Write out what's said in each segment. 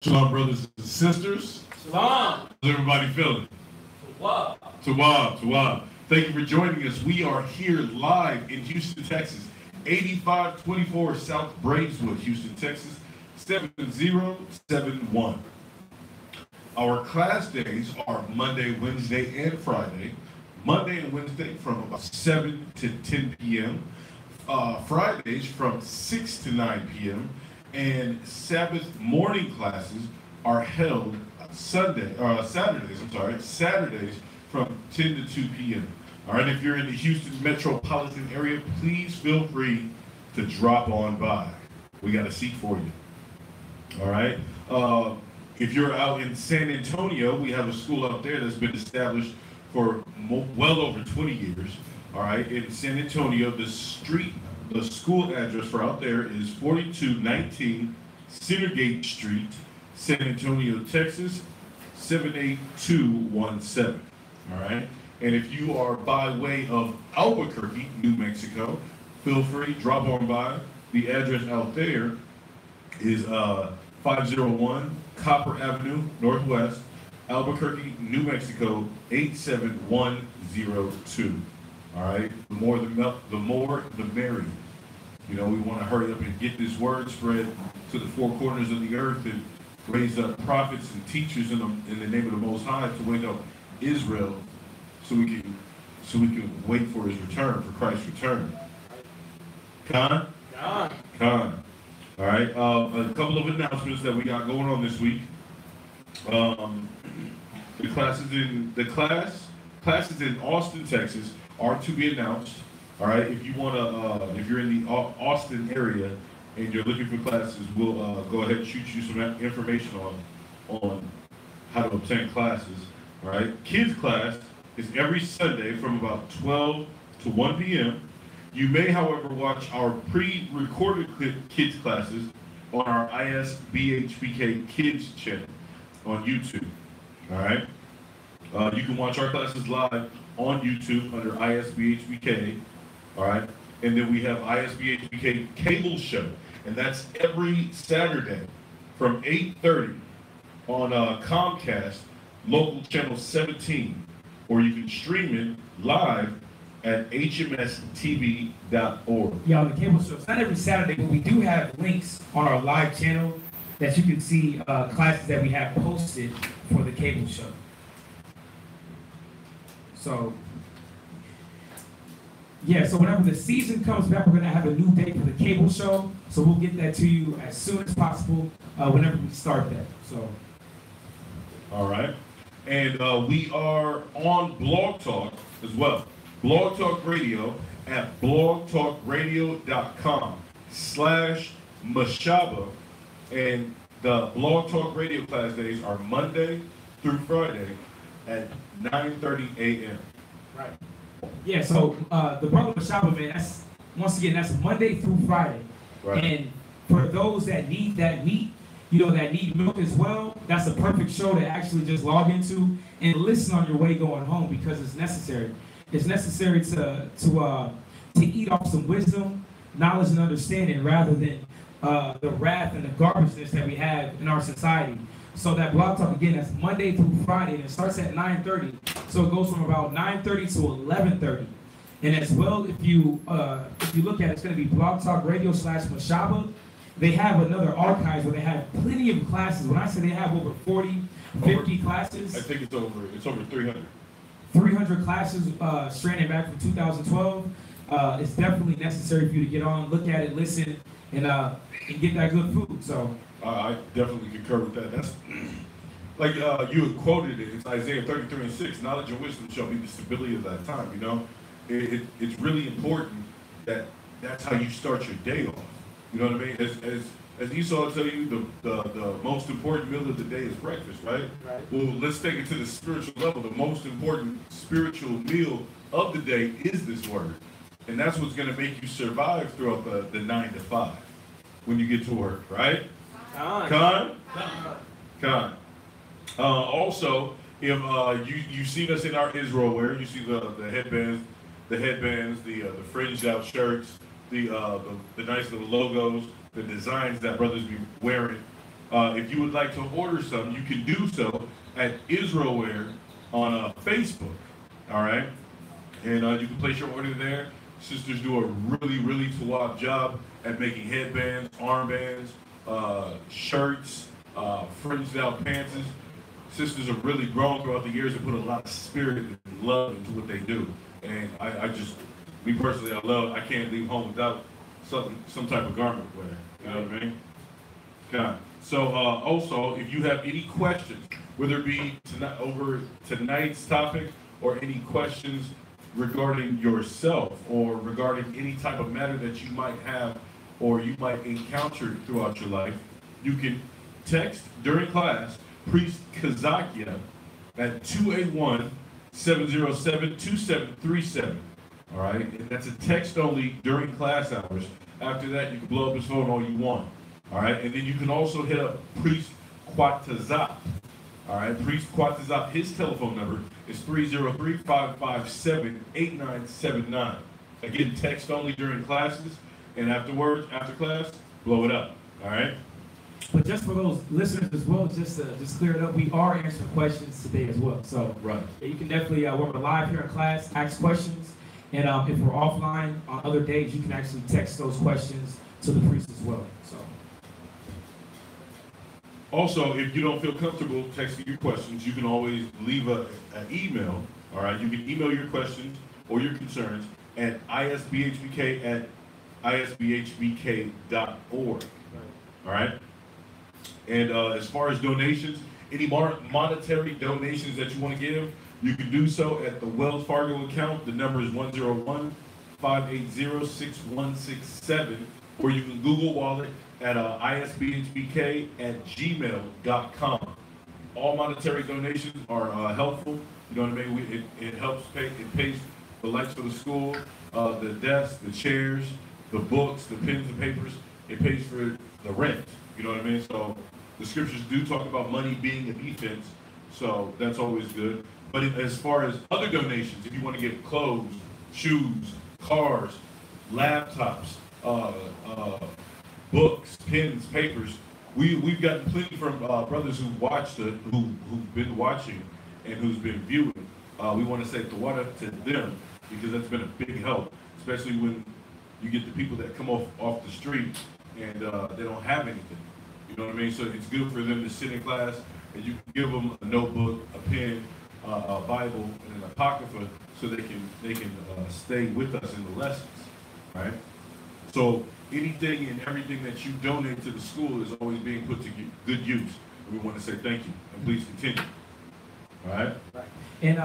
Shalom, brothers and sisters. Shalom. How's everybody feeling? Tawab. Tawab, Tawab. Thank you for joining us. We are here live in Houston, Texas. 8524 South Braeswood, Houston, Texas, 7071. Our class days are Monday, Wednesday, and Friday. Monday and Wednesday from about 7 to 10 p.m. Fridays from 6 to 9 p.m. And Sabbath morning classes are held Saturdays from 10 to 2 p.m. All right, if you're in the Houston metropolitan area, please feel free to drop on by. We got a seat for you. All right. If you're out in San Antonio, we have a school out there that's been established for well over 20 years. All right, in San Antonio, the school address for out there is 4219 Centergate Street, San Antonio, Texas, 78217. All right, and if you are by way of Albuquerque, New Mexico, feel free, drop on by. The address out there is 501 Copper Avenue Northwest, Albuquerque, New Mexico, 87102. All right, the more the merry. You know, we want to hurry up and get this word spread to the four corners of the earth and raise up prophets and teachers in the name of the Most High to wake up Israel, so we can wait for His return, for Christ's return. Khan. All right. A couple of announcements that we got going on this week. The classes in Austin, Texas, are to be announced. All right. If you if you're in the Austin area and you're looking for classes, we'll go ahead and shoot you some information on how to obtain classes. All right. Kids class is every Sunday from about 12 to 1 p.m. You may, however, watch our pre-recorded kids classes on our ISBHPK Kids channel on YouTube. All right. You can watch our classes live on YouTube under ISBHPK. All right. And then we have ISBHPK Cable Show, and that's every Saturday from 8:30 on Comcast local channel 17, or you can stream it live at hmstv.org. Yeah, on the cable show. It's not every Saturday, but we do have links on our live channel that you can see classes that we have posted for the cable show. So, yeah, so whenever the season comes back, we're going to have a new date for the cable show. So we'll get that to you as soon as possible whenever we start that. So, all right. And we are on Blog Talk as well. Blog Talk Radio at blogtalkradio.com/Mashaba. And the Blog Talk Radio class days are Monday through Friday at 9:30 a.m. Right. Yeah, so the brother Mashaba, man, that's Monday through Friday. Right. And for those that need that meat, that need milk as well, that's a perfect show to actually just log into and listen on your way going home, because it's necessary. It's necessary to eat off some wisdom, knowledge, and understanding, rather than the wrath and the garbageness that we have in our society. So that Blog Talk, again, that's Monday through Friday, and it starts at 9:30. So it goes from about 9:30 to 11:30. And as well, if you look at it, it's going to be Blog Talk Radio /Mashaba. They have another archive where they have plenty of classes. When I say they have over 40, 50 classes. I think it's over 300. 300 classes stranded back from 2012. It's definitely necessary for you to get on, look at it, listen, and get that good food. So I definitely concur with that. That's like you had quoted it. It's Isaiah 33:6. Knowledge and wisdom shall be the stability of that time. It's really important that that's how you start your day off. You know what I mean? As Esau will tell you, the most important meal of the day is breakfast, right? Right. Well, let's take it to the spiritual level. The most important spiritual meal of the day is this word. And that's what's going to make you survive throughout the 9 to 5 when you get to work, right? Con? Also, if you've seen us in our Israel wear, you see the headbands, the fringed out shirts, the nice little logos, the designs that brothers be wearing If you would like to order some, you can do so at Israelware on Facebook. All right, and you can place your order there. Sisters do a really, really suave job at making headbands, armbands, shirts, fringed out pants. Sisters have really grown throughout the years and put a lot of spirit and love into what they do. And I just, me personally, I can't leave home without some type of garment wear. You know what I mean? Okay. So also, if you have any questions, whether it be tonight, over tonight's topic or any questions regarding yourself or regarding any type of matter that you might have or you might encounter throughout your life, you can text during class Priest Kazakia at 281-707-2737. All right, and that's a text only during class hours. After that, you can blow up his phone all you want. All right, and then you can also hit up Priest Quatazap. All right, Priest Quatazap, his telephone number is 303-557-8979. Again, text only during classes, and afterwards, after class, blow it up. All right. But just for those listeners as well, just clear it up, we are answering questions today as well. So right. You can definitely, when we're live here in class, ask questions. And if we're offline on other days, you can actually text those questions to the priest as well. So. Also, if you don't feel comfortable texting your questions, you can always leave an email. All right, you can email your questions or your concerns at isbhbk@isbhbk.org. All right. And as far as donations, any monetary donations that you want to give, you can do so at the Wells Fargo account. The number is 101-580-6167, or you can Google Wallet at isbhbk@gmail.com. All monetary donations are helpful. You know what I mean? It helps pay. It pays the lights for the school, the desks, the chairs, the books, the pens and papers. It pays for the rent. You know what I mean? So the scriptures do talk about money being a defense. So that's always good. But as far as other donations, if you want to get clothes, shoes, cars, laptops, books, pens, papers, we've gotten plenty from brothers who've watched it, who've been watching and who's been viewing. We want to say tawada to them because that's been a big help, especially when you get the people that come off the street and they don't have anything. You know what I mean? So it's good for them to sit in class and you can give them a notebook, a pen, a Bible, and an apocrypha so they can stay with us in the lessons, right? So anything and everything that you donate to the school is always being put to good use. And we want to say thank you, and please continue. All right? And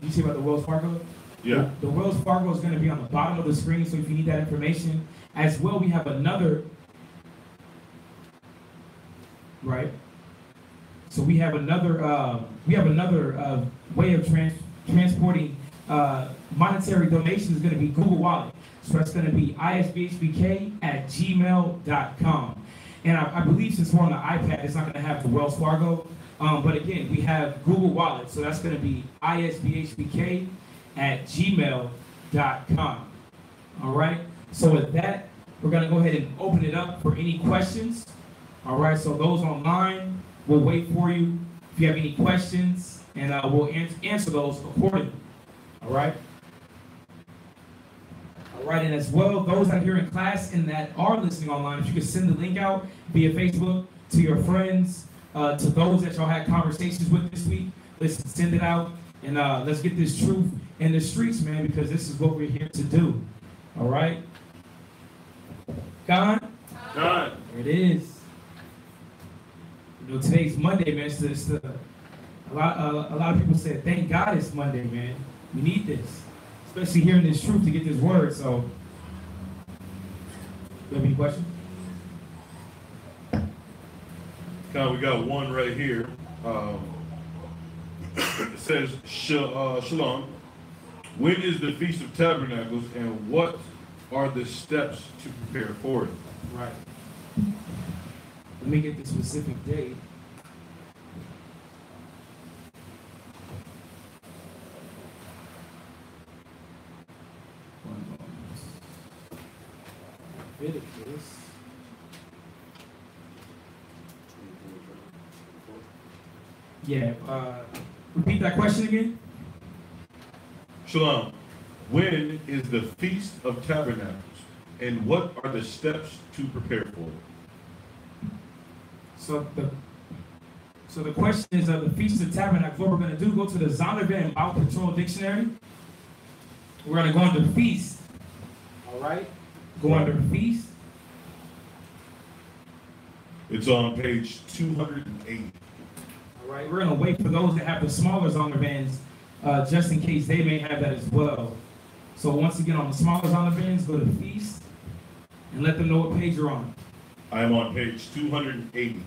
you see about the Wells Fargo? Yeah. The Wells Fargo is going to be on the bottom of the screen, so if you need that information. As well, we have another, right? So we have another way of transporting monetary donations is going to be Google Wallet. So that's going to be isbhbk@gmail.com. And I believe since we're on the iPad, it's not going to have the Wells Fargo. But again, we have Google Wallet. So that's going to be isbhbk@gmail.com. All right. So with that, we're going to go ahead and open it up for any questions. All right. So those online, we'll wait for you if you have any questions, and we'll answer those accordingly. All right. All right, and as well, those that are here in class and that are listening online, if you could send the link out via Facebook to your friends, to those that y'all had conversations with this week, listen, send it out, and let's get this truth in the streets, man, because this is what we're here to do. All right? Gone? Gone. There it is. You know, today's Monday, man. A lot of people said, thank God it's Monday, man. We need this. Especially hearing this truth to get this word. So, you have any questions? We got one right here. It says, Shalom, when is the Feast of Tabernacles and what are the steps to prepare for it? Right. Let me get the specific date. Leviticus Yeah. Repeat that question again. Shalom. When is the Feast of Tabernacles, and what are the steps to prepare for it? So the question is the Feast of Tabernacles. What we're going to do, go to the Zondervan Bible Patrol Dictionary. We're going to go under Feast. All right? Go under Feast. It's on page 280. All right, we're going to wait for those that have the smaller Zondervans, just in case they may have that as well. So once again, on the smaller Zondervans, go to Feast and let them know what page you're on. I am on page 280.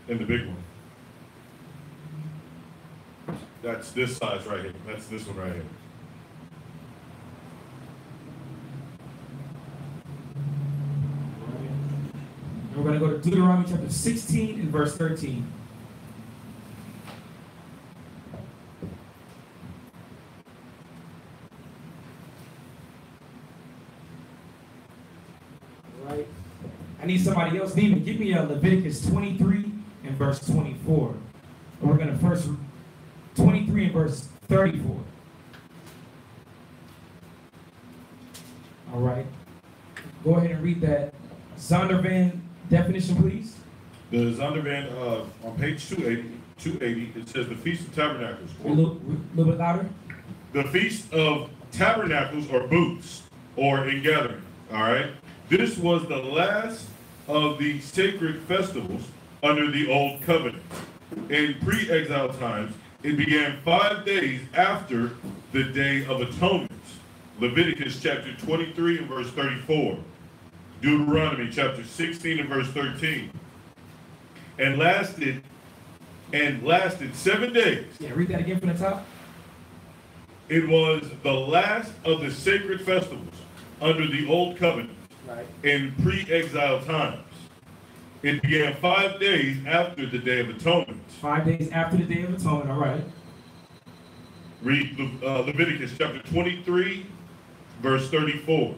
And the big one. That's this size right here. That's this one right here. We're going to go to Deuteronomy chapter 16 and verse 13. All right. I need somebody else. Neiman, give me Leviticus 23 and verse 24. And we're going to first 23 and verse 34. All right. Go ahead and read that Zondervan definition, please. The Zondervan, on page 280, it says the Feast of Tabernacles. A little bit louder. The Feast of Tabernacles, or booths, or in gathering. All right. This was the last of the sacred festivals under the Old Covenant. In pre-exile times, it began 5 days after the Day of Atonement. Leviticus chapter 23 and verse 34. Deuteronomy chapter 16 and verse 13. And lasted 7 days. Yeah, read that again from the top. It was the last of the sacred festivals under the Old Covenant. Right. In pre-exile times. It began 5 days after the Day of Atonement. 5 days after the Day of Atonement, all right. Read Leviticus chapter 23, verse 34. Is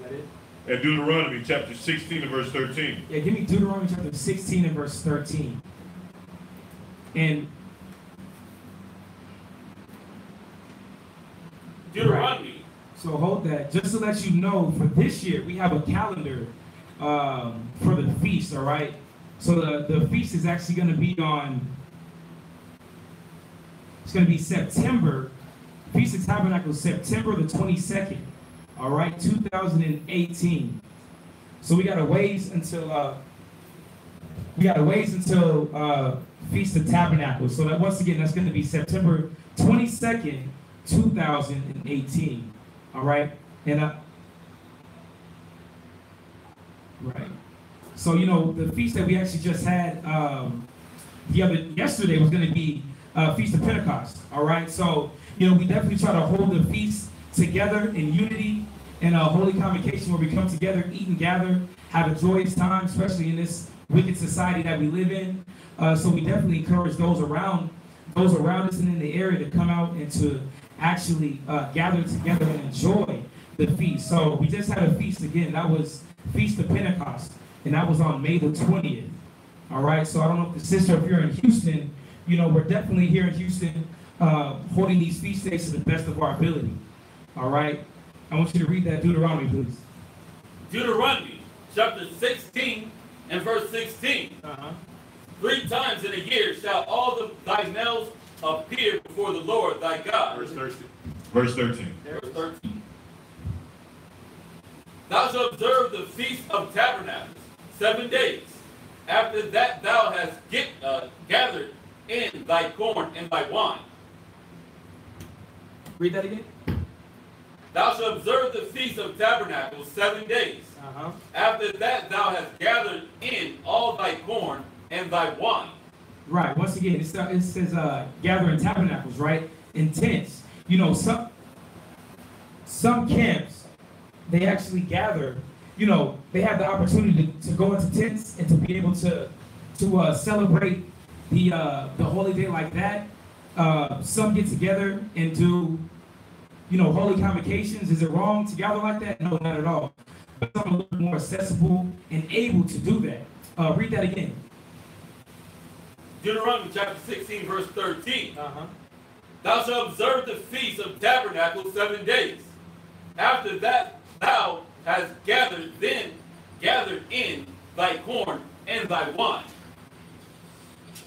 that it? And Deuteronomy chapter 16 and verse 13. Yeah, give me Deuteronomy chapter 16 and verse 13. And Deuteronomy. Right. So hold that. Just to let you know, for this year, we have a calendar for the feast, all right? So the feast is actually going to be it's going to be September, Feast of Tabernacles, September the 22nd, all right, 2018. So we got to wait until, Feast of Tabernacles. So that, once again, that's going to be September 22nd, 2018. All right, and right. So the feast that we actually just had yesterday was going to be Feast of Pentecost. All right, so we definitely try to hold the feast together in unity and a holy convocation where we come together, eat and gather, have a joyous time, especially in this wicked society that we live in. So we definitely encourage those around us and in the area to come out and to actually gather together and enjoy the feast. So we just had a feast again. That was Feast of Pentecost, and that was on May the 20th. All right, so I don't know if the sister, if you're in Houston, we're definitely here in Houston holding these feast days to the best of our ability. All right, I want you to read that Deuteronomy, please. Deuteronomy chapter 16 and verse 16. 3 times in a year shall all thy males appear before the Lord thy God. Verse 13. Verse 13. Verse 13. Thou shalt observe the Feast of Tabernacles 7 days. After that thou hast gathered in thy corn and thy wine. Read that again. Thou shalt observe the Feast of Tabernacles 7 days. After that thou hast gathered in all thy corn and thy wine. Right. Once again, it says gather in tabernacles, right? In tents. Some camps, they actually gather. They have the opportunity to go into tents and to be able to celebrate the holy day like that. Some get together and do holy convocations. Is it wrong to gather like that? No, not at all. But some are a little more accessible and able to do that. Read that again. Deuteronomy chapter 16, verse 13. Thou shalt observe the Feast of Tabernacles 7 days. After that thou hast gathered in thy corn and thy wine.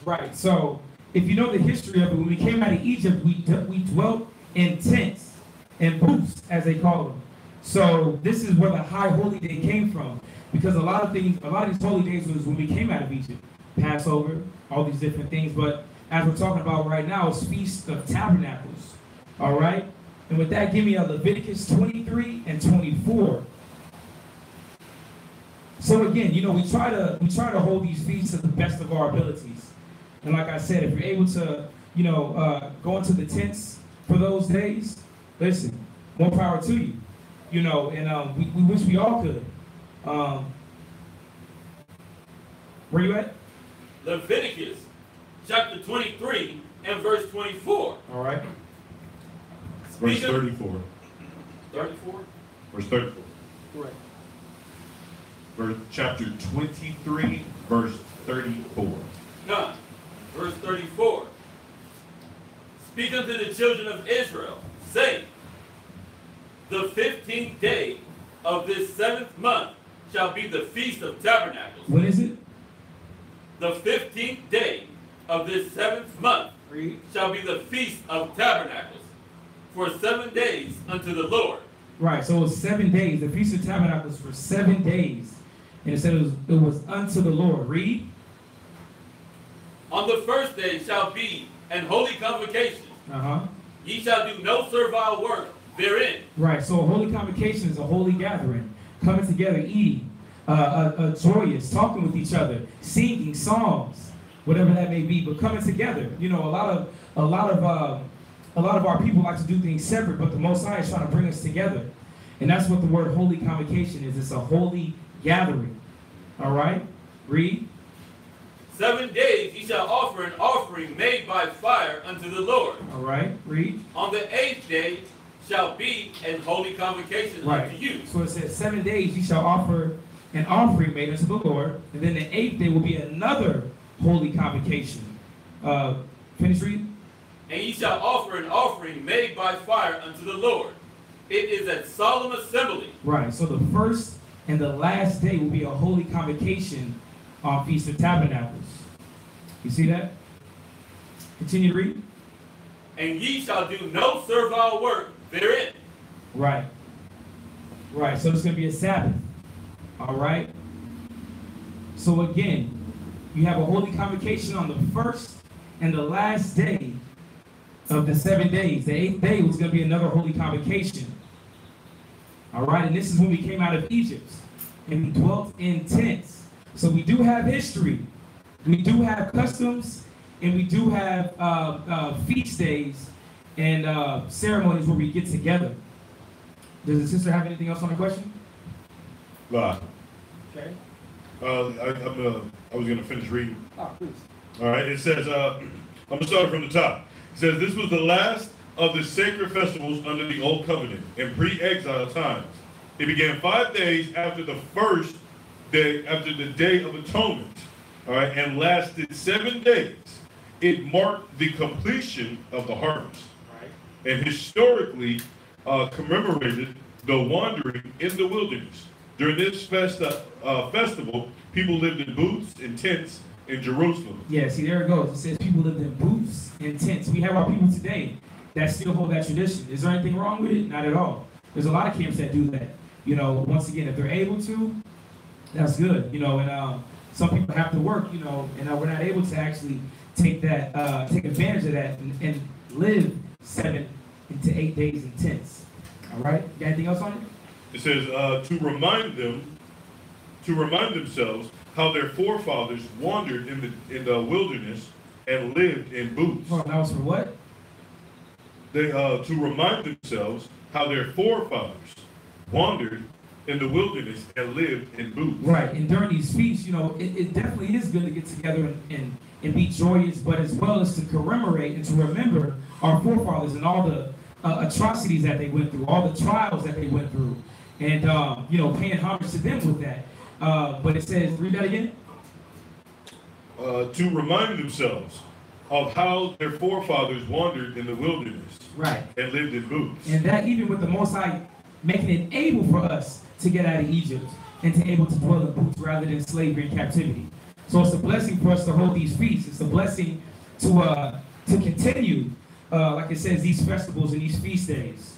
Right. So if you know the history of it, when we came out of Egypt, we dwelt in tents and booths, as they call them. So this is where the high holy day came from, because a lot of these holy days was when we came out of Egypt. Passover, all these different things. But as we're talking about right now, it's Feast of Tabernacles. All right? And with that, give me a Leviticus 23 and 24. So again, you know, we try to hold these feasts to the best of our abilities. And like I said, if you're able to, you know, go into the tents for those days, listen, more power to you. You know, and we wish we all could. Where you at? Leviticus chapter 23 and verse 24. All right. Verse 34. 34? Verse 34. Correct. Verse chapter 23, verse 34. None. Verse 34. Speak unto the children of Israel, saying, the 15th day of this 7th month shall be the Feast of Tabernacles. When is it? The 15th day of this 7th month shall be the Feast of Tabernacles, for 7 days unto the Lord. Right, so it was 7 days. The Feast of Tabernacles for 7 days. And it said it was unto the Lord. Read. On the first day shall be an holy convocation. Ye shall do no servile work therein. Right, so a holy convocation is a holy gathering, coming together, eating, joyous, talking with each other, singing songs, whatever that may be, but coming together. You know, a lot of our people like to do things separate, but the Most High is trying to bring us together, and that's what the word holy convocation is. It's a holy gathering. All right, read. 7 days ye shall offer an offering made by fire unto the Lord. All right, read. On the 8th day shall be an holy convocation unto you. So it says 7 days ye shall offer an offering made unto the Lord, and then the 8th day will be another holy convocation. Finish reading. And ye shall offer an offering made by fire unto the Lord. It is a solemn assembly. Right, so the first and the last day will be a holy convocation on Feast of Tabernacles. You see that? Continue to read. And ye shall do no servile work therein. Right. Right, so it's going to be a Sabbath. All right? So again, you have a holy convocation on the first and the last day of the 7 days. The 8th day was going to be another holy convocation. All right, and this is when we came out of Egypt and we dwelt in tents. So we do have history, we do have customs, and we do have feast days and ceremonies where we get together. Does the sister have anything else on the question? Okay. I was going to finish reading. Oh, please. All right, it says, I'm going to start from the top. It says, this was the last of the sacred festivals under the Old Covenant in pre-exile times. It began 5 days after the first day, after the Day of Atonement, all right, and lasted 7 days. It marked the completion of the harvest, right, and historically commemorated the wandering in the wilderness. During this festival, people lived in booths and tents in Jerusalem. Yeah, see, there it goes. It says people lived in booths and tents. We have our people today that still hold that tradition. Is there anything wrong with it? Not at all. There's a lot of camps that do that. You know, once again, if they're able to, that's good. You know, and some people have to work, you know, and we're not able to actually take advantage of that and live 7 to 8 days in tents. All right? You got anything else on it? It says to remind themselves how their forefathers wandered in the wilderness and lived in booths. Oh, that was for what? They to remind themselves how their forefathers wandered in the wilderness and lived in booths. Right, and during these feasts, you know, it definitely is good to get together and be joyous, but as well as to commemorate and to remember our forefathers and all the atrocities that they went through, all the trials that they went through, and you know, paying homage to them with that. But it says, read that again. to remind themselves of how their forefathers wandered in the wilderness, right, and lived in booths. And that even with the Most High making it able for us to get out of Egypt and to able to dwell in booths rather than slavery and captivity. So it's a blessing for us to hold these feasts. It's a blessing to continue, like it says, these festivals and these feast days.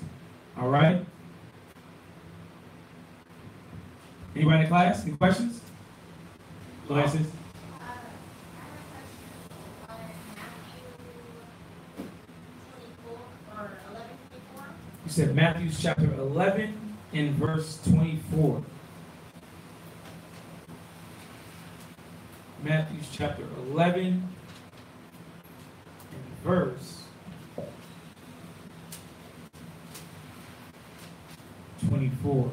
All right. Anybody in the class? Any questions? Glasses? You said Matthew chapter 11 and verse 24. Matthew chapter 11 and verse 24.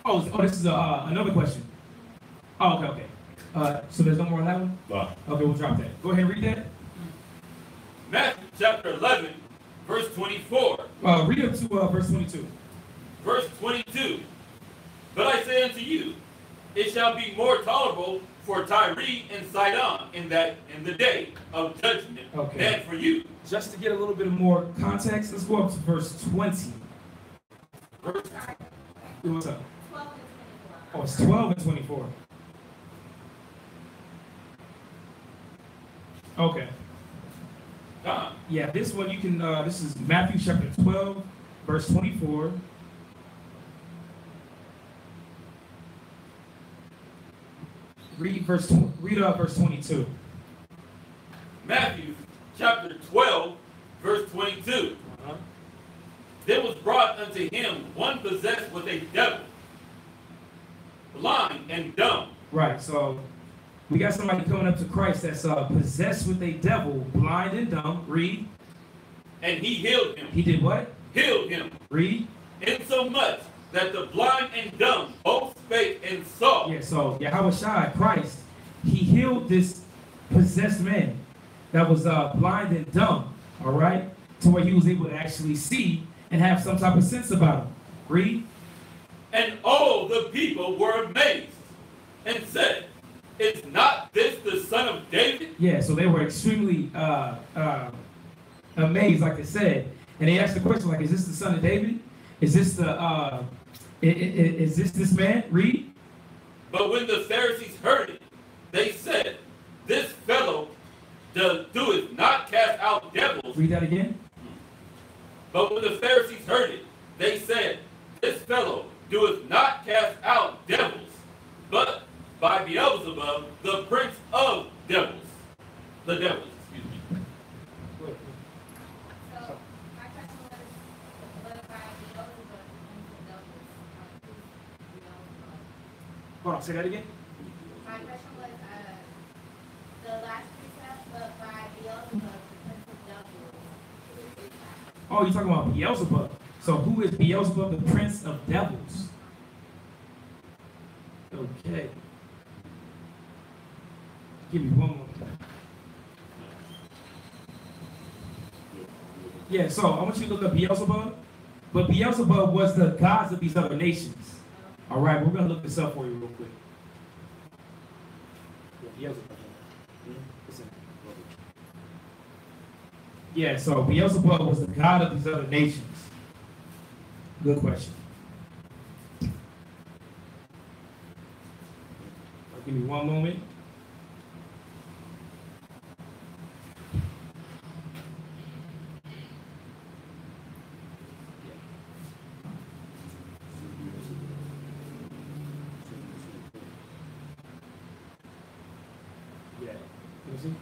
Oh, this is another question. Oh, okay. So there's no more on that one? Wow. Okay, we'll drop that. Go ahead and read that. Matthew chapter 11, verse 24. Read up to verse 22. Verse 22. But I say unto you, it shall be more tolerable for Tyre and Sidon in the day of judgment than for you. Just to get a little bit more context, let's go up to verse 20. What's up? 12 and 24. Oh, it's 12 and 24. Okay. Yeah, this one you can, this is Matthew chapter 12, verse 24. Read verse 22. Matthew chapter 12, verse 22. There was brought unto him one possessed with a devil, blind and dumb. Right, so we got somebody coming up to Christ that's possessed with a devil, blind and dumb. Read. And he healed him. He did what? Healed him. Read. Insomuch that the blind and dumb both spake and saw. Yeah, so Yahweh Christ, he healed this possessed man that was blind and dumb, all right, to where he was able to actually see and have some type of sense about him. Read. And all the people were amazed and said, is not this the son of David? Yeah, so they were extremely amazed, like they said, and they asked the question, like, is this the son of David? Is this the is this man? Read. But when the Pharisees heard it, they said, this fellow doeth not cast out devils. Read that again. But when the Pharisees heard it, they said, this fellow doeth not cast out devils, but by Beelzebub, the prince of devils. The devils, excuse me. So, my question was by Beelzebub, the prince of devils, who's Beelzebub? Hold on, say that again. My question was the last precept, but by Beelzebub, the prince of devils, who is that? Oh, you're talking about Beelzebub. So who is Beelzebub, the prince of devils? Okay. Give me one more. Yeah, so I want you to look up Beelzebub. But Beelzebub was the gods of these other nations. All right, we're going to look this up for you real quick. Yeah, Beelzebub. Yeah, so Beelzebub was the god of these other nations. Good question. Give me one moment. Yeah. You see?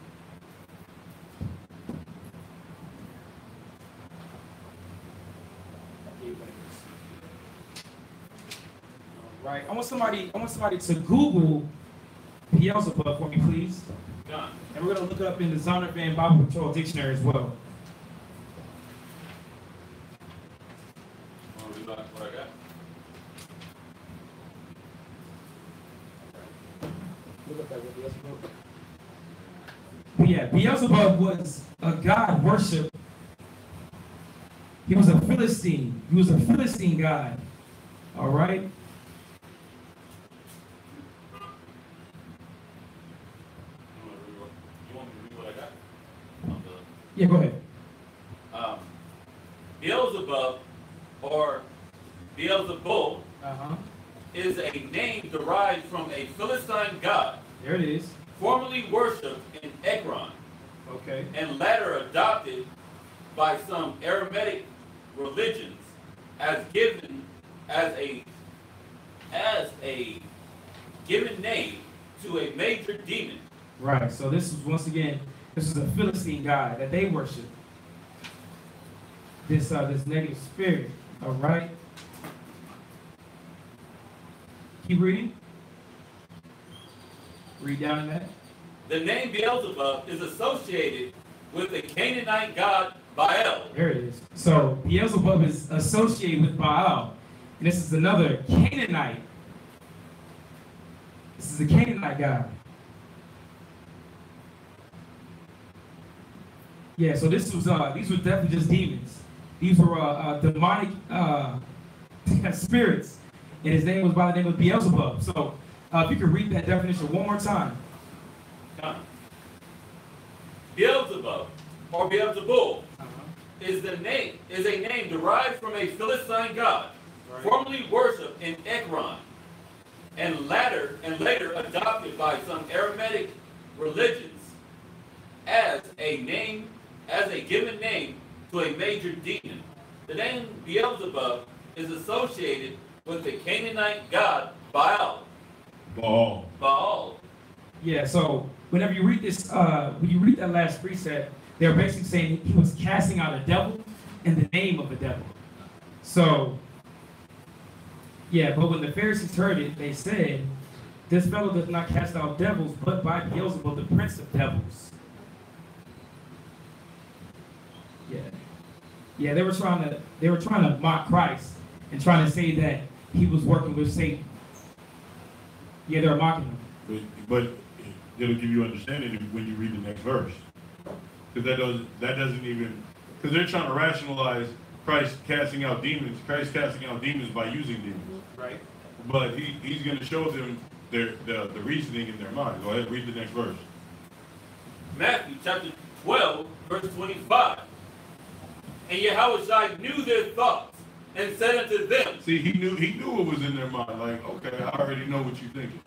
Right. I want somebody to Google Beelzebub for me, please. Done. And we're going to look it up in the Zondervan Bible Patrol Dictionary as well. What I got? Look up that Beelzebub. Yeah, Beelzebub was a god worship. He was a Philistine. He was a Philistine god. All right. Yeah, go ahead. Beelzebub or Beelzebul is a name derived from a Philistine god. There it is. Formerly worshipped in Ekron. Okay. And later adopted by some Aramaic religions as a given name to a major demon. Right. So this is once again, this is a Philistine god that they worship. This negative spirit. All right. Keep reading. Read down in that. The name Beelzebub is associated with the Canaanite god Baal. There it is. So Beelzebub is associated with Baal. And this is another Canaanite. This is a Canaanite god. Yeah, so these were definitely just demons. These were demonic spirits. And his name was by the name of Beelzebub. So if you could read that definition one more time. Beelzebub or Beelzebul is a name derived from a Philistine god, formerly worshipped in Ekron, and later adopted by some Aramaic religions as a given name to a major demon. The name Beelzebub is associated with the Canaanite god Baal. Baal. Yeah, so whenever you read this, when you read that last precept, they're basically saying he was casting out a devil in the name of a devil. So, yeah, but when the Pharisees heard it, they said, this fellow does not cast out devils, but by Beelzebub, the prince of devils. Yeah. Yeah, they were trying to mock Christ and trying to say that he was working with Satan. Yeah, they were mocking him. But it'll give you understanding when you read the next verse. Because that doesn't even, because they're trying to rationalize Christ casting out demons by using demons. Right. But he's going to show them the reasoning in their mind. Go ahead, read the next verse. Matthew chapter 12, verse 25. And Yahushua knew their thoughts and said unto them. See, he knew what was in their mind. Like, okay, I already know what you're thinking.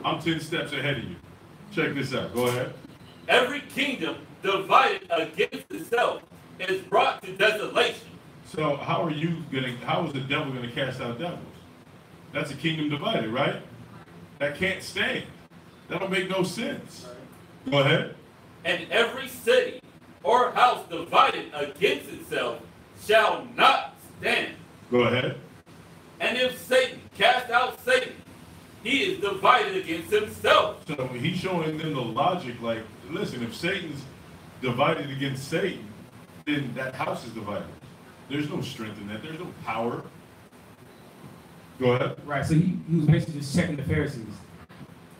I'm 10 steps ahead of you. Check this out. Go ahead. Every kingdom divided against itself is brought to desolation. So how is the devil gonna cast out devils? That's a kingdom divided, right? That can't stand. That don't make no sense. Go ahead. And every city or house divided against itself shall not stand. Go ahead. And if Satan cast out Satan, he is divided against himself. So he's showing them the logic, like, listen, if Satan's divided against Satan, then that house is divided. There's no strength in that. There's no power. Go ahead. Right, so he was basically just checking the Pharisees.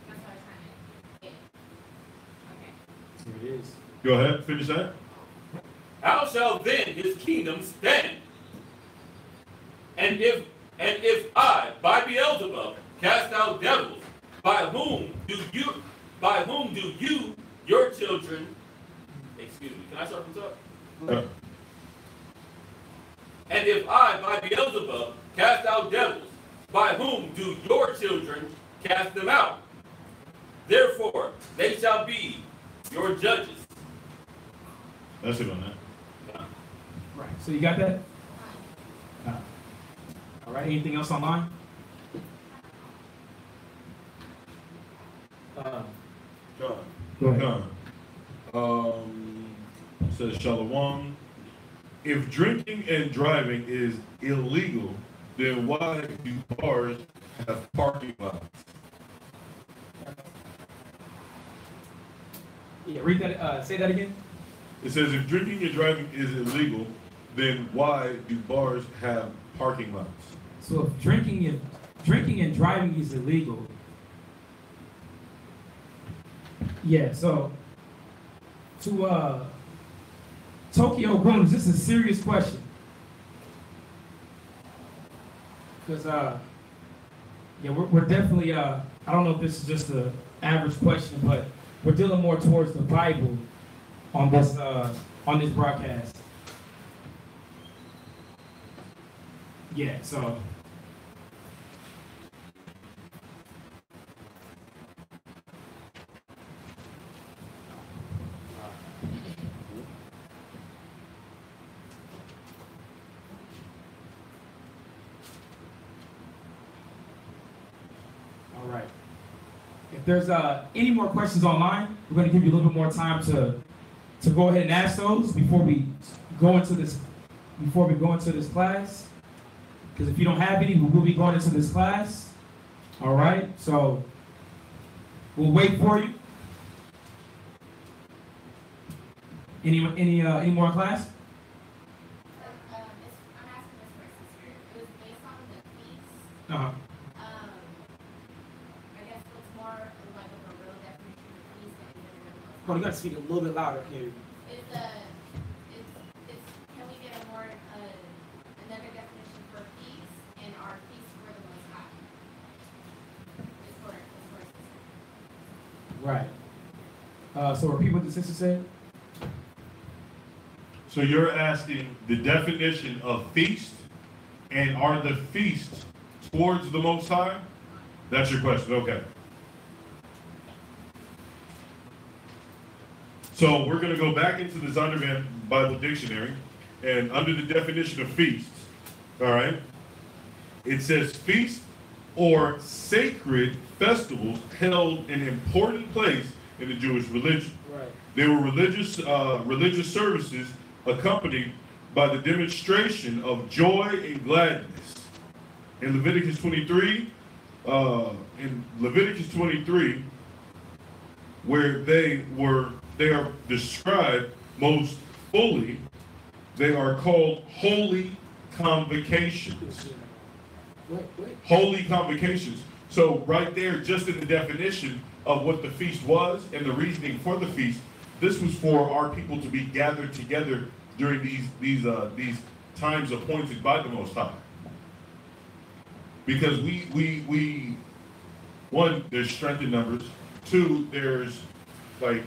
That's what I'm trying to get. Okay. Here it is. Go ahead. Finish that. How shall then his kingdom stand? And if I, by Beelzebub, cast out devils, by whom do you, your children, excuse me, can I start from the top? Yeah. And if I, by Beelzebub, cast out devils, by whom do your children cast them out? Therefore, they shall be your judges. That's it on that. Right, so you got that? All right, anything else online? Go ahead. Says Shalom. If drinking and driving is illegal, then why do bars have parking lots? Yeah, read that. Say that again. It says if drinking and driving is illegal, then why do bars have parking lots? So if drinking and driving is illegal, yeah. So to Tokyo Grown, this is a serious question because yeah, we're definitely I don't know if this is just an average question, but we're dealing more towards the Bible on this on this broadcast. Yeah, so. All right. If there's any more questions online, we're going to give you a little bit more time to go ahead and ask those before we go into this class. Because if you don't have any, we will be going into this class. All right. So we'll wait for you. Any more class? I'm asking this for sister. It was based on the feast. Uh-huh. I guess what's more like a real definition of feast that you never Well, you got to speak a little bit louder here. Can we get a more another definition for feast and our feast for the Most High? It's for sister. Right. So repeat what the sister said. So you're asking the definition of feast, and are the feasts towards the Most High? That's your question, okay. So we're going to go back into the Zondervan Bible Dictionary, and under the definition of feasts, all right, it says feast or sacred festivals held in an important place in the Jewish religion. Right. They were religious services accompanied by the demonstration of joy and gladness. In Leviticus 23, where they are described most fully, they are called holy convocations. Holy convocations. So right there, just in the definition of what the feast was and the reasoning for the feast, this was for our people to be gathered together during these times appointed by the Most High. Because we one, there's strength in numbers. Two, there's no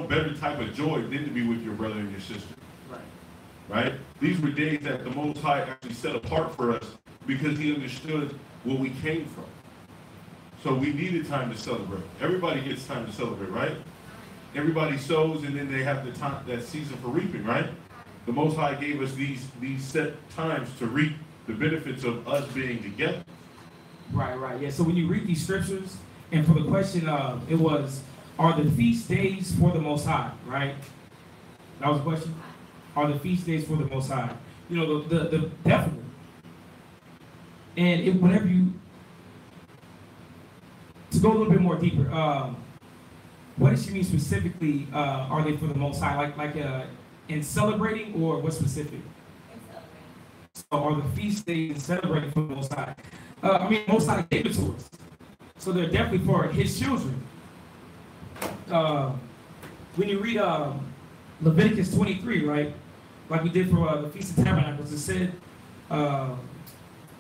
better type of joy than to be with your brother and your sister. Right? These were days that the Most High actually set apart for us because he understood where we came from. So we needed time to celebrate. Everybody gets time to celebrate, right? Everybody sows, and then they have the time, that season for reaping, right? The Most High gave us these set times to reap the benefits of us being together. Right. Yeah. So when you read these scriptures, and for the question, it was, are the feast days for the Most High? Right. That was the question. Are the feast days for the Most High? You know, the definitely. And whenever you, to go a little bit more deeper, what does she mean specifically? Are they for the Most High? Like in celebrating, or what specific? In celebrating. So are the feast days celebrating for the Most High? Most High gave it to us, so they're definitely for His children. When you read Leviticus 23, right, like we did for the Feast of Tabernacles, it said,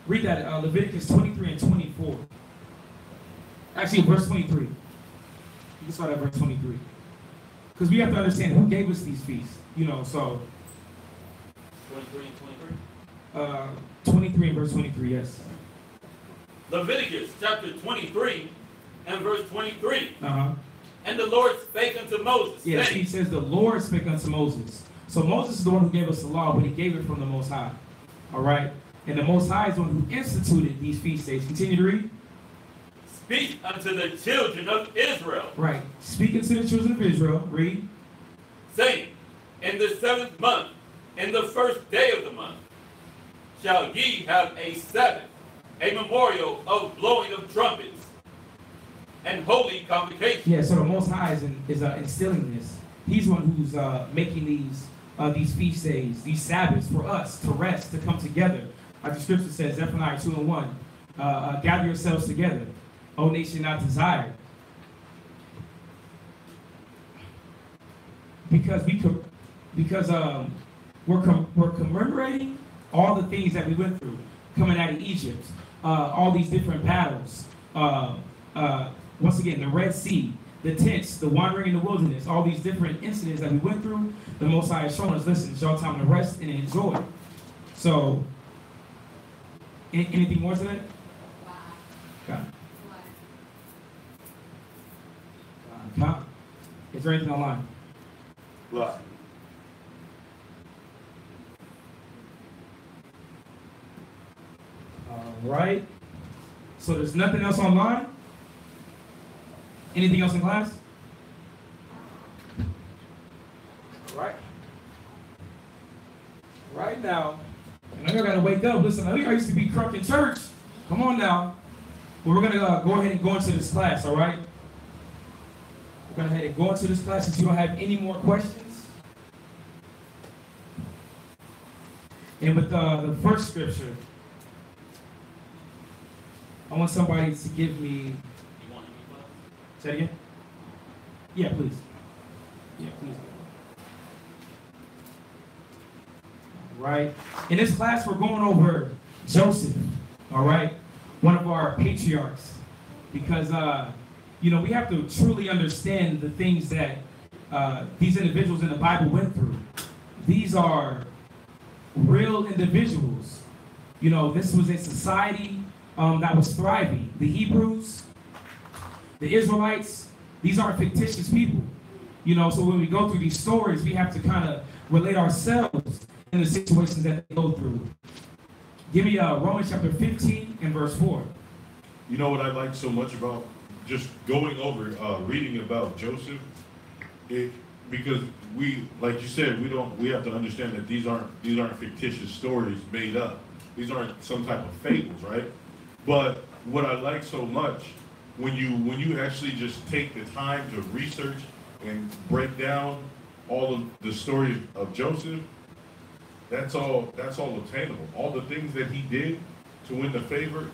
read that Leviticus 23 and 24. Actually, verse 23. You can start at verse 23, because we have to understand who gave us these feasts. You know, so 23 and 23. 23 and verse 23, yes. Leviticus chapter 23 and verse 23. Uh-huh. And the Lord spake unto Moses. Yes, saying, he says the Lord spake unto Moses. So Moses is the one who gave us the law, but he gave it from the Most High. All right? And the Most High is the one who instituted these feast days. Continue to read. Speak unto the children of Israel. Right. Speaking to the children of Israel. Read. Saying, in the 7th month, in the 1st day of the month, shall ye have a Sabbath, a memorial of blowing of trumpets, and holy convocation. Yeah, so the Most High is instilling this. He's the one who's making these feast days, these Sabbaths for us to rest, to come together. Like the scripture says, Zephaniah 2 and 1, gather yourselves together, O nation not desired. Because we're commemorating all the things that we went through coming out of Egypt, all these different battles. Once again, the Red Sea, the tents, the wandering in the wilderness, all these different incidents that we went through, the Most High has shown us, listen, it's your time to rest and enjoy. So, anything more to that? Okay. Is there anything online? Right. All right. So there's nothing else online? Anything else in class? All right. Right now, I know I gotta wake up. Listen, I think I used to be crunk in church. Come on now. Well, we're gonna go ahead and go into this class, all right? We're gonna go ahead and go into this class if you don't have any more questions. And with the first scripture, I want somebody to give me. Say it again? Yeah, please. Yeah, please. All right. In this class, we're going over Joseph, all right? One of our patriarchs. Because, you know, we have to truly understand the things that these individuals in the Bible went through. These are real individuals. You know, this was a society that was thriving. The Hebrews, the Israelites, these aren't fictitious people. You know, so when we go through these stories, we have to kind of relate ourselves in the situations that they go through. Give me Romans chapter 15 and verse 4. You know what I like so much about just going over, reading about Joseph? Because we, like you said, we have to understand that these aren't fictitious stories made up. These aren't some type of fables, right? But what I like so much, when you actually just take the time to research and break down all of the stories of Joseph, that's all obtainable. All the things that he did to win the favor,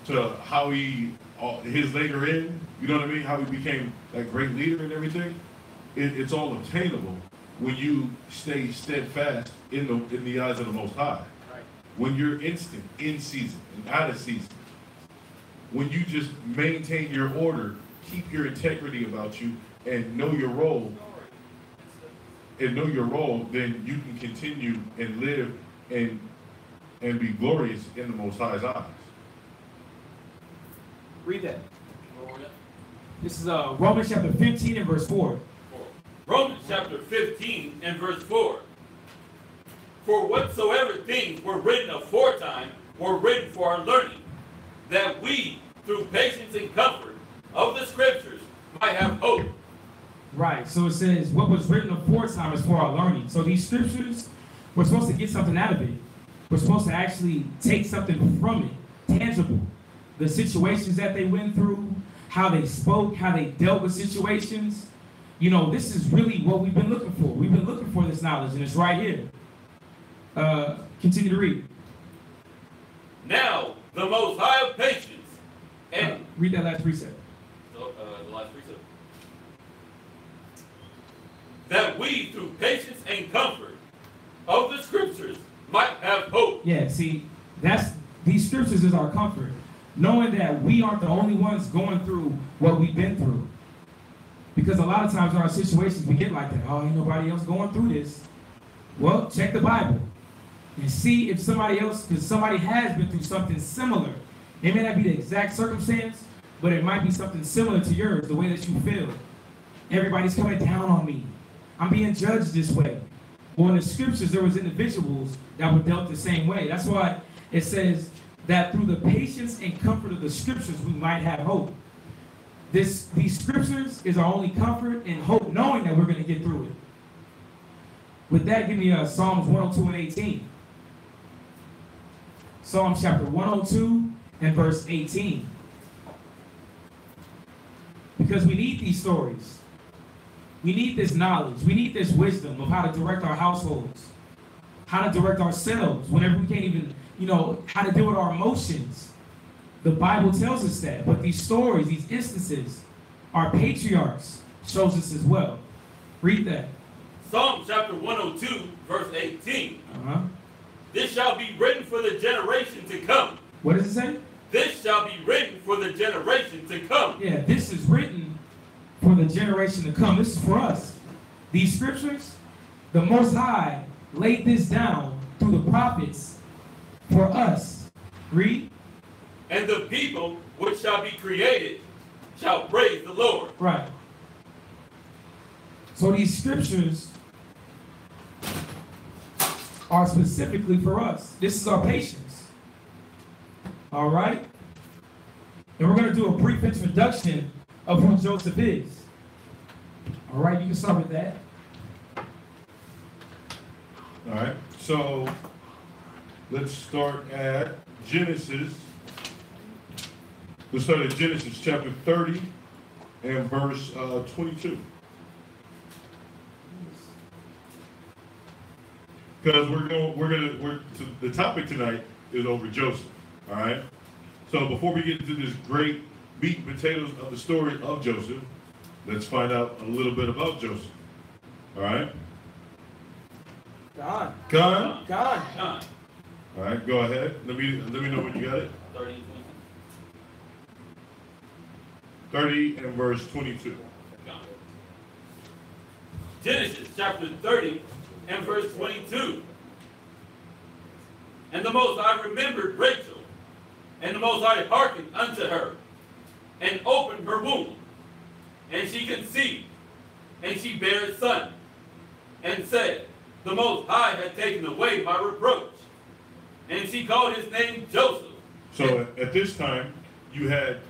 to how his later end, you know what I mean? How he became that great leader and everything. It's all obtainable when you stay steadfast in the eyes of the Most High. Right. When you're instant, in season and out of season. When you just maintain your order, keep your integrity about you, and know your role. Then you can continue and live and be glorious in the Most High's eyes. Read that. This is Romans chapter 15 and verse 4. Romans chapter 15 and verse 4. For whatsoever things were written aforetime were written for our learning, that we, through patience and comfort of the scriptures, might have hope. Right, so it says what was written aforetime is for our learning. So these scriptures, we're supposed to get something out of it. We're supposed to actually take something from it, tangible. The situations that they went through, how they spoke, how they dealt with situations. You know, this is really what we've been looking for. We've been looking for this knowledge, and it's right here. Continue to read. Now, the Most High of patience, and read that last precept. The last precept. That we, through patience and comfort of the scriptures, might have hope. Yeah, see, these scriptures is our comfort. Knowing that we aren't the only ones going through what we've been through. Because a lot of times in our situations, we get like that. Oh, ain't nobody else going through this. Well, check the Bible and see if somebody else, because somebody has been through something similar. It may not be the exact circumstance, but it might be something similar to yours, the way that you feel. Everybody's coming down on me. I'm being judged this way. Well, in the scriptures, there was individuals that were dealt the same way. That's why it says that through the patience and comfort of the scriptures, we might have hope. These scriptures is our only comfort and hope, knowing that we're going to get through it. With that, give me Psalms 102 and 18. Psalms chapter 102 and verse 18. Because we need these stories. We need this knowledge. We need this wisdom of how to direct our households, how to direct ourselves whenever we can't even, how to deal with our emotions. The Bible tells us that, but these stories, these instances, our patriarchs shows us as well. Read that. Psalm chapter 102, verse 18. This shall be written for the generation to come. What does it say? This shall be written for the generation to come. Yeah, this is written for the generation to come. This is for us. These scriptures, the Most High laid this down through the prophets for us. Read. And the people which shall be created shall praise the Lord. Right. So these scriptures are specifically for us. This is our patience. All right? And we're going to do a brief introduction of who Joseph is. All right, you can start with that. All right, so let's start at Genesis. Let's start at Genesis chapter 30 and verse 22. Because the topic tonight is over Joseph. All right. So before we get into this great meat and potatoes of the story of Joseph, let's find out a little bit about Joseph. All right. Gone. Gone. Gone. All right, go ahead. Let me know when you got it. 30 and verse 22. Gone. Genesis chapter 30 and verse 22. And the Most High remembered Rachel, and the Most High hearkened unto her, and opened her womb, and she conceived, and she bare a son, and said, the Most High had taken away my reproach. And she called his name Joseph. So at this time, you had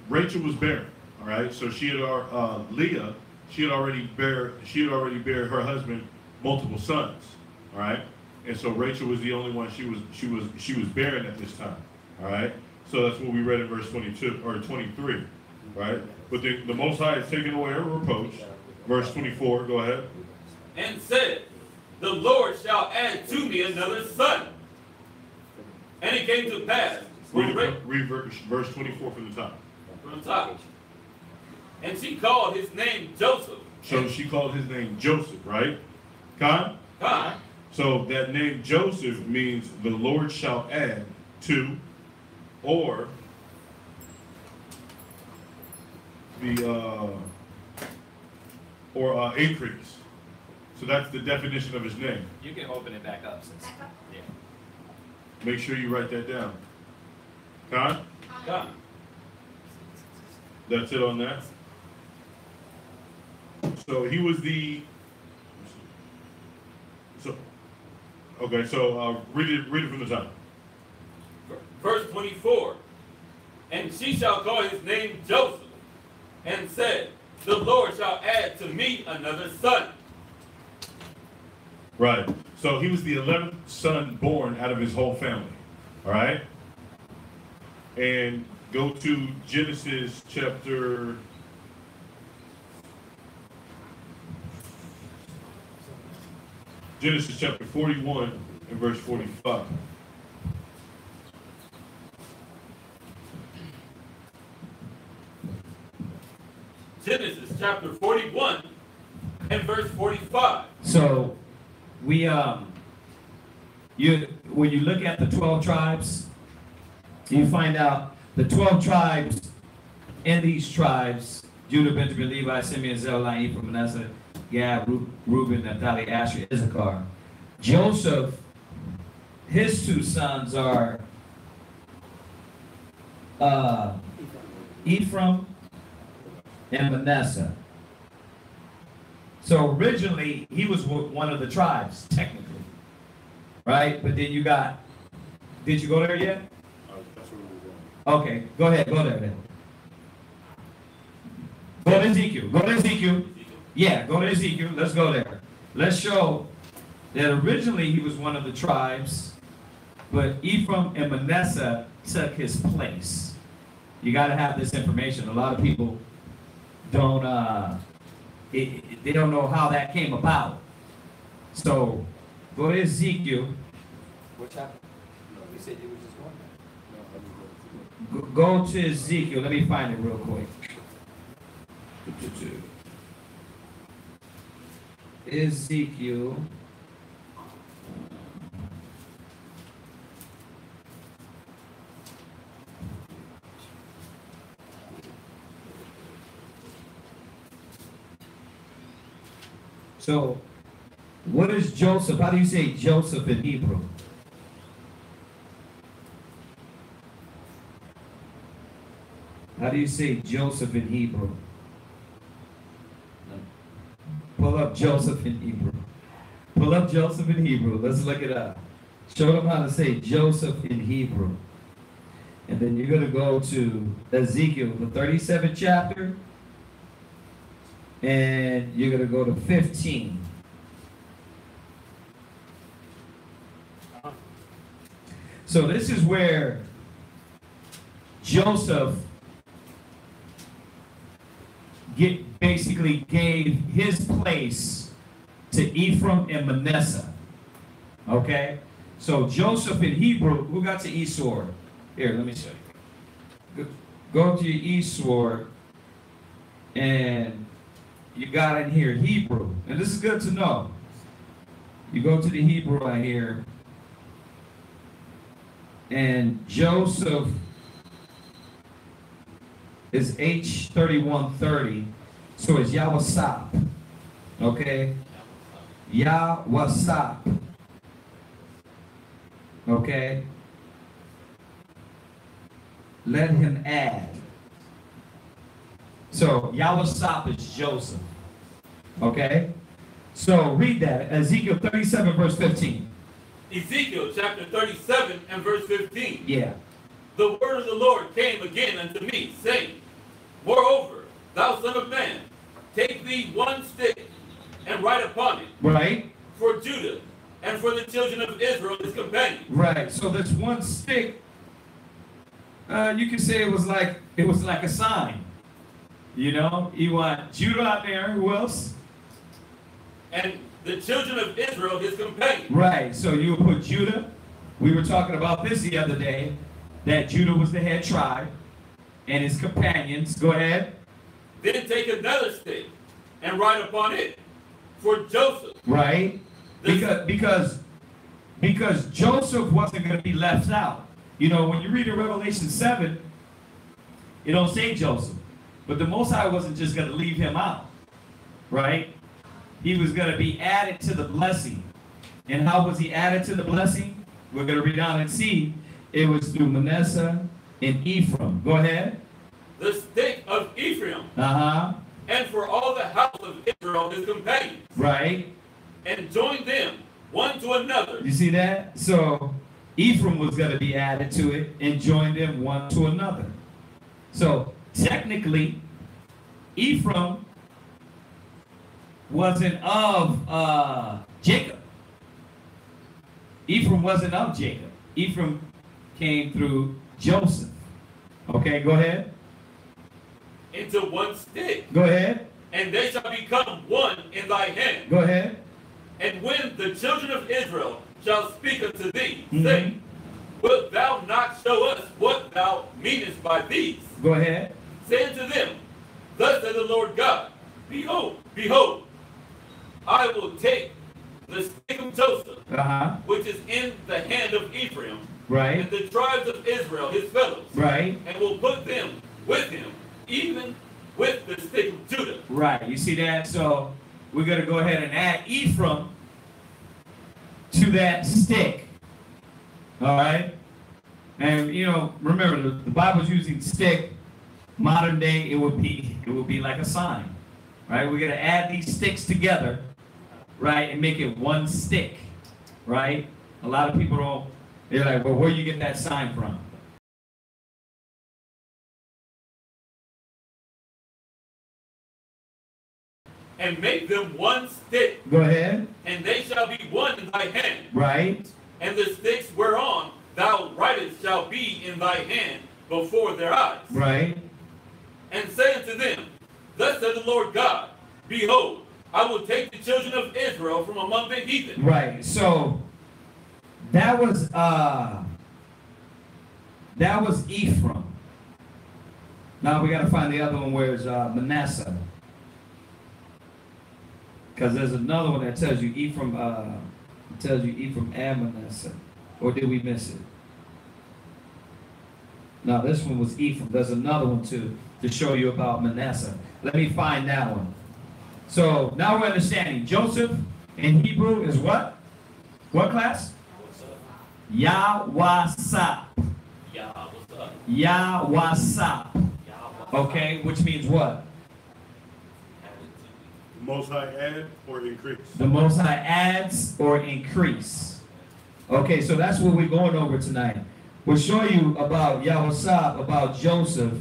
Rachel was barren. All right, so she had Leah. She had already bare her husband multiple sons. All right, and so Rachel was the only one. She was barren at this time. All right, so that's what we read in verse 22 or 23. Right, but the Most High has taken away her reproach. Verse 24. Go ahead. And said, the Lord shall add to me another son. And it came to pass. Read verse 24 from the top. From the top. And she called his name Joseph. So she called his name Joseph, right? Khan? Khan. So that name Joseph means the Lord shall add to, or increase. So that's the definition of his name. You can open it back up. Yeah. Make sure you write that down. Khan? Khan. That's it on that. So he was read it from the top. Verse 24. And she shall call his name Joseph, and said, the Lord shall add to me another son. Right. So he was the 11th son born out of his whole family. All right. And go to Genesis chapter 41 and verse 45. Genesis chapter 41 and verse 45. So we when you look at the 12 tribes, you find out the 12 tribes in these tribes, Judah, Benjamin, Levi, Simeon, Zebulun, Ephraim, Manasseh, Gad, Reuben, Naphtali, Asher, Issachar. Joseph, his two sons are Ephraim and Manasseh. So originally, he was one of the tribes, technically. Right? But then you got, did you go there yet? That's where we're going. Okay, go ahead, go there then. Go to Ezekiel. Yeah, go to Ezekiel. Let's go there. Let's show that originally he was one of the tribes, but Ephraim and Manasseh took his place. You got to have this information. A lot of people don't, they don't know how that came about. So, go to Ezekiel. What chapter? No, you said you were just going there. Go to Ezekiel. Let me find it real quick. Ezekiel. So, what is Joseph? How do you say Joseph in Hebrew? How do you say Joseph in Hebrew? Pull up Joseph in Hebrew. Pull up Joseph in Hebrew. Let's look it up. Show them how to say Joseph in Hebrew. And then you're going to go to Ezekiel, the 37th chapter. And you're going to go to 15. So this is where Joseph basically gave his place to Ephraim and Manasseh. Okay? So Joseph in Hebrew, who got to eSword? Here, let me show you. Go to your eSword, and you got in here Hebrew. And this is good to know. You go to the Hebrew right here, and Joseph is H3130, so it's Yawasap. Okay? Yawasap. Okay? Let him add. So Yawasap is Joseph. Okay? So read that. Ezekiel 37 verse 15. Ezekiel chapter 37 and verse 15. Yeah. The word of the Lord came again unto me, saying, Moreover, thou son of man, take thee one stick and write upon it. Right. For Judah and for the children of Israel his companions. Right. So this one stick, you can say it was like a sign. You know, you want Judah out there. Who else? And the children of Israel his companions. Right. So you would put Judah. We were talking about this the other day, that Judah was the head tribe and his companions. Go ahead. Then take another stick and write upon it, for Joseph. Right. Because Joseph wasn't going to be left out. You know, when you read in Revelation 7, it don't say Joseph. But the Most High wasn't just going to leave him out. Right? He was going to be added to the blessing. And how was he added to the blessing? We're going to read down and see. It was through Manasseh and Ephraim. Go ahead. The stick of Ephraim. Uh-huh. And for all the house of Israel his companions. Right. And join them one to another. You see that? So Ephraim was going to be added to it and join them one to another. So technically, Ephraim wasn't of Jacob. Ephraim wasn't of Jacob. Ephraim came through Joseph. Okay, go ahead. Into one stick. Go ahead. And they shall become one in thy hand. Go ahead. And when the children of Israel shall speak unto thee, saying, Wilt thou not show us what thou meanest by these? Go ahead. Say unto them, Thus saith the Lord God, Behold, behold, I will take the stick of Joseph, which is in the hand of Ephraim, right, and the tribes of Israel, his fellows, right, and will put them with him, even with the stick of Judah. Right. You see that? So we're going to go ahead and add Ephraim to that stick. All right? And, you know, remember, the Bible's using stick. Modern day, it would be like a sign. Right? We're going to add these sticks together, right, and make it one stick. Right? A lot of people don't, they're like, well, where you get that sign from? And make them one stick. Go ahead. And they shall be one in thy hand. Right. And the sticks whereon thou writest shall be in thy hand before their eyes. Right. And say unto them, Thus saith the Lord God, Behold, I will take the children of Israel from among the heathen. Right. So that was Ephraim. Now we got to find the other one where it's Manasseh. Because there's another one that tells you Ephraim and Manasseh. Or did we miss it? No, this one was Ephraim. There's another one to show you about Manasseh. Let me find that one. So now we're understanding. Joseph in Hebrew is what? What class? Yawasap. Yawasap. Okay, which means what? The Most High add or increase. The Most High adds or increase. Okay, so that's what we're going over tonight. We'll show you about Yahusab, about Joseph,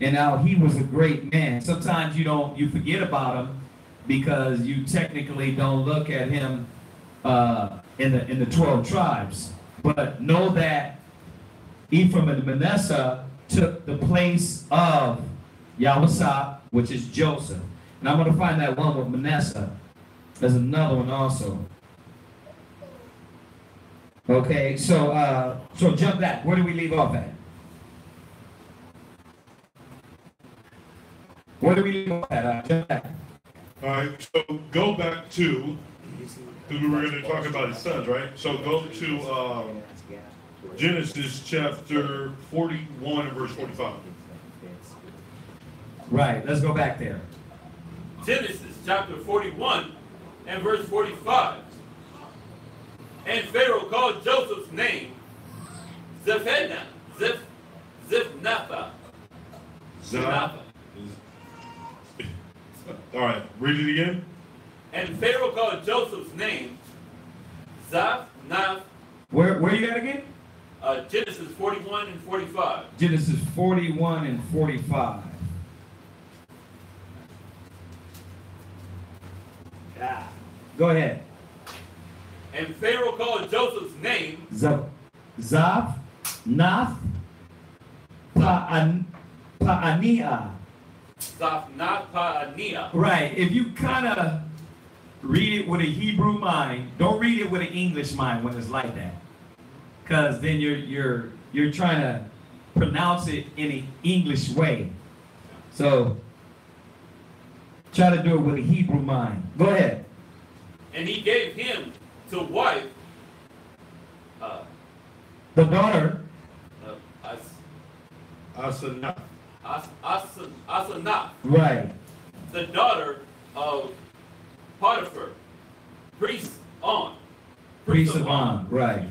and how he was a great man. Sometimes you forget about him because you technically don't look at him in the 12 tribes. But know that Ephraim and Manasseh took the place of Yahusab, which is Joseph. And I'm going to find that one with Manasseh. There's another one also. Okay, so jump back. Where do we leave off at? Where do we leave off at? Jump back. All right, so go back to, because we were going to talk about his sons, right? So go to Genesis chapter 41 and verse 45. Right, let's go back there. Genesis chapter 41 and verse 45. And Pharaoh called Joseph's name Zephnaah. All right, read it again. And Pharaoh called Joseph's name Zaphnath. Where you at again? Genesis 41 and 45. Genesis 41 and 45. Yeah. Go ahead. And Pharaoh called Joseph's name Zaphnath Pa'aniah. Zaphnath Pa'aniah. Right. If you kind of read it with a Hebrew mind, don't read it with an English mind when it's like that, because then you're trying to pronounce it in an English way. So try to do it with a Hebrew mind. Go ahead. And he gave him to wife the daughter Asenath. Asenath, right, the daughter of Potiphar, priest of On. Right.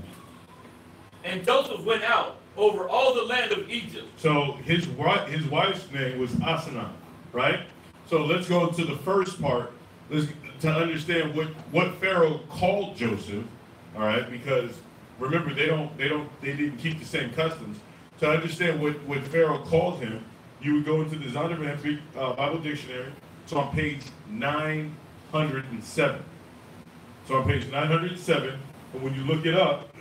And Joseph went out over all the land of Egypt. So his wife's name was Asenath, right? So let's go to the first part to understand what Pharaoh called Joseph, all right? Because remember, they didn't keep the same customs. To understand what Pharaoh called him, you would go into the Zondervan Bible Dictionary. It's on page 907. So on page 907, and when you look it up,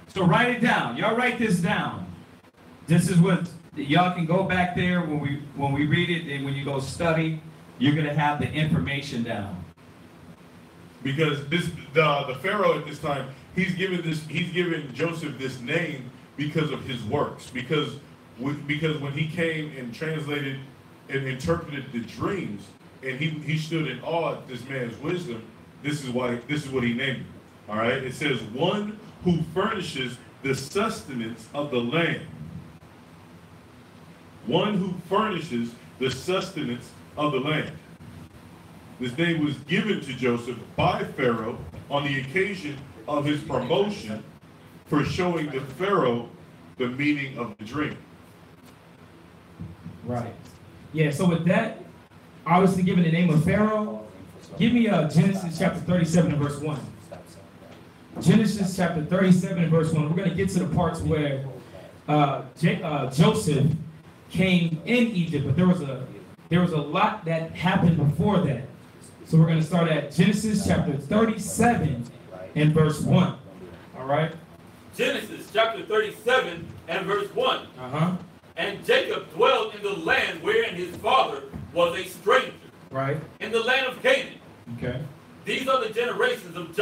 so write it down. Y'all write this down. This is what y'all can go back there when we read it, and when you go study, you're gonna have the information down. Because the Pharaoh at this time, he's given Joseph this name because of his works. Because when he came and translated and interpreted the dreams, and he stood in awe at this man's wisdom, this is what he named him. All right, it says, one who furnishes the sustenance of the land. One who furnishes the sustenance of the land. This name was given to Joseph by Pharaoh on the occasion of his promotion for showing the Pharaoh the meaning of the dream. Right. Yeah, so with that, obviously given the name of Pharaoh, give me Genesis chapter 37 and verse 1. Genesis chapter 37 and verse 1. We're going to get to the parts where Joseph came in Egypt, but there was a lot that happened before that. So we're going to start at Genesis chapter 37 and verse 1. All right? Genesis chapter 37 and verse 1. Uh-huh. And Jacob dwelt in the land wherein his father was a stranger. Right. In the land of Canaan. Okay. These are the generations of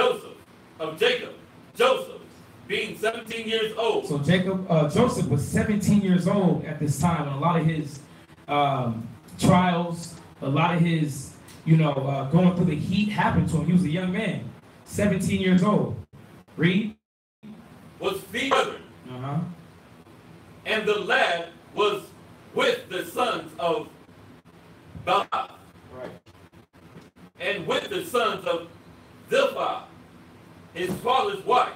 Jacob. Joseph, being 17 years old. So Joseph was 17 years old at this time, and a lot of his trials, a lot of his, going through the heat happened to him. He was a young man, 17 years old. Read. Was feathered. Uh-huh. And the lad was with the sons of Bala. Right. and with the sons of Zilpah, his father's wife.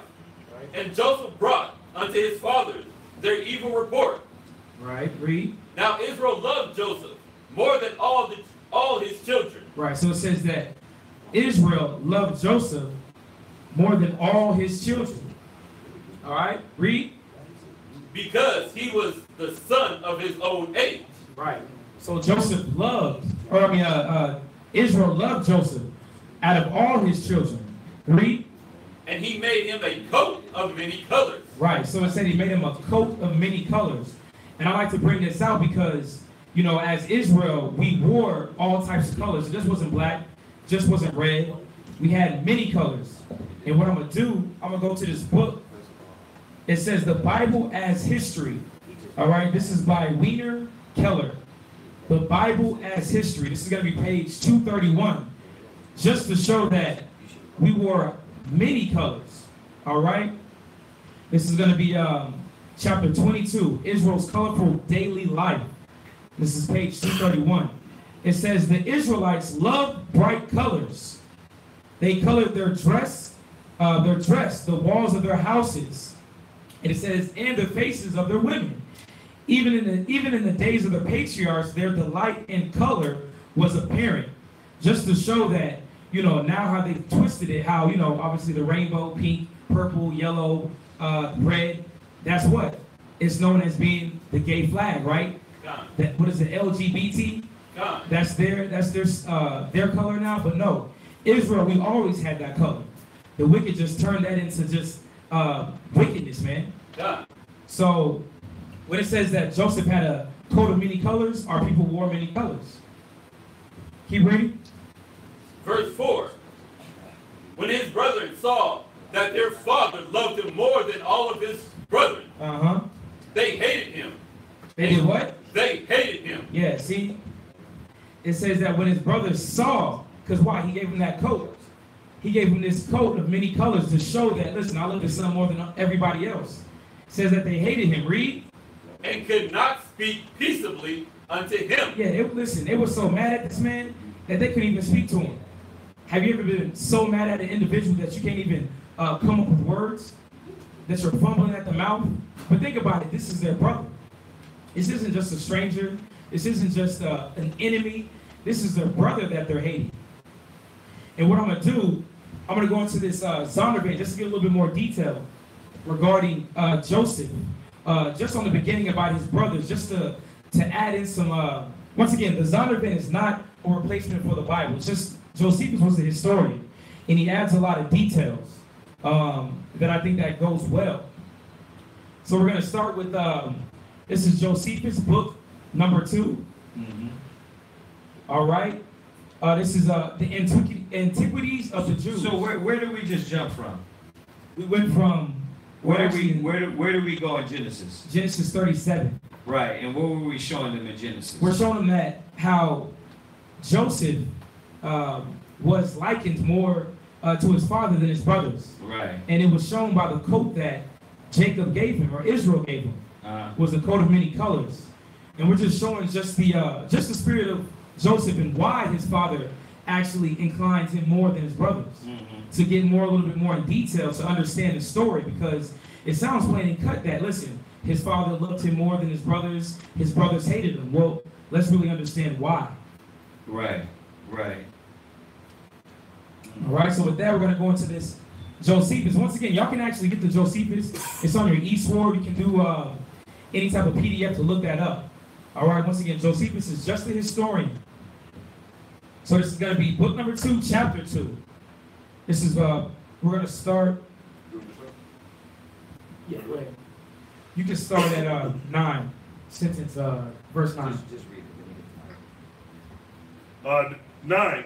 And Joseph brought unto his fathers their evil report. Right, read. Now Israel loved Joseph more than all his children. Right, so it says that Israel loved Joseph more than all his children. All right, read. Because he was the son of his old age. Right. So Joseph loved, Israel loved Joseph out of all his children. Read. And he made him a coat of many colors. Right, so it said he made him a coat of many colors. And I like to bring this out because, you know, as Israel, we wore all types of colors. It just wasn't black, just wasn't red. We had many colors. And what I'm going to do, I'm going to go to this book. It says The Bible as History. All right, this is by Wiener Keller. The Bible as History. This is going to be page 231. Just to show that we wore many colors. All right. This is going to be chapter 22, Israel's colorful daily life. This is page 231. It says the Israelites loved bright colors. They colored their dress, the walls of their houses. And it says, and the faces of their women. Even in the days of the patriarchs, their delight in color was apparent. Just to show that, you know, now how they twisted it, how, you know, obviously the rainbow, pink, purple, yellow, red, that's what? It's known as being the gay flag, right? That, what is it, LGBT? That's their color now, but no. Israel, we always had that color. The wicked just turned that into just wickedness, man. So when it says that Joseph had a coat of many colors, our people wore many colors. Keep reading. Verse 4. When his brethren saw that their father loved him more than all of his brethren, they hated him. They did what? They hated him. Yeah, see? It says that when his brothers saw, because why? He gave him that coat. He gave him this coat of many colors to show that, listen, I love this son more than everybody else. It says that they hated him. Read. And could not speak peaceably unto him. Yeah, listen, they were so mad at this man that they couldn't even speak to him. Have you ever been so mad at an individual that you can't even come up with words? That you're fumbling at the mouth? But think about it, this is their brother. This isn't just a stranger. This isn't just an enemy. This is their brother that they're hating. And what I'm going to do, I'm going to go into this Zondervan just to get a little bit more detail regarding Joseph. Just on the beginning about his brothers, just to add in some, once again, the Zondervan is not a replacement for the Bible. It's just Josephus was a historian, and he adds a lot of details that I think that goes well. So we're going to start with, this is Josephus, book number 2. All right. This is the Antiquities of the Jews. So where did we just jump from? We went from where did we go in Genesis? Genesis 37. Right, and what were we showing them in Genesis? We're showing them that how Joseph was likened more to his father than his brothers. Right. And it was shown by the coat that Jacob gave him, or Israel gave him, was a coat of many colors. And we're just showing just the spirit of Joseph and why his father actually inclined him more than his brothers. To get a little bit more in detail to understand the story, because it sounds plain and cut that, listen, his father loved him more than his brothers hated him. Well, let's really understand why. Right. All right, so with that, we're going to go into this Josephus. Once again, y'all can actually get the Josephus. It's on your eSword. You can do any type of PDF to look that up. All right, once again, Josephus is just a historian. So this is going to be book number 2, chapter 2. This is, we're going to start. Yeah, go ahead. You can start at 9, verse 9. Just read it. 9.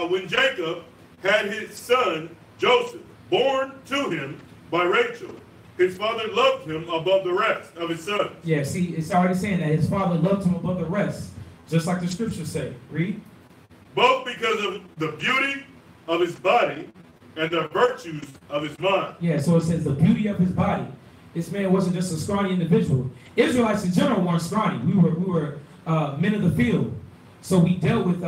When Jacob had his son Joseph born to him by Rachel, his father loved him above the rest of his sons. Yeah, see, it's already saying that his father loved him above the rest, just like the scriptures say. Read. Both because of the beauty of his body and the virtues of his mind. Yeah, so it says the beauty of his body. This man wasn't just a scrawny individual. Israelites in general weren't scrawny. We were men of the field. So we dealt with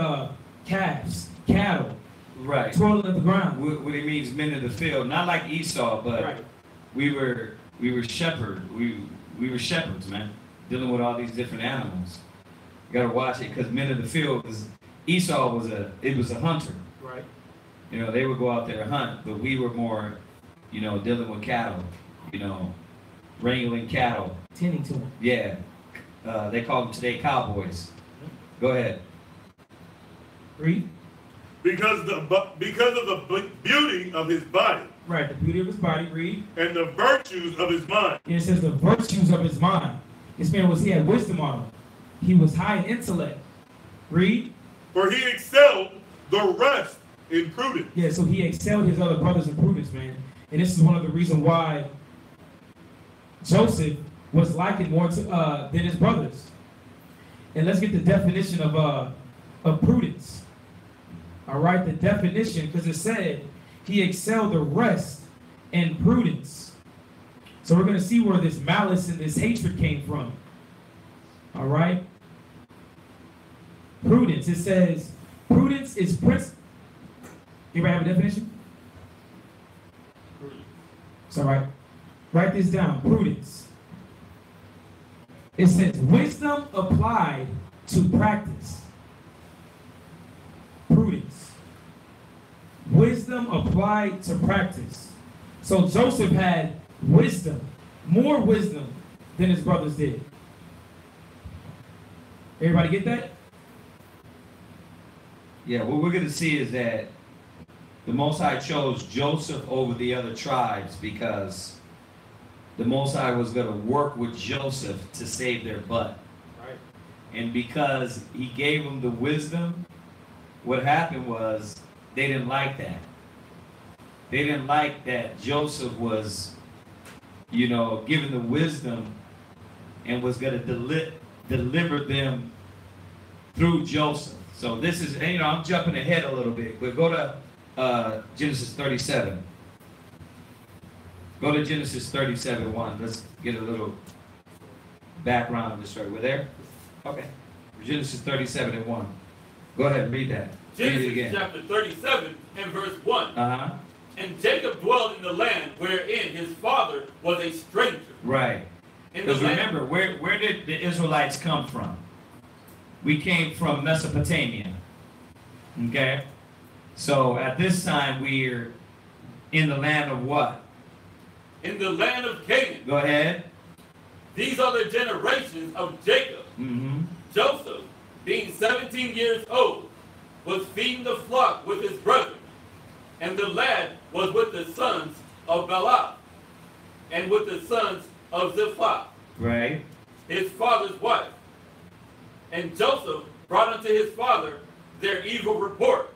calves. cattle, Right. toiling at the ground. What it means, men of the field. Not like Esau, but Right. we were shepherds. We were shepherds, man, dealing with all these different animals. You gotta watch it, because men of the field Esau was a hunter. Right. You know, they would go out there and hunt, but we were more, you know, dealing with cattle, you know, wrangling cattle. Tending to them. Yeah. They call them today cowboys. Go ahead. Read. Because of the beauty of his body Right. The beauty of his body. Read. and the virtues of his mind. And it says the virtues of his mind. This man he had wisdom on him. He was high in intellect. Read. For he excelled the rest in prudence. Yeah, so he excelled his other brothers in prudence, man. And this is one of the reasons why Joseph was likened more to than his brothers. And let's get the definition of prudence. All right, the definition, because it said he excelled the rest in prudence. So we're going to see where this malice and this hatred came from. All right. Prudence. It says prudence is Anybody have a definition? It's all right. Write this down. Prudence. It says wisdom applied to practice. Prudence. Wisdom applied to practice. So Joseph had wisdom, more wisdom than his brothers did. Everybody get that? Yeah, what we're going to see is that the Most High chose Joseph over the other tribes because the Most High was going to work with Joseph to save their butt. Right. And because he gave them the wisdom, what happened was they didn't like that. They didn't like that Joseph was, you know, given the wisdom and was going to deliver them through Joseph. So this is, you know, I'm jumping ahead a little bit, but go to Genesis 37. Go to Genesis 37:1. Let's get a little background on this story. We're there? Okay. Genesis 37:1. Go ahead and read that. Read it Genesis again. chapter 37 and verse 1. Uh-huh. And Jacob dwelled in the land wherein his father was a stranger. Right. In the Because land, remember, where did the Israelites come from? We came from Mesopotamia. Okay? So at this time, we're in the land of what? in the land of Canaan. Go ahead. These are the generations of Jacob. Mm-hmm. Joseph, being 17 years old, was feeding the flock with his brethren, and the lad was with the sons of Bala, and with the sons of Ziph, Right. his father's wife. And Joseph brought unto his father their evil report.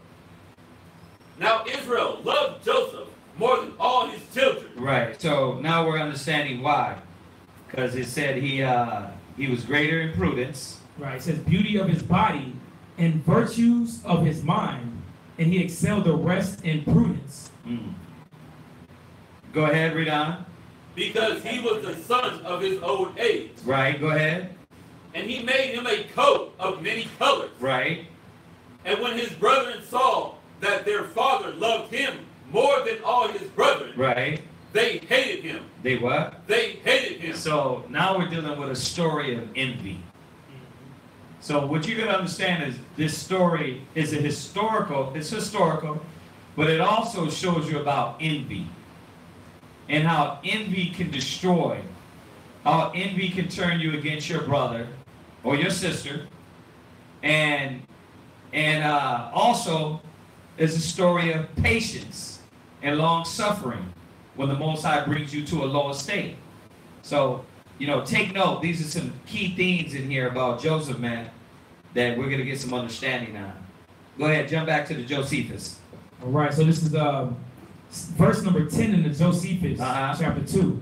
Now Israel loved Joseph more than all his children. Right. So now we're understanding why. Because it said he was greater in prudence. Right. It says beauty of his body and virtues of his mind, and he excelled the rest in prudence. Mm. Go ahead, read on. Because he was the son of his old age. Right, go ahead. And he made him a coat of many colors. Right. And when his brethren saw that their father loved him more than all his brethren, Right. they hated him. They what? They hated him. So now we're dealing with a story of envy. So what you're going to understand is this story is it's historical, but it also shows you about envy and how envy can destroy, how envy can turn you against your brother or your sister, and also is a story of patience and long suffering when the Most High brings you to a lower state. So, take note. These are some key themes in here about Joseph, man, that we're going to get some understanding on. Go ahead, jump back to the Josephus. All right, so this is verse number 10 in the Josephus, chapter 2.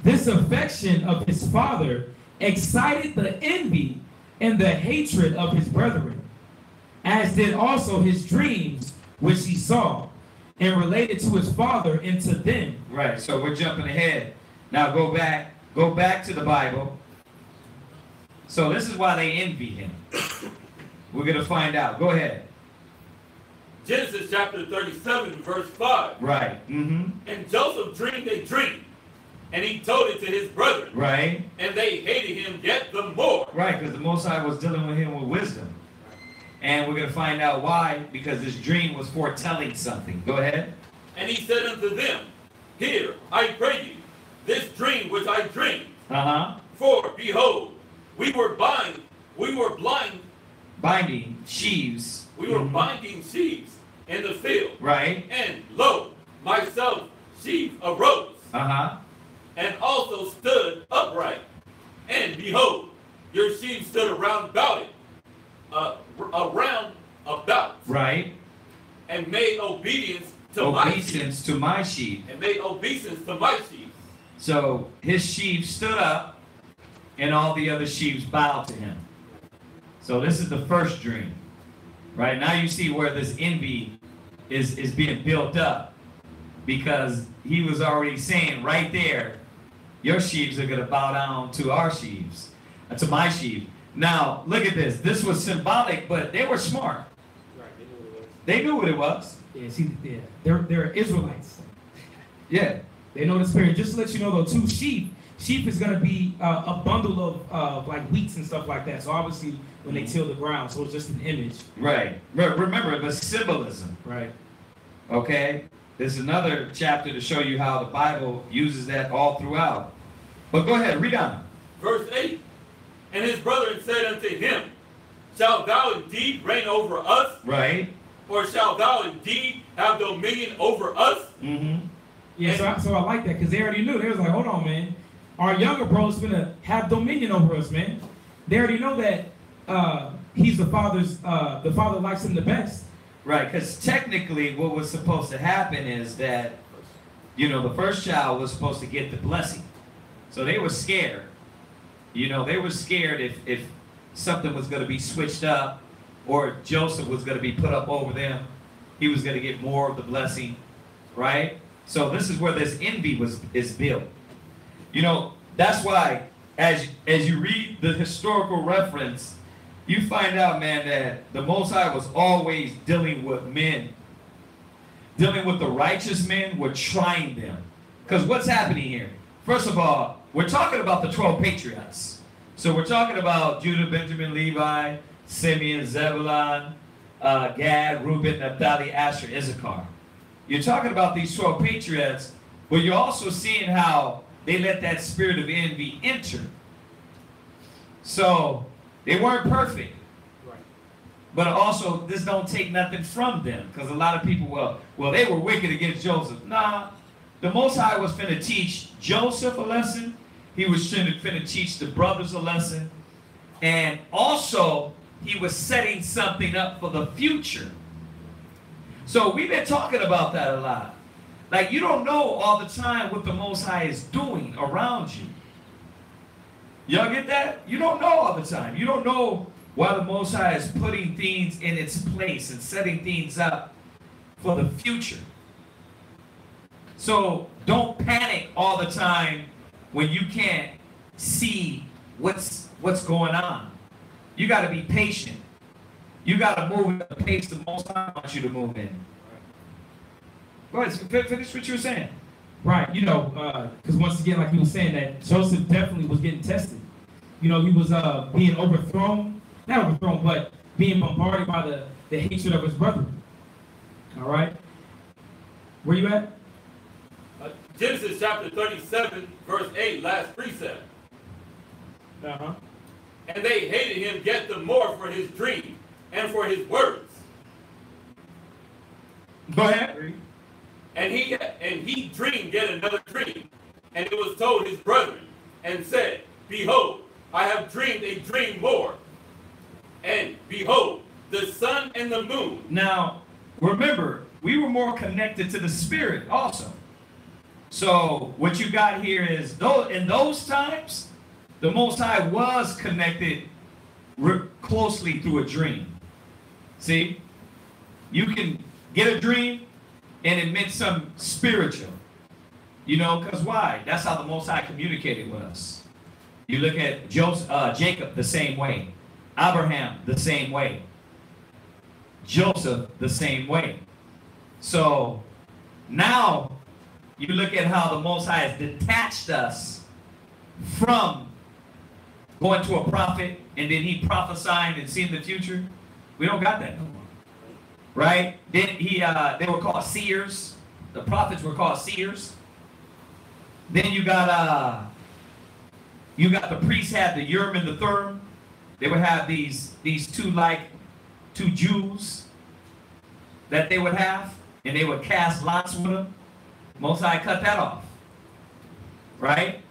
This affection of his father excited the envy and the hatred of his brethren, as did also his dreams which he saw, and related to his father and to them. Right, so we're jumping ahead. Now go back to the Bible. So this is why they envy him. We're going to find out. Go ahead. Genesis chapter 37, verse 5. Right. Mm-hmm. And Joseph dreamed a dream, and he told it to his brethren. Right. And they hated him yet the more. Right, because the Most High was dealing with him with wisdom. And we're going to find out why, because this dream was foretelling something. Go ahead. And he said unto them, Hear, I pray you, this dream which I dreamed. Uh-huh. For, behold, we were binding sheaves. We were binding sheaves in the field. Right. And lo, myself, sheaves arose. Uh-huh. And also stood upright. And behold, your sheaves stood around about it. Around about. Right. And made obedience to my sheep. And made obeisance to my sheep. So his sheep stood up, and all the other sheep bowed to him. So this is the first dream. Right now you see where this envy is being built up, because he was already saying right there, your sheep are going to bow down to our sheep, to my sheep. Now look at this. This was symbolic, but they were smart. Right, They knew what it was. Yeah, see, yeah, they're Israelites. Yeah. They know the spirit. Just to let you know, though, too, sheep is going to be a bundle of like wheats and stuff like that. So obviously, when they till the ground, so it's just an image. Right. Remember the symbolism. Right. Okay. There's another chapter to show you how the Bible uses that all throughout. But go ahead, read on. Verse 8. And his brethren said unto him, Shalt thou indeed reign over us? Right. Or shalt thou indeed have dominion over us? Mm-hmm. Yeah, so I like that, because they already knew. They was like, hold on, man. Our younger bro's gonna have dominion over us, man. They already know that he's the father likes him the best. Right, because technically what was supposed to happen is that, the first child was supposed to get the blessing. So they were scared. They were scared if something was going to be switched up, or Joseph was going to be put up over them. He was going to get more of the blessing, right? So this is where this envy is built. That's why as you read the historical reference, you find out, man, that the Most High was always dealing with men. Dealing with the righteous men, were trying them. Because what's happening here? First of all, we're talking about the 12 patriarchs. So we're talking about Judah, Benjamin, Levi, Simeon, Zebulun, Gad, Reuben, Naphtali, Asher, Issachar. You're talking about these 12 patriarchs, but you're also seeing how they let that spirit of envy enter. So they weren't perfect. Right. But also, this don't take nothing from them. Because a lot of people, well, they were wicked against Joseph. Nah, the Most High was finna teach Joseph a lesson. He was finna teach the brothers a lesson. And also, he was setting something up for the future. So we've been talking about that a lot. Like, you don't know all the time what the Most High is doing around you. Y'all get that? You don't know all the time. You don't know why the Most High is putting things in its place and setting things up for the future. So don't panic all the time when you can't see what's going on. You got to be patient. You got to move at the pace the Most High wants you to move in. Go ahead, finish what you were saying. Right, because once again, like you were saying, that Joseph definitely was getting tested. He was being overthrown, not overthrown, but being bombarded by the hatred of his brethren. All right? Where you at? Genesis chapter 37, verse 8, last precept. Uh-huh. And they hated him yet the more for his dream and for his words. Go ahead. And he dreamed yet another dream, and it was told his brethren, and said, Behold, I have dreamed a dream more. And behold, the sun and the moon. Now, remember, we were more connected to the Spirit also. So what you got here is, in those times, the Most High was connected closely through a dream. See? You can get a dream, and it meant something spiritual. Because why? That's how the Most High communicated with us. You look at Jacob the same way. Abraham the same way. Joseph the same way. So now you look at how the Most High has detached us from going to a prophet and then he prophesying and seeing the future. We don't got that no more. Right? Then they were called seers. The prophets were called seers. Then you got the priests had the Urim and the Thummim. They would have these two Jews that they would have, and they would cast lots with them. Most High cut that off. Right?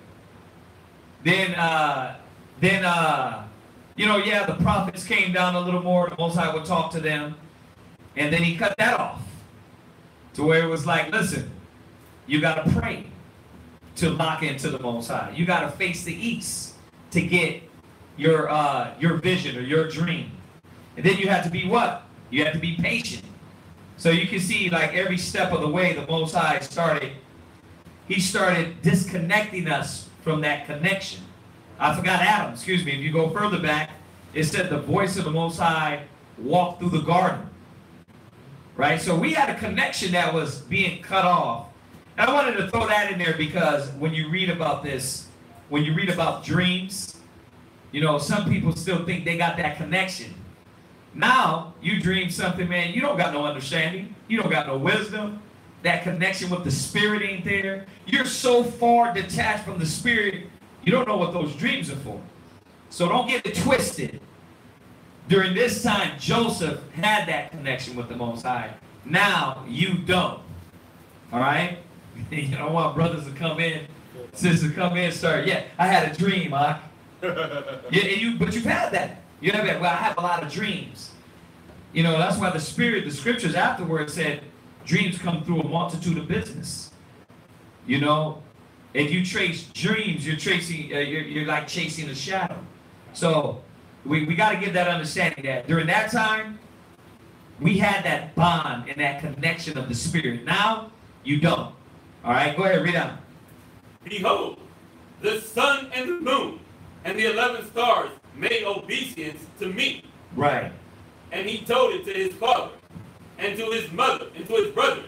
Then the prophets came down a little more. The Most High would talk to them, and then he cut that off to where it was like, listen, you got to pray to lock into the Most High. You got to face the east to get your vision or your dream. And then you have to be what? You have to be patient. So you can see like every step of the way the Most High started disconnecting us from that connection. I forgot Adam, excuse me. If you go further back, it said the voice of the Most High walked through the garden. Right? So we had a connection that was being cut off. And I wanted to throw that in there because when you read about this, when you read about dreams, some people still think they got that connection. Now, you dream something, man, you don't got no understanding. You don't got no wisdom. That connection with the spirit ain't there. You're so far detached from the spirit, you don't know what those dreams are for. So don't get it twisted. During this time, Joseph had that connection with the Most High. Now, you don't. All right? You don't want brothers to come in, sisters to come in and start, I had a dream, huh? But you've had that. You have that. Well, I have a lot of dreams. That's why the scriptures afterwards said, dreams come through a multitude of business. If you trace dreams, you're like chasing a shadow. So we got to get that understanding that during that time, we had that bond and that connection of the spirit. Now, you don't. All right, go ahead, read on. Behold, the sun and the moon and the 11 stars made obeisance to me. Right. And he told it to his father and to his mother and to his brother.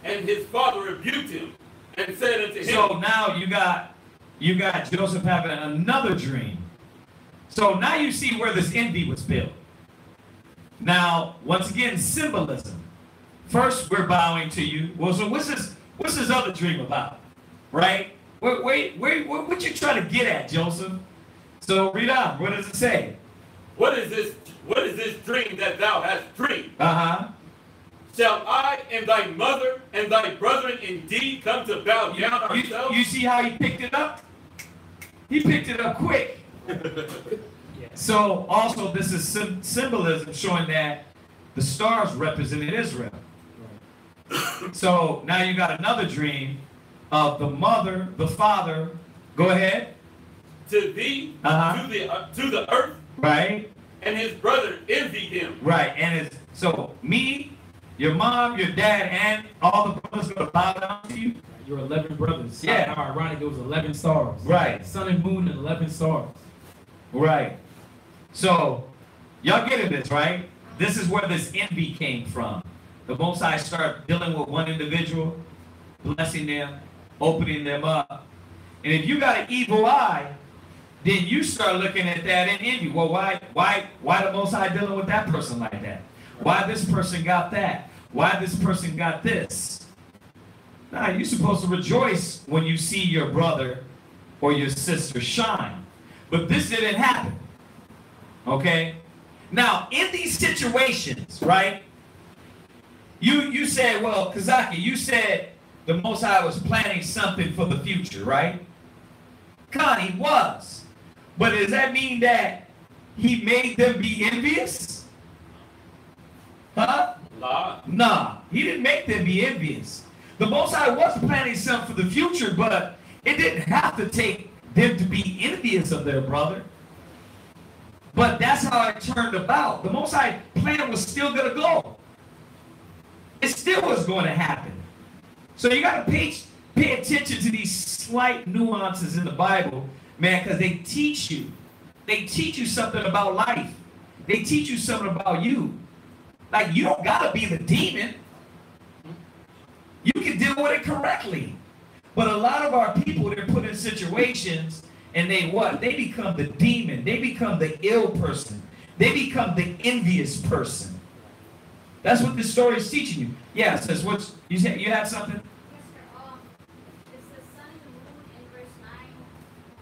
And his father rebuked him and said unto him. So now you got Joseph having another dream. So now you see where this envy was built. Now, once again, symbolism. First, we're bowing to you. Well, so what's this other dream about? Right? Wait, what you trying to get at, Joseph? So read on. What does it say? What is this dream that thou hast dreamed? Uh-huh. Shall I and thy mother and thy brethren indeed come to bow down ourselves? You see how he picked it up? He picked it up quick. So also this is symbolism showing that the stars represented Israel. So now you got another dream of the mother, the father. Go ahead. To thee, to the earth. Right. And his brother envied him. Right. And so me, your mom, your dad, and all the brothers going to bow down to you. Your 11 brothers. Yeah. How ironic, it was 11 stars. Right. Sun and moon and 11 stars. Right. So y'all getting this, right? This is where this envy came from. The Most High start dealing with one individual, blessing them, opening them up. And if you got an evil eye, then you start looking at that and envy. Well, why the Most High dealing with that person like that? Why this person got that? Why this person got this? Nah, you're supposed to rejoice when you see your brother or your sister shine. But this didn't happen. Okay? Now, in these situations, right? You said, well, Kazaki, you said the Most High was planning something for the future, right? Connie was. But does that mean that he made them be envious? Huh? Nah, he didn't make them be envious. The Most High was planning something for the future, but it didn't have to take them to be envious of their brother. But that's how it turned about. The Most High plan was still going to go. It still was going to happen. So you got to pay attention to these slight nuances in the Bible, man, because they teach you. They teach you something about life. they teach you something about you. Like, you don't gotta be the demon. You can deal with it correctly. But a lot of our people, they're put in situations and they what? They become the demon. They become the ill person. They become the envious person. That's what this story is teaching you. Yeah, it says, what's, you said you had something? Yes, sir. Is the sun and the moon in verse 9,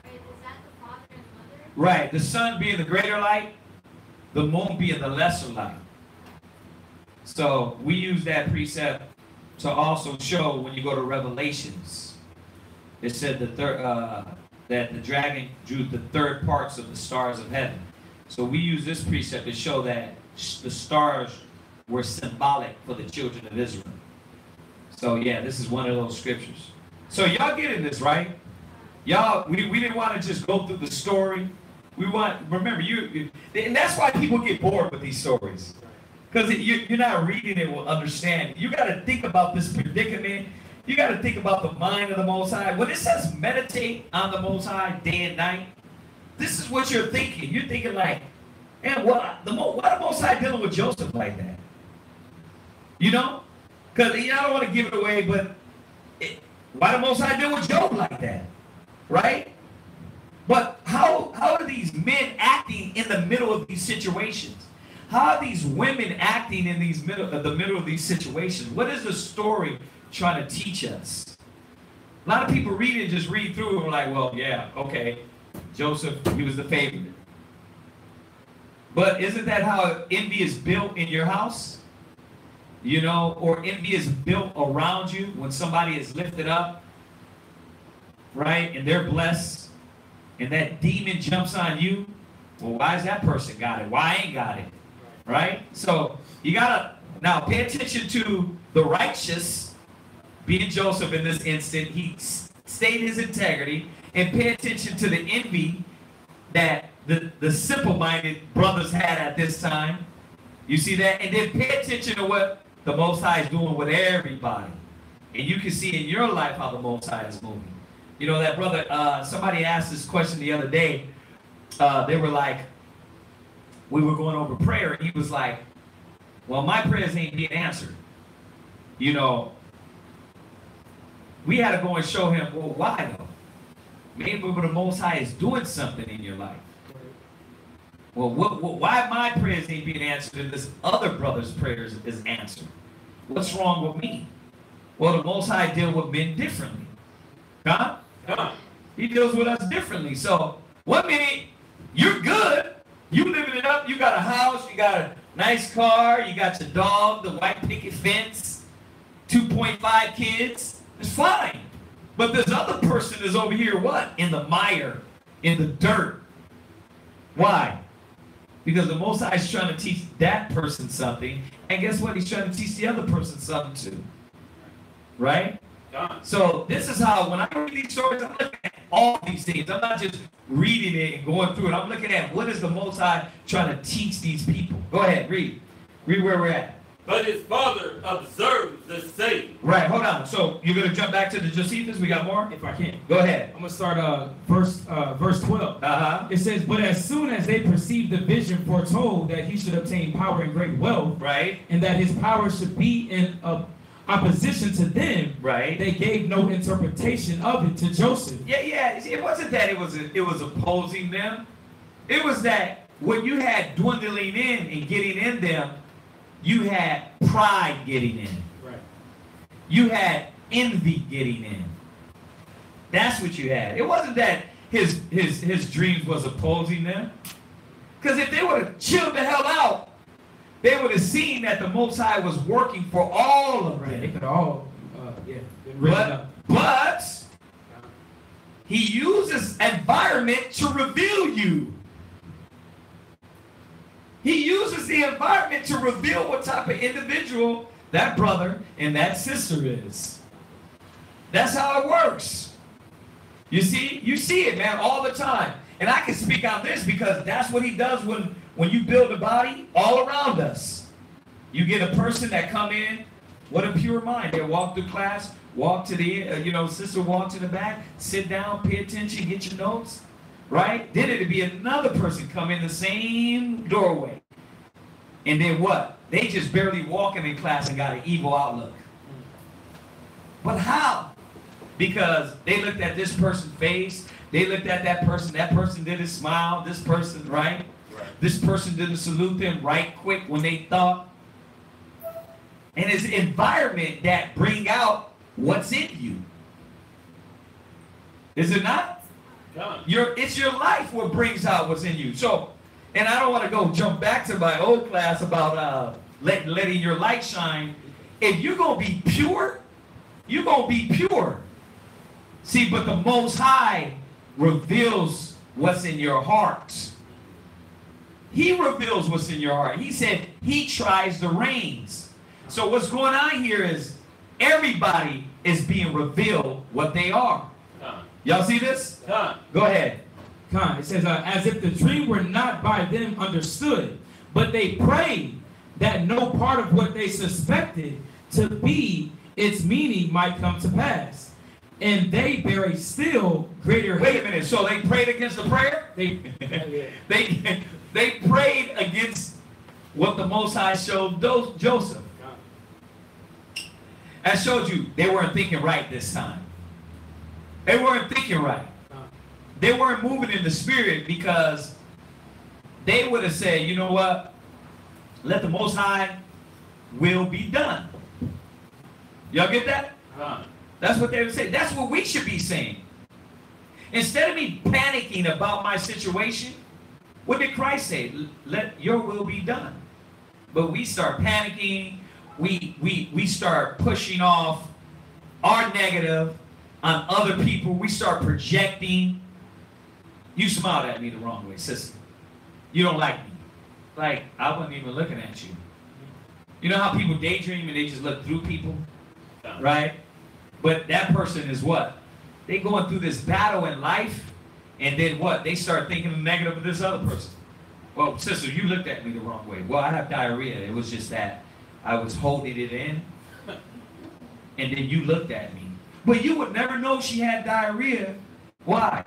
right, is that the father and mother? Right, the sun being the greater light, the moon being the lesser light. So we use that precept to also show when you go to Revelations. It said that the dragon drew the third parts of the stars of heaven. So we use this precept to show that the stars were symbolic for the children of Israel. So yeah, this is one of those scriptures. So y'all getting this, right? Y'all, we didn't want to just go through the story. We want, remember, and that's why people get bored with these stories. Because you're not reading it with understanding. You got to think about this predicament. You got to think about the mind of the Most High. When it says meditate on the Most High day and night, this is what you're thinking. You're thinking like, man, why the Most High dealing with Joseph like that? You know? Because I don't want to give it away, but why the Most High deal with Job like that? Right? But how are these men acting in the middle of these situations? How are these women acting in the middle of these situations? What is the story trying to teach us? A lot of people read it and just read through it and are like, well, yeah, okay, Joseph, he was the favorite. But isn't that how envy is built in your house? You know, or envy is built around you when somebody is lifted up, right? And they're blessed, and that demon jumps on you. Well, why is that person got it? Why I ain't got it? Right? So you gotta now pay attention to the righteous, being Joseph in this instant. He stayed his integrity, and pay attention to the envy that the simple-minded brothers had at this time. You see that? And then pay attention to what the Most High is doing with everybody. And you can see in your life how the Most High is moving. You know, that brother, somebody asked this question the other day. They were like, we were going over prayer, and he was like, well, my prayers ain't being answered. You know, we had to go and show him, well, why though? Maybe the Most High is doing something in your life. Well, why my prayers ain't being answered and this other brother's prayers is answered? What's wrong with me? Well, the Most High deals with men differently. Huh? He deals with us differently. So, one minute, you're good. You living it up. You got a house. You got a nice car. You got your dog, the white picket fence, 2.5 kids. It's fine. But this other person is over here, what? In the mire, in the dirt. Why? Because the Most High is trying to teach that person something. And guess what? He's trying to teach the other person something too. Right? So this is how, when I read these stories, I'm looking at all these things. I'm not just reading it and going through it. I'm looking at what is the Most High trying to teach these people. Go ahead, read. Read where we're at. But his father observed the same. Right, hold on. So you're going to jump back to the Josephus? We got more? If I can. Go ahead. I'm going to start verse 12. Uh-huh. It says, but as soon as they perceived the vision foretold that he should obtain power and great wealth, right, and that his power should be in opposition to them, right, they gave no interpretation of it to Joseph. Yeah. It wasn't that it was opposing them. It was that when you had dwindling in and getting in them, you had pride getting in. Right. You had envy getting in. That's what you had. It wasn't that his dreams was opposing them. Because if they would have chilled the hell out, they would have seen that the Most High was working for all of them. Right. They could all, but he uses environment to reveal you. He uses the environment to reveal what type of individual that brother and that sister is. That's how it works. You see it, man, all the time. And I can speak on this because that's what he does when you build a body all around us. You get a person that come in with a pure mind. They walk through class, walk to the, sister walk to the back, sit down, pay attention, get your notes. Right? Then it'd be another person come in the same doorway. And then what? They just barely walking in class and got an evil outlook. But how? Because they looked at this person's face, they looked at that person didn't smile, this person, right? This person didn't salute them right quick when they thought. And it's environment that bring out what's in you. Is it not? It's your life what brings out what's in you. So, and I don't want to jump back to my old class about letting your light shine. If you're going to be pure, you're going to be pure. See, but the Most High reveals what's in your heart. He reveals what's in your heart. He said he tries the reins. So what's going on here is everybody is being revealed what they are. Y'all see this? Go ahead. It says, as if the dream were not by them understood, but they prayed that no part of what they suspected to be its meaning might come to pass. And they bear a still greater... Wait a minute. So they prayed against the prayer? They prayed against what the Most High showed Joseph. I showed you they weren't thinking right this time. They weren't thinking right. They weren't moving in the spirit because they would have said, you know what? Let the Most High will be done. Y'all get that? That's what they would say. That's what we should be saying. Instead of me panicking about my situation, what did Christ say? Let your will be done. But we start panicking. We start pushing off our negative on other people. We start projecting. You smiled at me the wrong way, sister. You don't like me. Like, I wasn't even looking at you. You know how people daydream and they just look through people? Right? But that person is what? They going through this battle in life, and then what? They start thinking negative of this other person. Well, sister, you looked at me the wrong way. Well, I have diarrhea. It was just that I was holding it in, and then you looked at me. But you would never know she had diarrhea. Why?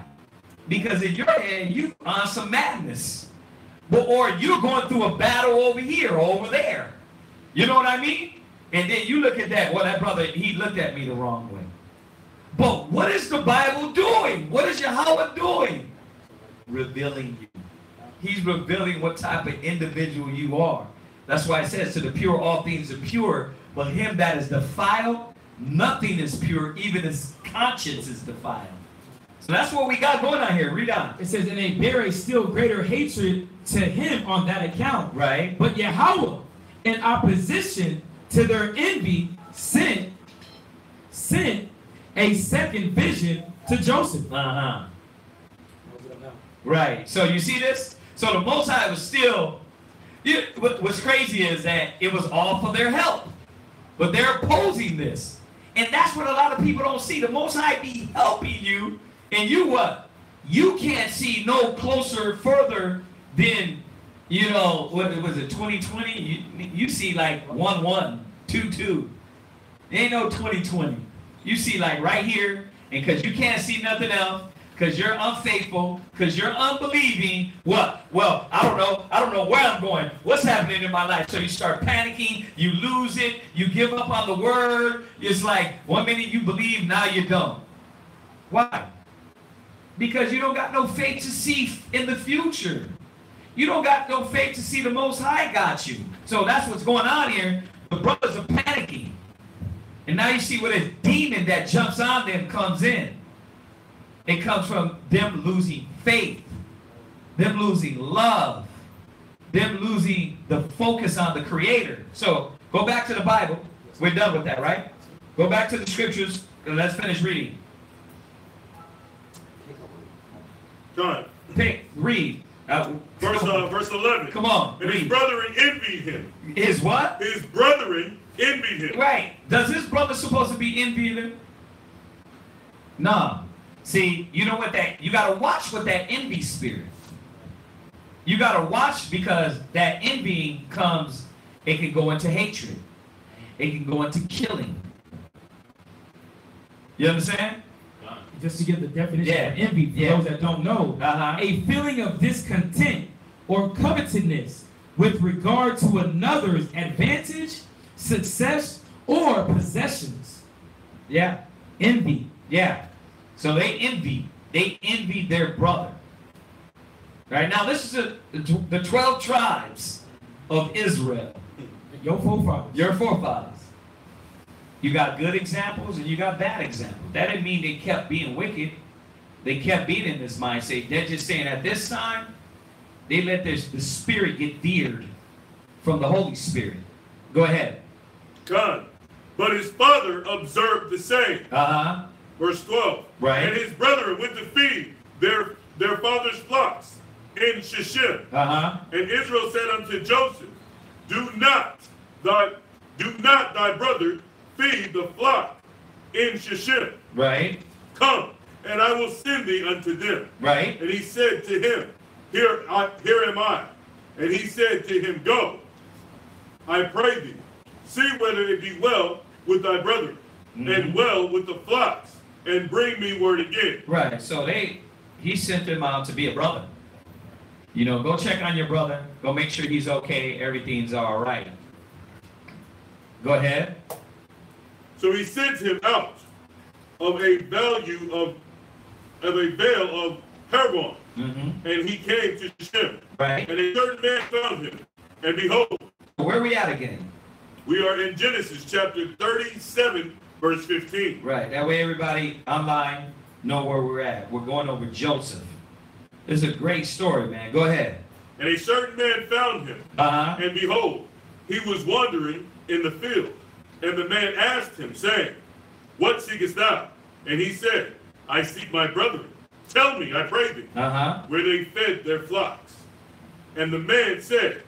Because in your head, you on some madness. Or you're going through a battle over here or over there. You know what I mean? And then you look at that. Well, that brother, he looked at me the wrong way. But what is the Bible doing? What is Yahweh doing? Revealing you. He's revealing what type of individual you are. That's why it says, to the pure, all things are pure. But him that is defiled, nothing is pure. Even his conscience is defiled. So that's what we got going on here. Read on. It says, and they bear a still greater hatred to him on that account. Right. But Yahweh, in opposition to their envy, sent a second vision to Joseph. Right. So you see this? So the Most High was still... What's crazy is that it was all for their help. But they're opposing this. And that's what a lot of people don't see. The Most High be helping you. And you what? You can't see no closer, further than, you know, what was it, 2020? You see like 1-1, 2-2. Ain't no 2020. You see like right here, and because you can't see nothing else, because you're unfaithful, because you're unbelieving, what? Well, I don't know where I'm going. What's happening in my life? So you start panicking, you lose it, you give up on the word. It's like 1 minute you believe, now you don't. Why? Because you don't got no faith to see in the future. You don't got no faith to see the Most High got you. So that's what's going on here. The brothers are panicking. And now you see where this demon that jumps on them comes in. It comes from them losing faith, them losing love, them losing the focus on the Creator. So go back to the Bible. We're done with that, right? Go back to the scriptures and let's finish reading. John. Read. Verse 11. Come on. And his brethren envied him. His what? His brethren envied him. Right. Does his brother supposed to be envying him? No. See, you know what you got to watch with that envy spirit. You got to watch because that envying comes, it can go into hatred. It can go into killing. You understand? Just to give the definition of envy for those that don't know, a feeling of discontent or covetousness with regard to another's advantage, success, or possessions. Yeah. Envy. Yeah. So they envy. They envy their brother. Right now, this is the 12 tribes of Israel. Your forefathers. Your forefathers. You got good examples and you got bad examples. That didn't mean they kept being wicked. They kept being in this mindset. They're just saying at this time, they let the spirit get veered from the Holy Spirit. Go ahead. God. But his father observed the same. Uh-huh. Verse 12. Right. And his brethren went to feed their father's flocks in Shechem. Uh-huh. And Israel said unto Joseph, Do not thy brother feed the flock in Shechem. Right. Come, and I will send thee unto them. Right. And he said to him, Here am I. And he said to him, Go, I pray thee, see whether it be well with thy brethren, and well with the flocks, and bring me word again. Right. So he sent them out to be a brother. You know, go check on your brother. Go make sure he's okay. Everything's all right. Go ahead. So he sent him out of a vale of Hebron, and he came to Shechem. Right. And a certain man found him, and behold, Where are we at again? we are in Genesis chapter 37, verse 15. Right. That way everybody online know where we're at. We're going over Joseph. This is a great story, man. Go ahead. And a certain man found him, Uh-huh. and behold, he was wandering in the field. And the man asked him, saying, What seekest thou? And he said, I seek my brethren. Tell me, I pray thee, Uh-huh. where they fed their flocks. And the man said,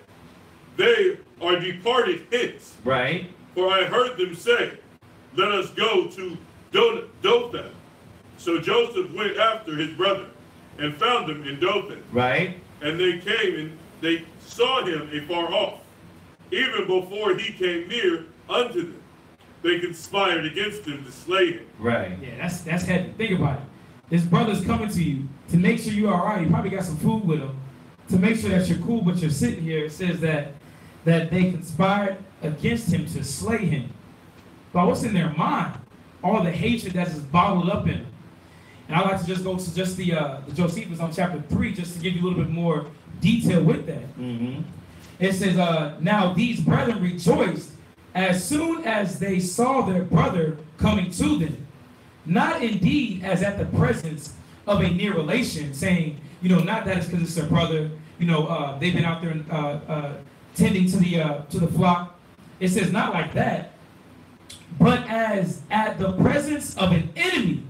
They are departed hence. Right. For I heard them say, Let us go to Dothan. So Joseph went after his brother, and found them in Dothan. Right. And they came, and they saw him afar off. Even before he came near unto them, they conspired against him to slay him. Right. Yeah, that's heavy. Think about it. This brother's coming to you to make sure you're all right. You probably got some food with him to make sure that you're cool, but you're sitting here. It says that they conspired against him to slay him. But what's in their mind? All the hatred that's just bottled up in them. And I'd like to just go to just the Josephus on chapter 3, just to give you a little bit more detail with that. Mm-hmm. It says, Now these brethren rejoiced as soon as they saw their brother coming to them. Not indeed as at the presence of a near relation, saying, not that it's because it's their brother. They've been out there tending to the flock. It says not like that, but as at the presence of an enemy.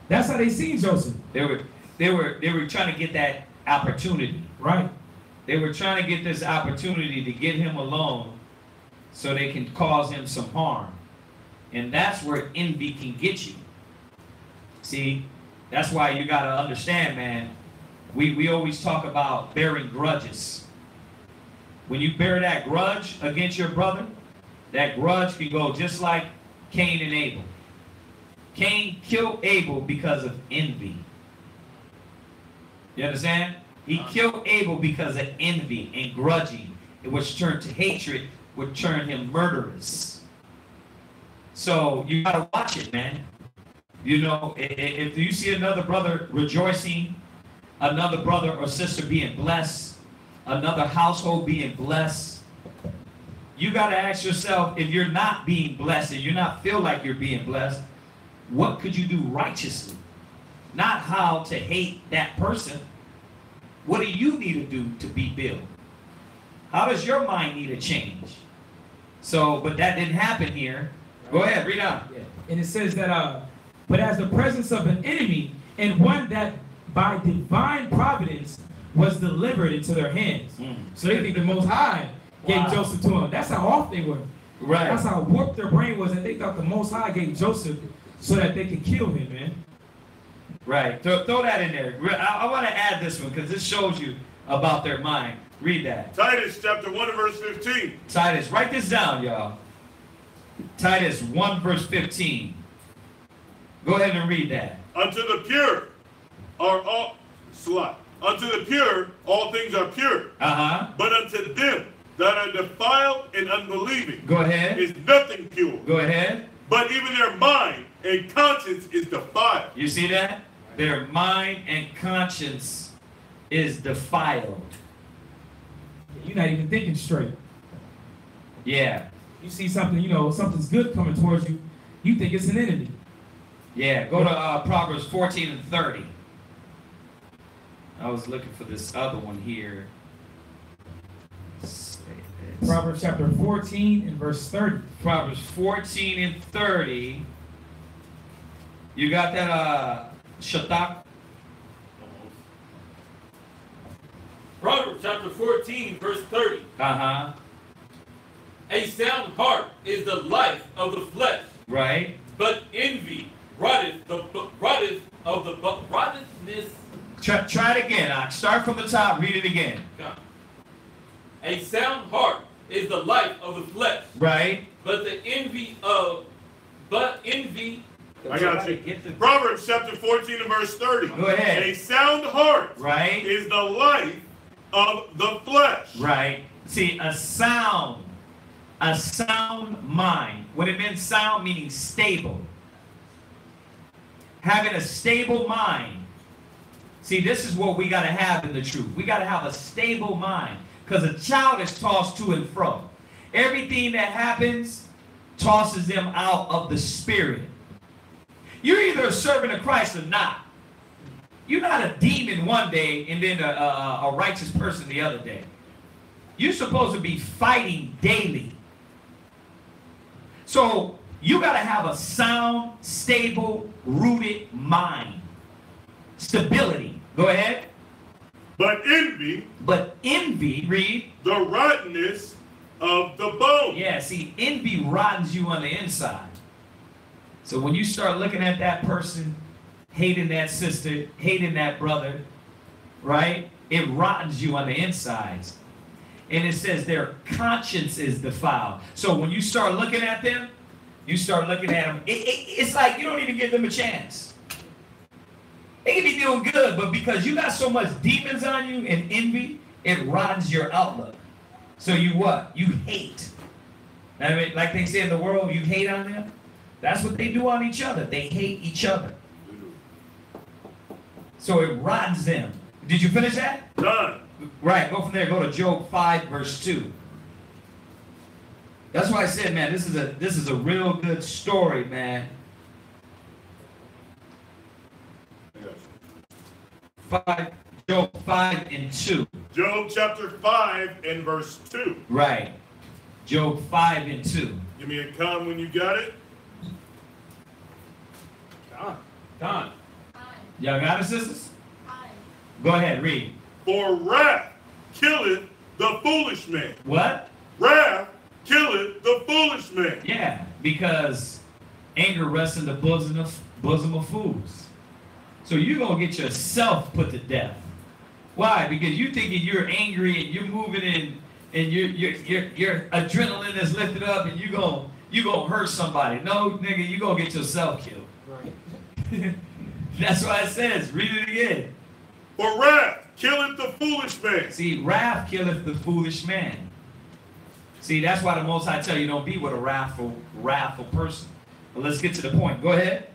That's how they seen Joseph. They were trying to get that opportunity. Right. They were trying to get this opportunity to get him alone so they can cause him some harm. And that's where envy can get you. See, that's why you got to understand, man, we always talk about bearing grudges. When you bear that grudge against your brother, that grudge can go just like Cain and Abel. Cain killed Abel because of envy. You understand? He killed Abel because of envy and grudging, which turned to hatred, which turned him murderous. So you gotta watch it, man. If you see another brother rejoicing, another brother or sister being blessed, another household being blessed, you gotta ask yourself, if you're not being blessed and you're not feel like you're being blessed, what could you do righteously? Not how to hate that person. What do you need to do to be built? How does your mind need to change? So, but that didn't happen here. Go ahead, read on. Yeah. And it says that, but as the presence of an enemy, and one that by divine providence was delivered into their hands. So they think the Most High gave Joseph to them. That's how off they were. Right. That's how warped their brain was, that they thought the Most High gave Joseph so that they could kill him, man. Right. Throw that in there. I want to add this one because this shows you about their mind. Read that. Titus chapter 1 and verse 15. Titus, write this down, y'all. Titus 1 verse 15. Go ahead and read that. Unto the pure are all unto the pure, all things are pure. Uh-huh. But unto them that are defiled and unbelieving Go ahead. is nothing pure. Go ahead. But even their mind and conscience is defiled. You see that? Their mind and conscience is defiled. You're not even thinking straight. Yeah. You see something, you know, something's good coming towards you, you think it's an enemy. Yeah. Go to Proverbs 14 and 30. I was looking for this other one here. Proverbs chapter 14 and verse 30. Proverbs 14 and 30. You got that, Shatak? Proverbs chapter 14, verse 30. Uh-huh. A sound heart is the life of the flesh, Right. but envy rotteth rottenness. Try it again. Start from the top. Read it again. A sound heart is the life of the flesh, Right. but envy. I got you. Proverbs chapter 14 and verse 30. Go ahead. A sound heart Right. is the life of the flesh. Right. See, a sound mind. When it meant sound, meaning stable. Having a stable mind. See, this is what we got to have in the truth. We got to have a stable mind. Because a child is tossed to and fro. Everything that happens tosses them out of the spirit. You're either a servant of Christ or not. You're not a demon one day and then a righteous person the other day. You're supposed to be fighting daily. So you got to have a sound, stable, rooted mind. Stability. Go ahead. But envy, read. the rottenness of the bone. Yeah, see, envy rottens you on the inside. So when you start looking at that person, hating that sister, hating that brother, right? It rottens you on the insides. And it says their conscience is defiled. So when you start looking at them, it's like you don't even give them a chance. They can be doing good, but because you got so much demons on you and envy, it rottens your outlook. So you what? You hate. I mean, like they say in the world, you hate on them. That's what they do on each other. They hate each other. So it rottens them. Did you finish that? Done. Right, go from there. Go to Job 5, verse 2. That's why I said, man, this is a real good story, man. Job 5 and 2. Job chapter 5 and verse 2. Right. Job 5 and 2. Give me a con when you got it. Don. Y'all got it, sisters? Time. Go ahead, read. For wrath killeth the foolish man. What? Wrath killeth the foolish man. Yeah, because anger rests in the bosom of fools. So you're going to get yourself put to death. Why? Because you're thinking you're angry and you're moving in and your adrenaline is lifted up and you're going to hurt somebody. No, nigga, you're going to get yourself killed. Right. That's why it says, read it again. For wrath killeth the foolish man. See, wrath killeth the foolish man. See, that's why the Most High tell you don't be with a wrathful person. But let's get to the point. Go ahead.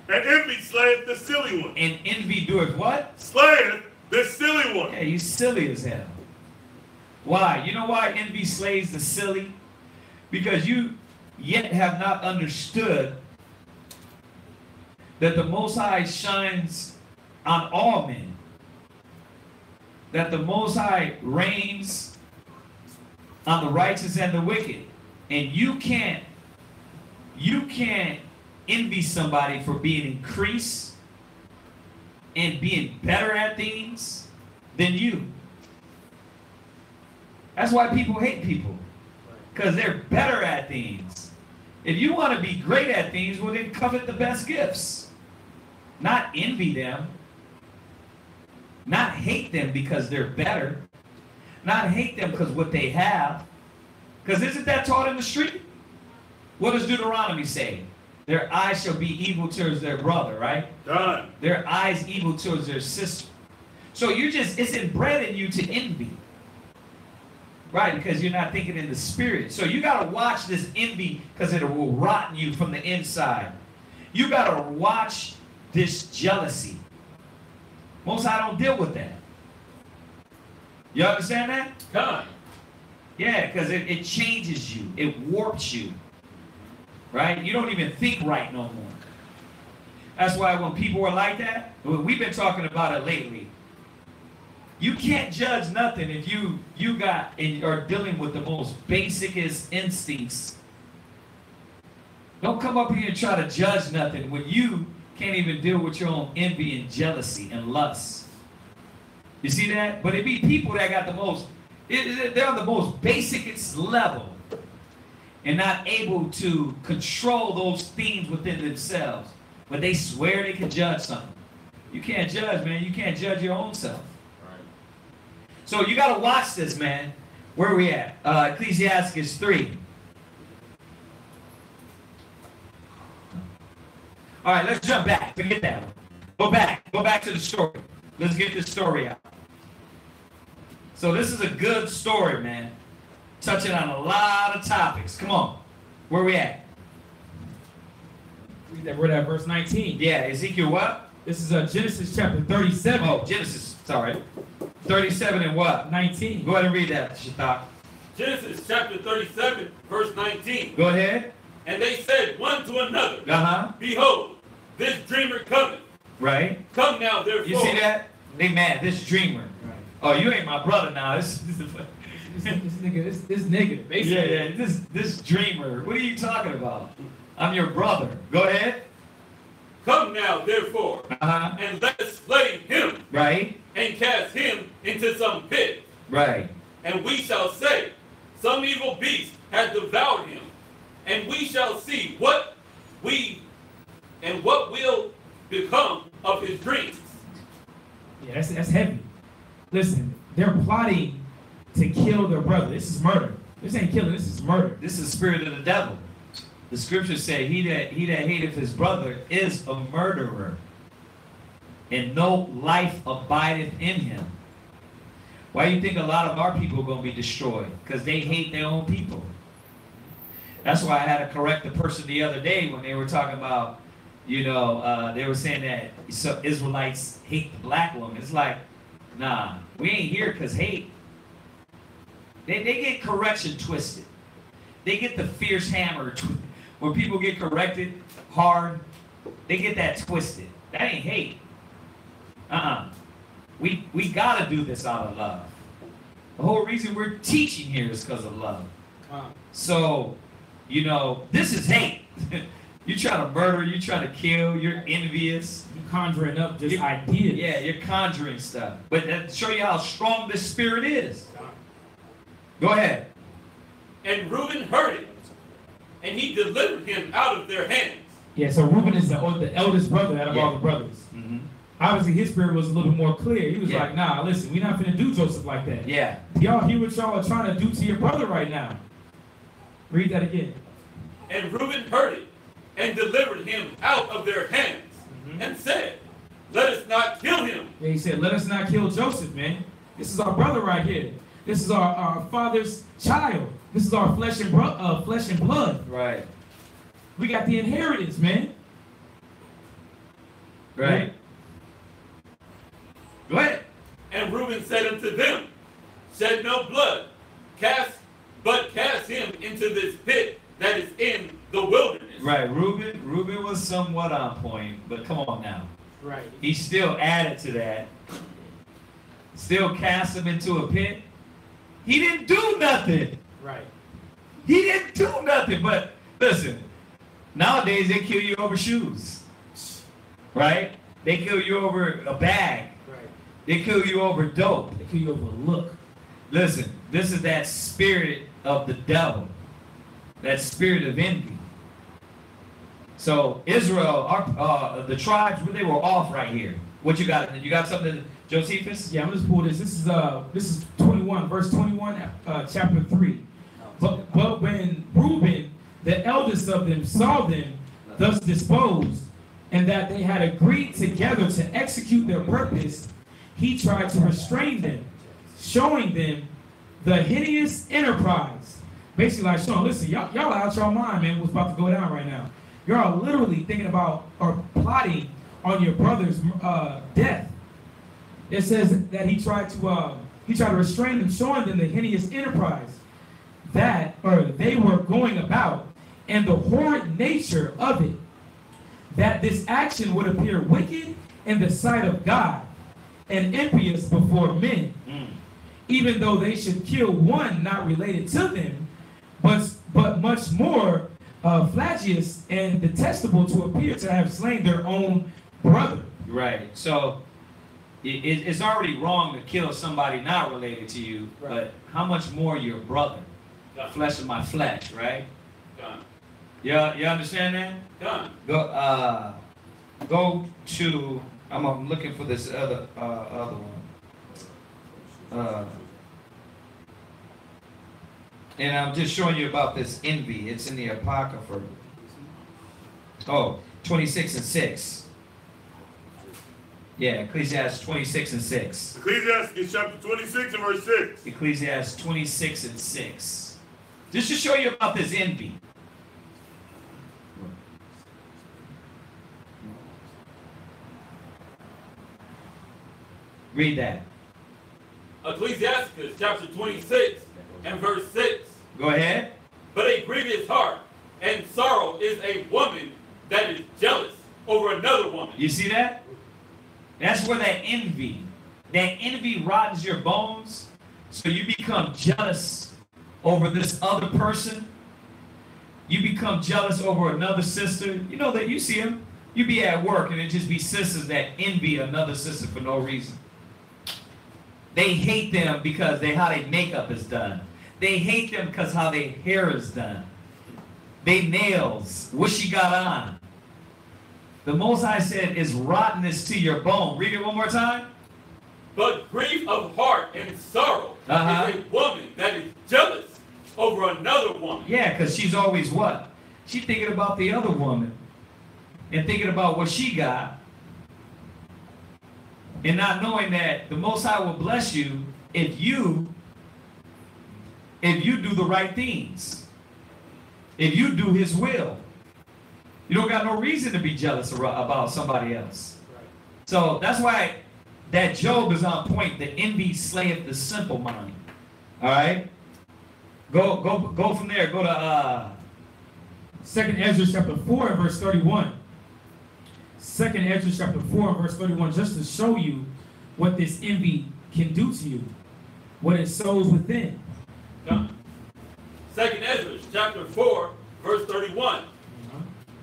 And envy slayeth the silly one. And envy doeth what? Slayeth the silly one. Yeah, he's silly as hell. Why? You know why envy slays the silly? Because you yet have not understood that the Most High shines on all men. That the Most High reigns on the righteous and the wicked. And you can't envy somebody for being increased and being better at things than you. That's why people hate people. Because they're better at things. If you want to be great at things, well then covet the best gifts. Not envy them. Not hate them because they're better. Not hate them because what they have. Because isn't that taught in the street? What does Deuteronomy say? Their eyes shall be evil towards their brother, right? Done. Their eyes evil towards their sister. So it's inbred in you to envy. Right, because you're not thinking in the spirit. So you got to watch this envy because it will rot you from the inside. You got to watch this jealousy. Most High don't deal with that. You understand that? God. Yeah, because it changes you. It warps you. Right? You don't even think right no more. That's why when people are like that, we've been talking about it lately. You can't judge nothing if you got and are dealing with the most basicest instincts. Don't come up here and try to judge nothing when you can't even deal with your own envy and jealousy and lust. You see that? But it be people that got the most, they're on the most basicest level and not able to control those things within themselves. But they swear they can judge something. You can't judge, man. You can't judge your own self. So you got to watch this, man. Where are we at? Ecclesiastes 3. All right, let's jump back. Forget that one. Go back. Go back to the story. Let's get this story out. So this is a good story, man. Touching on a lot of topics. Come on. Where are we at? We're at verse 19. Yeah, Ezekiel what? This is Genesis chapter 37. Oh, Genesis. Sorry. 37 and what? 19. Go ahead and read that, Shatak. Genesis chapter 37, verse 19. Go ahead. And they said one to another, Uh-huh. Behold, this dreamer cometh. Right. Come now, therefore. You see that? They mad. This dreamer. Right. Oh, you ain't my brother now. This nigga, basically. Yeah. This dreamer. What are you talking about? I'm your brother. Go ahead. Come now, therefore, Uh-huh. and let us slay him, Right. and cast him into some pit. Right. And we shall say, some evil beast hath devoured him, and we shall see what will become of his dreams. Yeah, that's heavy. Listen, they're plotting to kill their brother. This is murder. This ain't killing, this is murder. This is the spirit of the devil. The scriptures say he that hateth his brother is a murderer, and no life abideth in him. Why do you think a lot of our people are going to be destroyed? Because they hate their own people. That's why I had to correct the person the other day when they were talking about, they were saying that Israelites hate the black woman. It's like, nah, we ain't here because hate. They get correction twisted. They get the fierce hammer twisted. When people get corrected hard, they get that twisted. That ain't hate. We got to do this out of love. The whole reason we're teaching here is because of love. So, this is hate. You try to murder, you try to kill, you're envious. You're conjuring up just ideas. Yeah, you're conjuring stuff. But that show you how strong this spirit is. Go ahead. And Reuben heard it, and he delivered him out of their hands. Yeah, so Reuben is the eldest brother out of all the brothers. Mm-hmm. Obviously, his spirit was a little more clear. He was like, nah, listen, we're not going to do Joseph like that. Yeah. Y'all hear what y'all are trying to do to your brother right now. Read that again. And Reuben heard it, and delivered him out of their hands, and said, let us not kill him. Yeah, he said, let us not kill Joseph, man. This is our brother right here. This is our father's child. This is our flesh and blood. Right. We got the inheritance, man. Right. Go ahead. And Reuben said unto them, shed no blood, cast him into this pit that is in the wilderness. Right. Reuben was somewhat on point, but come on now. Right. He still added to that. Still cast him into a pit. He didn't do nothing. Right. He didn't do nothing. But listen, nowadays they kill you over shoes. Right? They kill you over a bag. Right. They kill you over dope. They kill you over a look. Listen, this is that spirit of the devil. That spirit of envy. So Israel, the tribes, they were off right here. What you got? You got something, Josephus? Yeah, I'm just pull this. This is 21, verse 21, chapter 3. But when Reuben, the eldest of them, saw them thus disposed, and that they had agreed together to execute their purpose, he tried to restrain them, showing them the hideous enterprise. Basically, like, showing, listen, y'all are out your mind, man, what's about to go down right now. Y'all are literally thinking about or plotting on your brother's death. It says that he tried to restrain them, showing them the hideous enterprise they were going about, and the horrid nature of it, that this action would appear wicked in the sight of God and impious before men, even though they should kill one not related to them, but much more flagellant and detestable to appear to have slain their own brother. Right. So it's already wrong to kill somebody not related to you, right, but how much more your brother? Done. Flesh of my flesh, right? Done. Yeah, you understand that? Done. Go to, I'm looking for this other one. And I'm just showing you about this envy. It's in the Apocrypha. Oh, 26:6. Yeah, Ecclesiastes 26:6. Ecclesiastes chapter 26 and verse 6. Ecclesiastes 26:6. Just to show you about this envy. Read that. Ecclesiastes chapter 26 and verse 6. Go ahead. But a grievous heart and sorrow is a woman that is jealous over another woman. You see that? That's where that envy rottens your bones, so you become jealous over this other person. You become jealous over another sister. You know that you see them. You be at work and it just be sisters that envy another sister for no reason. They hate them because how their makeup is done. They hate them because how their hair is done. They nails, what she got on. The Most High said is rottenness to your bone. Read it one more time. But grief of heart and sorrow is a woman that is jealous over another woman. Yeah, because she's always what? She's thinking about the other woman and thinking about what she got, and not knowing that the Most High will bless you if you do the right things, if you do His will. You don't got no reason to be jealous about somebody else. Right. So that's why that Job is on point. The envy slayeth the simple mind. All right? Go from there. Go to 2nd Ezra chapter 4 and verse 31. 2nd Ezra chapter 4 and verse 31, just to show you what this envy can do to you, what it sows within. 2nd Ezra chapter 4 verse 31.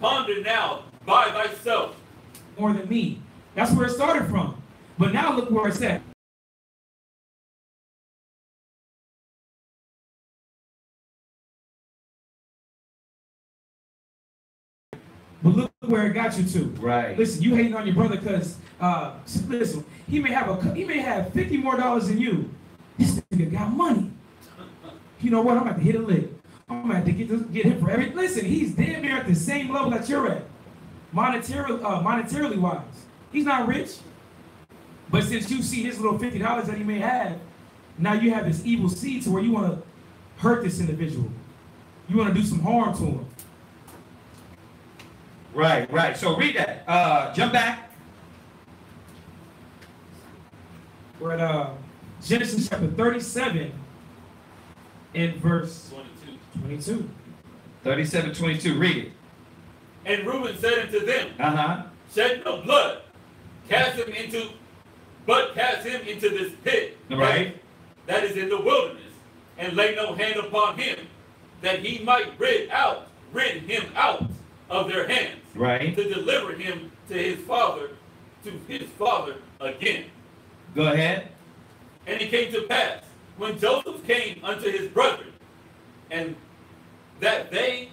Ponder now by thyself. More than me. That's where it started from. But now look where it's at. But look where it got you to. right. Listen, you hating on your brother because listen, he may have $50 more than you. This nigga got money. You know what? I'm about to hit a lick. I'm gonna have to get him for every. Listen, he's damn near at the same level that you're at, monetarily wise. He's not rich, but since you see his little $50 that he may have, now you have this evil seed to where you want to hurt this individual. You want to do some harm to him. Right. So read that. Jump back. We're at Genesis chapter 37 and verse 22. 37:22. Read it. And Reuben said unto them, Uh-huh. shed no blood, cast him into this pit Right. that is in the wilderness, and lay no hand upon him, that he might rid him out of their hands, Right. to deliver him to his father again. Go ahead. And it came to pass, when Joseph came unto his brethren, and that they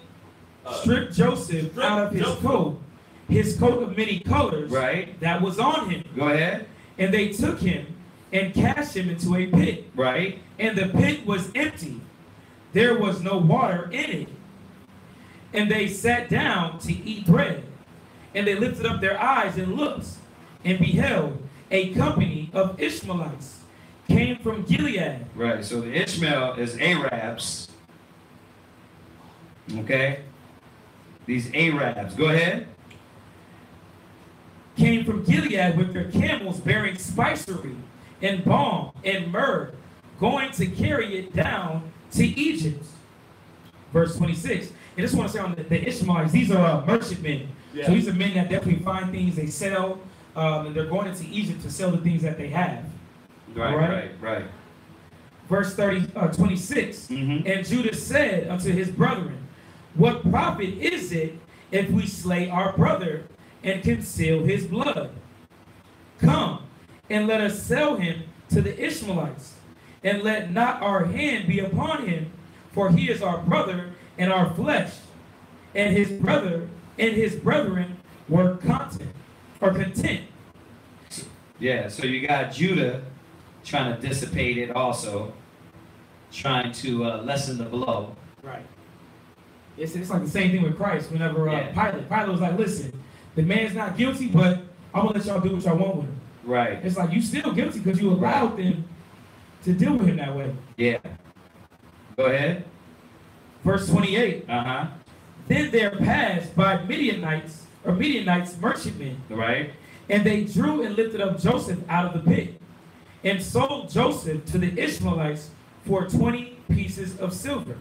stripped Joseph out of his coat of many colors, Right. that was on him. Go ahead. And they took him and cast him into a pit. Right. And the pit was empty. There was no water in it. And they sat down to eat bread. And they lifted up their eyes and looked, and beheld, a company of Ishmaelites came from Gilead. Right, so the Ishmael is Arabs. Okay? These Arabs. Go ahead. Came from Gilead with their camels bearing spicery and balm and myrrh, going to carry it down to Egypt. Verse 26. And I just want to say on the Ishmaelites, these are merchantmen. Yeah. So these are men that definitely find things they sell, and they're going into Egypt to sell the things that they have. Right. Verse 26. Mm-hmm. And Judah said unto his brethren, what profit is it if we slay our brother and conceal his blood? Come, and let us sell him to the Ishmaelites, and let not our hand be upon him, for he is our brother and our flesh. And his brother and his brethren were content. Yeah, so you got Judah trying to dissipate it also, trying to lessen the blow. Right. It's like the same thing with Christ. Whenever Pilate was like, listen, the man's not guilty, but I'm going to let y'all do what y'all want with him. Right. It's like, you still guilty because you allowed them to deal with him that way. Yeah. Go ahead. Verse 28. Uh-huh. Then there passed by Midianites merchantmen. Right. And they drew and lifted up Joseph out of the pit, and sold Joseph to the Ishmaelites for 20 pieces of silver.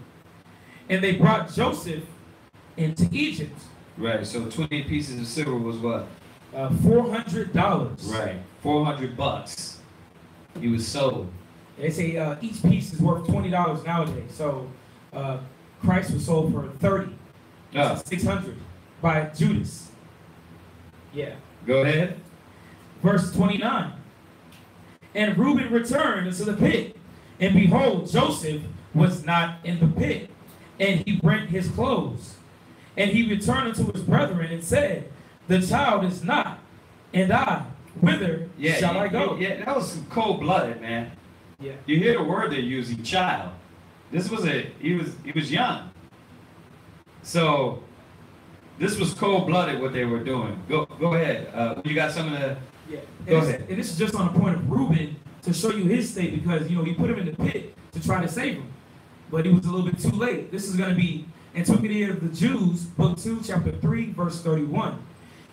And they brought Joseph into Egypt. Right, so 20 pieces of silver was what? $400. Right, $400. He was sold. They say each piece is worth $20 nowadays. So Christ was sold for 30, $600 by Judas. Yeah. Go ahead. Verse 29. And Reuben returned into the pit, and behold, Joseph was not in the pit, and he rent his clothes. And he returned unto his brethren and said, the child is not, and I, whither shall I go? Yeah, that was cold-blooded, man. Yeah. You hear the word they're using, child. This was he was young. So this was cold-blooded what they were doing. Go ahead. You got some of the... Yeah. Go ahead. And this is just on the point of Reuben to show you his state, because, you know, he put him in the pit to try to save him. But he was a little bit too late. This is going to be Antiquity of the Jews, book 2, chapter 3, verse 31.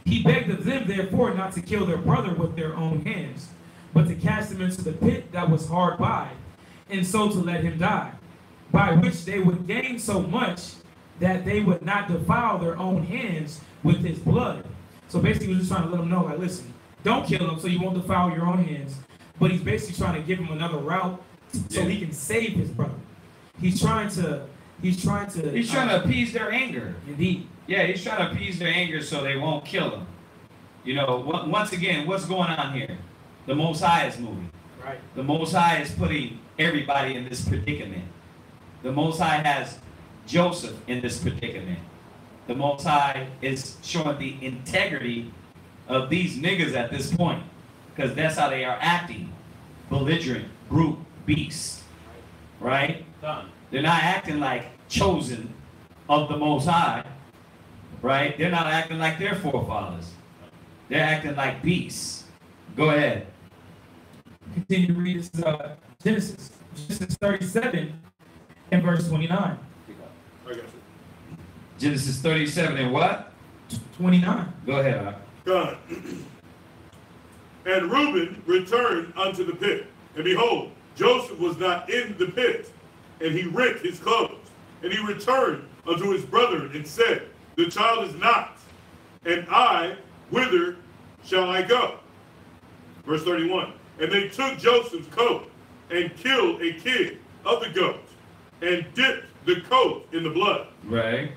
He begged of them, therefore, not to kill their brother with their own hands, but to cast him into the pit that was hard by, and so to let him die, by which they would gain so much that they would not defile their own hands with his blood. So basically, he was just trying to let them know, like, listen, don't kill him so you won't defile your own hands. But he's basically trying to give him another route so he can save his brother. He's trying to appease their anger. Indeed. Yeah, he's trying to appease their anger so they won't kill him. You know, once again, what's going on here? The Most High is moving. Right. The Most High is putting everybody in this predicament. The Most High has Joseph in this predicament. The Most High is showing the integrity of these niggas at this point, because that's how they are acting. Belligerent, brute, beasts. Right? Done. They're not acting like chosen of the Most High. Right? They're not acting like their forefathers. They're acting like beasts. Go ahead. Continue to read this Genesis 37 and verse 29. I got you. Genesis 37 and what? 29. Go ahead. God. And Reuben returned unto the pit, and behold, Joseph was not in the pit, and he rent his clothes. And he returned unto his brethren and said, the child is not, and I, whither shall I go? Verse 31. And they took Joseph's coat and killed a kid of the goat and dipped the coat in the blood. Right.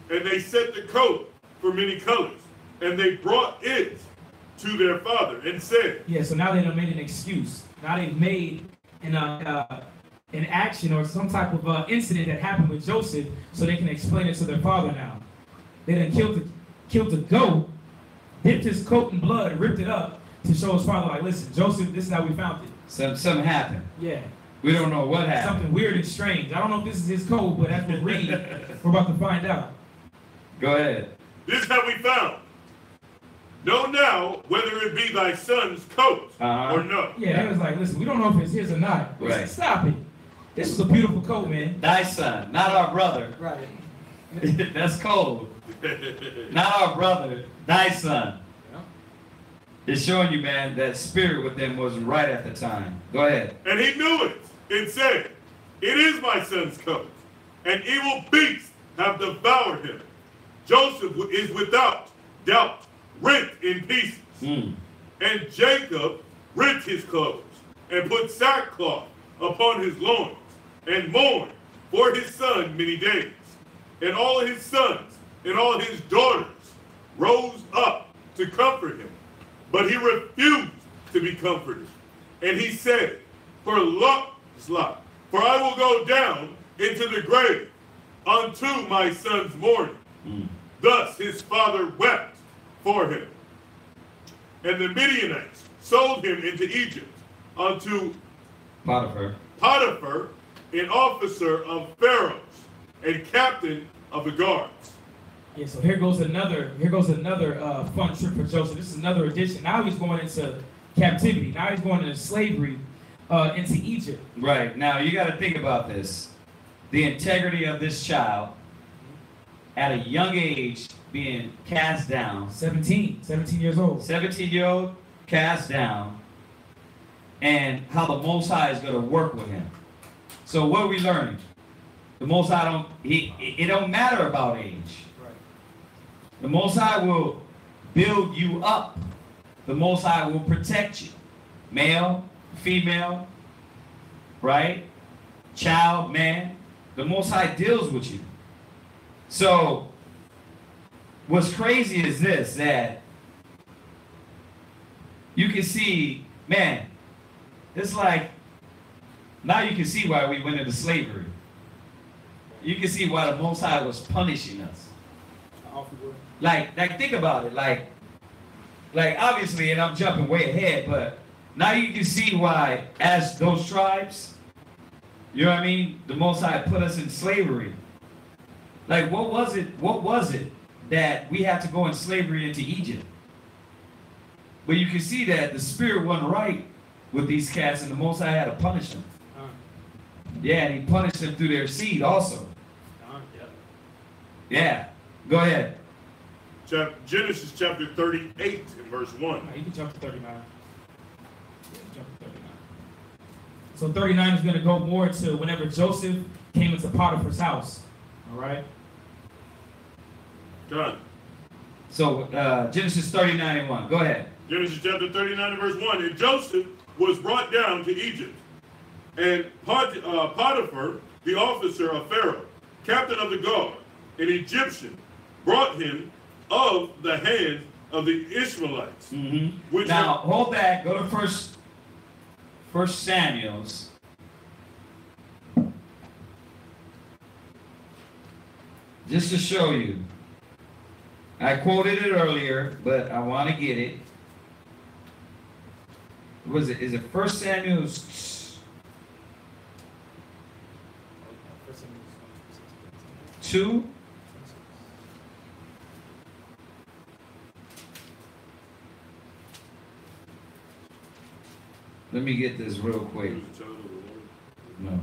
And they set the coat for many colors, and they brought it to their father and said, Yeah, so now they done made an excuse. Now they've made an action or some type of incident that happened with Joseph so they can explain it to their father now. They done killed the goat, dipped his coat in blood, ripped it up to show his father, like, listen, Joseph, this is how we found it. Something happened. Yeah. We don't know what happened. Something weird and strange. I don't know if this is his code, but as we read, we're about to find out. Go ahead. this have we found. Know now whether it be thy son's coat or no. Yeah, they was like, listen, we don't know if it's his or not. We said, Right. stop it. This is a beautiful coat, man. Thy son, not our brother. Right. That's cold. Not our brother, thy son. It's showing you, man, that spirit with them was right at the time. Go ahead. And he knew it, and said, It is my son's coat. An evil beast have devoured him. Joseph is without doubt rent in pieces. And Jacob rent his clothes, and put sackcloth upon his loins, and mourned for his son many days. And all his sons and all his daughters rose up to comfort him. But he refused to be comforted. And he said, For I will go down into the grave unto my son's mourning. Thus his father wept for him. And the Midianites sold him into Egypt unto Potiphar, an officer of Pharaoh's, and captain of the guards. Yeah, so here goes another fun trip for Joseph. This is another addition. Now he's going into captivity. Now he's going into slavery into Egypt. Right. Now you got to think about this. The integrity of this child at a young age being cast down. 17 years old. 17-year-old cast down. And how the Most High is going to work with him. So what are we learning? The Most High it don't matter about age. The Most High will build you up. The Most High will protect you. Male, female, right? Child, man. The Most High deals with you. So, what's crazy is this, that you can see, man, it's like, now you can see why we went into slavery. You can see why the Most High was punishing us. Like think about it. Like obviously, and I'm jumping way ahead, but now you can see why, as those tribes, you know what I mean? The Most High put us in slavery. Like, what was it that we had to go in slavery into Egypt? But you can see that the spirit wasn't right with these cats, and the Most High had to punish them. Yeah, and he punished them through their seed also. Yeah. Go ahead. Genesis chapter 38 and verse 1. You can jump to 39. Jump to 39. So 39 is going to go more to whenever Joseph came into Potiphar's house. All right? Done. So Genesis 39 and 1. Go ahead. Genesis chapter 39 and verse 1. And Joseph was brought down to Egypt. And Potiphar, the officer of Pharaoh, captain of the guard, an Egyptian, brought him of the hand of the Ishmaelites. Mm-hmm. Now, hold that. Go to First Samuel's. Just to show you. I quoted it earlier, but I want to get it. What is it? Is it First Samuel's 2? Let me get this real quick. No.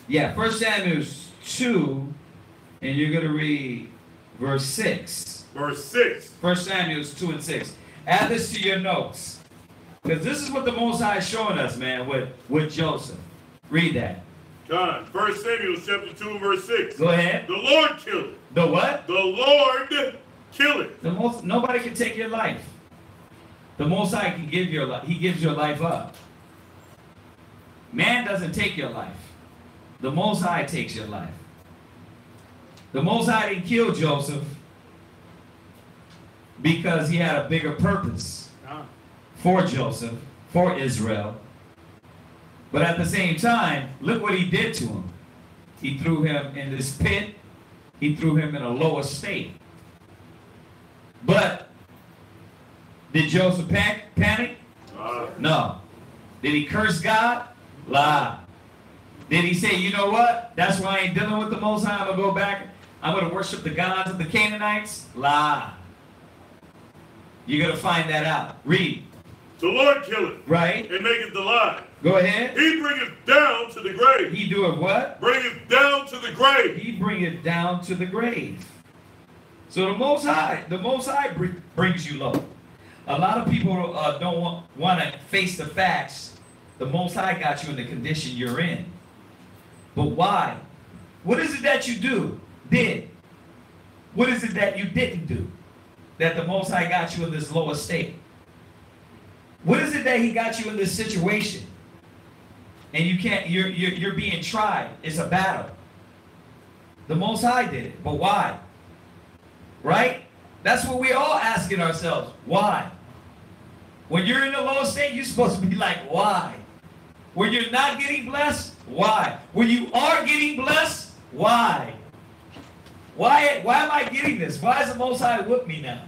Yeah, First Samuel 2, and you're going to read verse 6. Verse 6. First Samuel 2 and 6. Add this to your notes. Because this is what the Most High is showing us, man, with Joseph. Read that. God, 1 Samuel chapter 2 and verse 6. Go ahead. The Lord killed it. The what? The Lord kill it. Nobody can take your life. The Most High can give your life. He gives your life up. Man doesn't take your life. The Most High takes your life. The Most High didn't kill Joseph because he had a bigger purpose for Joseph, for Israel. But at the same time, look what he did to him. He threw him in this pit. He threw him in a lower state. But did Joseph panic? No. Did he curse God? Lie. Did he say, you know what? That's why I ain't dealing with the Most High. I'm going to go back. I'm going to worship the gods of the Canaanites? Lie. You're going to find that out. Read. The Lord killeth, Right? and maketh alive. Go ahead. He bringeth down to the grave. He doeth what? Bringeth down to the grave. He bringeth down to the grave. So the Most High brings you low. A lot of people don't want to face the facts. The Most High got you in the condition you're in. But why? What is it that you did? What is it that you didn't do that the Most High got you in this lower state? What is it that he got you in this situation? And you can't, you're being tried. It's a battle. The Most High did it, but why? Right? That's what we're all asking ourselves. Why? When you're in the lower state, you're supposed to be like, why? When you're not getting blessed, why? When you are getting blessed, why? Why am I getting this? Why is the Most High with me now?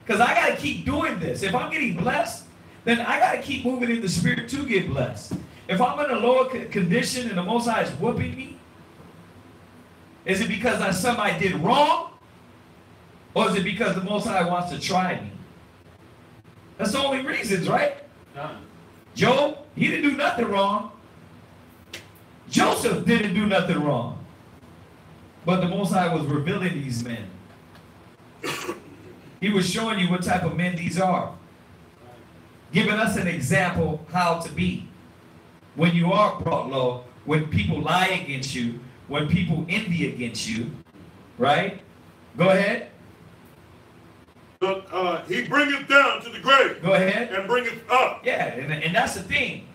Because I got to keep doing this. If I'm getting blessed, then I got to keep moving in the spirit to get blessed. If I'm in a lower condition and the Most High is whooping me, is it because that's something I did wrong? Or is it because the Most High wants to try me? That's the only reasons, right? Job, he didn't do nothing wrong. Joseph didn't do nothing wrong. But the Most High was revealing these men. He was showing you what type of men these are. Giving us an example how to be. When you are brought low, when people lie against you, when people envy against you, right? Go ahead. He bringeth down to the grave. Go ahead. And bringeth up. Yeah, and that's the thing.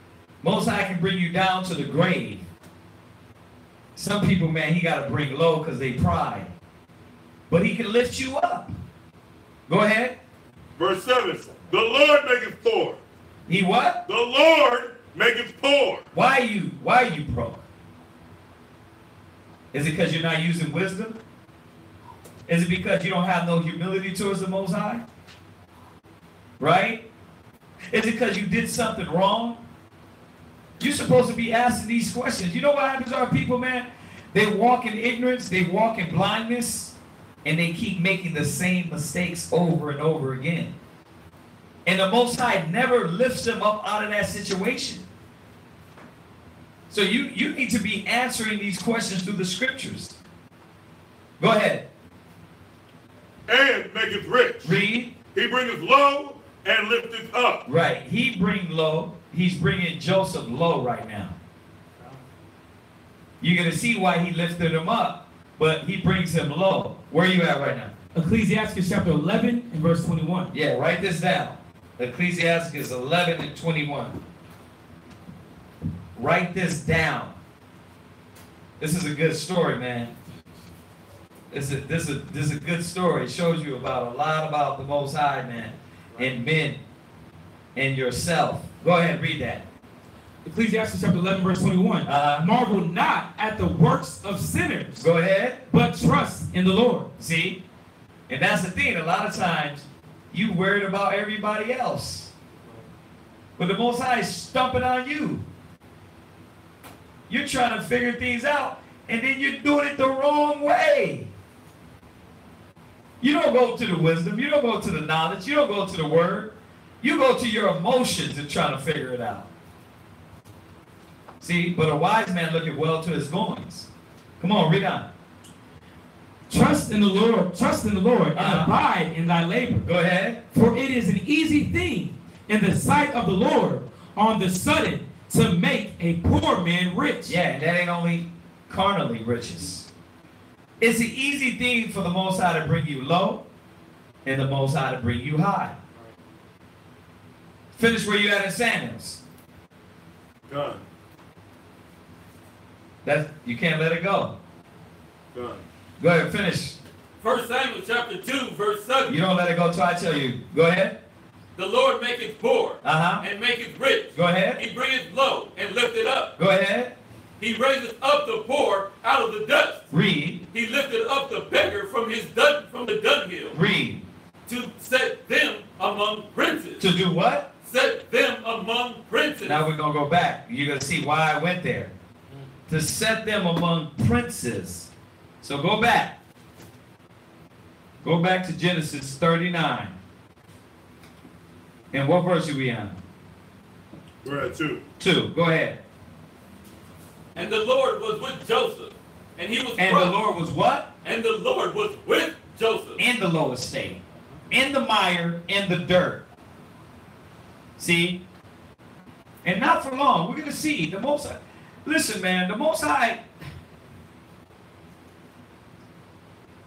Most High can bring you down to the grave. Some people, man, he got to bring low because they pride. But he can lift you up. Go ahead. Verse 7. The Lord maketh poor. He what? The Lord maketh poor. Why are you broke? Is it because you're not using wisdom? Is it because you don't have no humility towards the Most High? Right? Is it because you did something wrong? You're supposed to be asking these questions. You know what happens to our people, man? They walk in ignorance, they walk in blindness, and they keep making the same mistakes over and over again. And the Most High never lifts them up out of that situation. So you need to be answering these questions through the scriptures. Go ahead. And maketh rich. Read. He bringeth low and lifteth up. Right. He bring low. He's bringing Joseph low right now. You're going to see why he lifted him up, but he brings him low. Where are you at right now? Ecclesiastes chapter 11 and verse 21. Yeah, write this down. Ecclesiastes 11 and 21. Write this down. This is a good story, man. This is a good story. It shows you about a lot about the Most High, man, and men, and yourself. Go ahead, read that. Ecclesiastes chapter 11, verse 21. Marvel not at the works of sinners. Go ahead. But trust in the Lord. See? And that's the thing. A lot of times, you worried about everybody else. But the Most High is stumping on you. You're trying to figure things out, and then you're doing it the wrong way. You don't go to the wisdom. You don't go to the knowledge. You don't go to the word. You go to your emotions and try to figure it out. See, but a wise man looketh well to his goings. Come on, read on. Trust in the Lord, and abide in thy labor. Go ahead. For it is an easy thing in the sight of the Lord on the sudden to make a poor man rich. Yeah, and that ain't only carnally riches. It's an easy thing for the Most High to bring you low and the Most High to bring you high. Finish where you at in Samuels. Done. You can't let it go. Done. Go ahead, finish. 1 Samuel chapter 2, verse 7. You don't let it go till I tell you. Go ahead. The Lord maketh poor and maketh rich. Go ahead. He bringeth low and lifteth up. Go ahead. He raiseth up the poor out of the dust. Read. He lifted up the beggar from the dunghill. Read. To set them among princes. To do what? Set them among princes. Now we're going to go back. You're going to see why I went there. To set them among princes. So go back. Go back to Genesis 39. And what verse are we on? We're at 2. 2. Go ahead. And the Lord was with Joseph, and he was And the Lord was what? And the Lord was with Joseph. In the low estate, in the mire, in the dirt. See? And not for long. We're going to see the Most High. Listen, man, the Most High,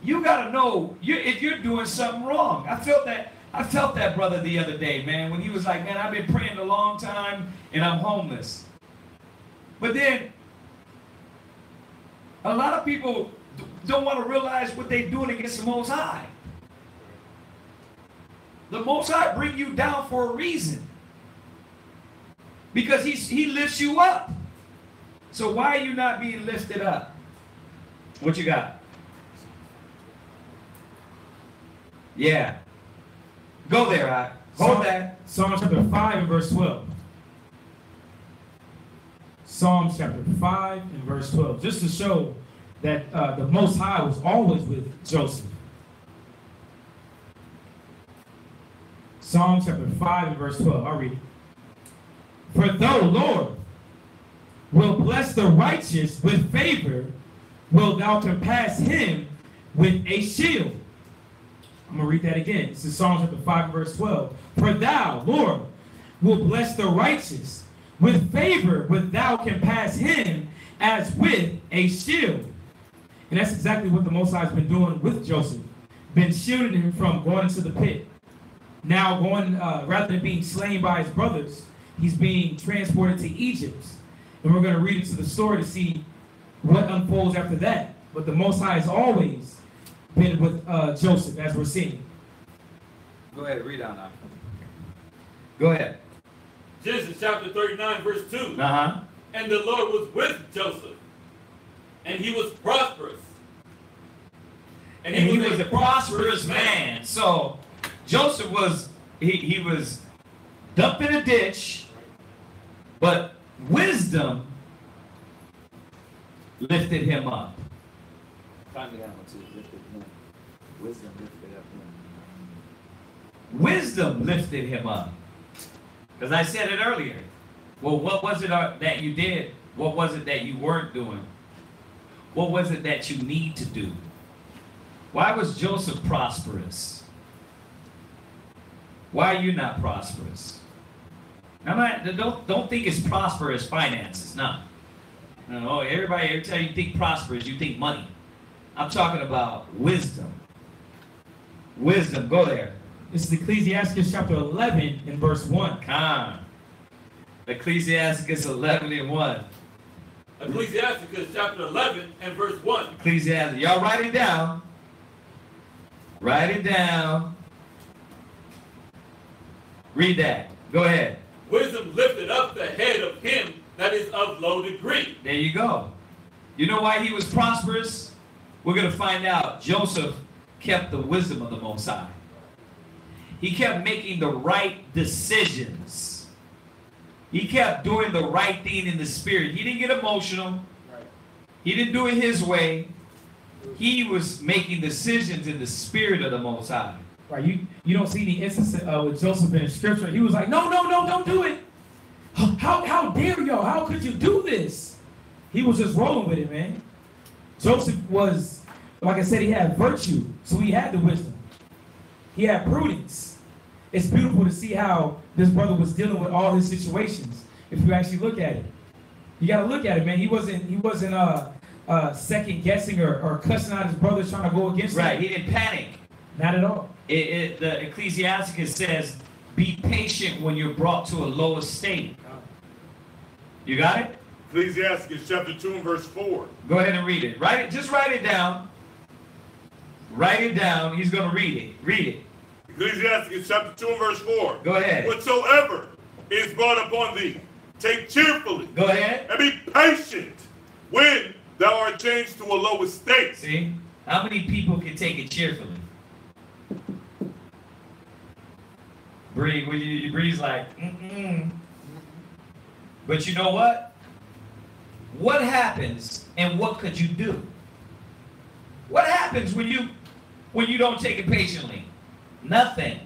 you got to know if you're doing something wrong. I felt that brother the other day, man, when he was like, man, I've been praying a long time and I'm homeless. But then a lot of people don't want to realize what they're doing against the Most High. The Most High bring you down for a reason. Because he lifts you up. So why are you not being lifted up? What you got? Yeah. Go there, I hold that. Psalm chapter 5 and verse 12. Psalm chapter 5 and verse 12. Just to show that the Most High was always with Joseph. Psalm chapter 5 and verse 12. I'll read it. For thou, Lord, will bless the righteous with favor, wilt thou compass him with a shield. I'm going to read that again. This is Psalm chapter 5 and verse 12. For thou, Lord, will bless the righteous with favor, wilt thou compass him as with a shield. And that's exactly what the Most High has been doing with Joseph. Been shielding him from going into the pit. Now going, rather than being slain by his brothers, he's being transported to Egypt. And we're going to read into the story to see what unfolds after that. But the Most High has always been with Joseph, as we're seeing. Go ahead, read on now. Go ahead. Genesis chapter 39, verse 2. Uh-huh. And the Lord was with Joseph, and he was prosperous. And he was a prosperous man. So Joseph was, he was dumped in a ditch, but wisdom lifted him up. Finally, I want to lifted him. Wisdom lifted up him. Wisdom lifted him up. Because I said it earlier. Well, what was it that you did? What was it that you weren't doing? What was it that you need to do? Why was Joseph prosperous? Why are you not prosperous? Don't think it's prosperous finances. No. No, everybody, every time you think prosperous, you think money. I'm talking about wisdom. Wisdom, go there. This is Ecclesiastes chapter 11 and verse 1. Come on. Ecclesiastes 11 and 1. Ecclesiastes chapter 11 and verse 1. Ecclesiastes. Y'all write it down. Write it down. Read that. Go ahead. Wisdom lifted up the head of him that is of low degree. There you go. You know why he was prosperous? We're going to find out. Joseph kept the wisdom of the Most High. He kept making the right decisions. He kept doing the right thing in the spirit. He didn't get emotional. He didn't do it his way. He was making decisions in the spirit of the Most High. Right, you don't see any instance with Joseph in the scripture. He was like, no, don't do it. How dare y'all? How could you do this? He was just rolling with it, man. Joseph was, like I said, he had virtue, so he had the wisdom. He had prudence. It's beautiful to see how this brother was dealing with all his situations. If you actually look at it, you got to look at it, man. He wasn't second guessing or cussing out his brothers trying to go against him. Right, he didn't panic. Not at all. The Ecclesiastes says, be patient when you're brought to a low estate. You got it? Ecclesiastes chapter 2 and verse 4. Go ahead and read it. Just write it down. Write it down. He's going to read it. Read it. Ecclesiastes chapter 2 and verse 4. Go ahead. Whatsoever is brought upon thee, take cheerfully. Go ahead. And be patient when thou art changed to a low estate. See? How many people can take it cheerfully? Bree's like, But you know what? What happens and what could you do? What happens when you don't take it patiently? Nothing.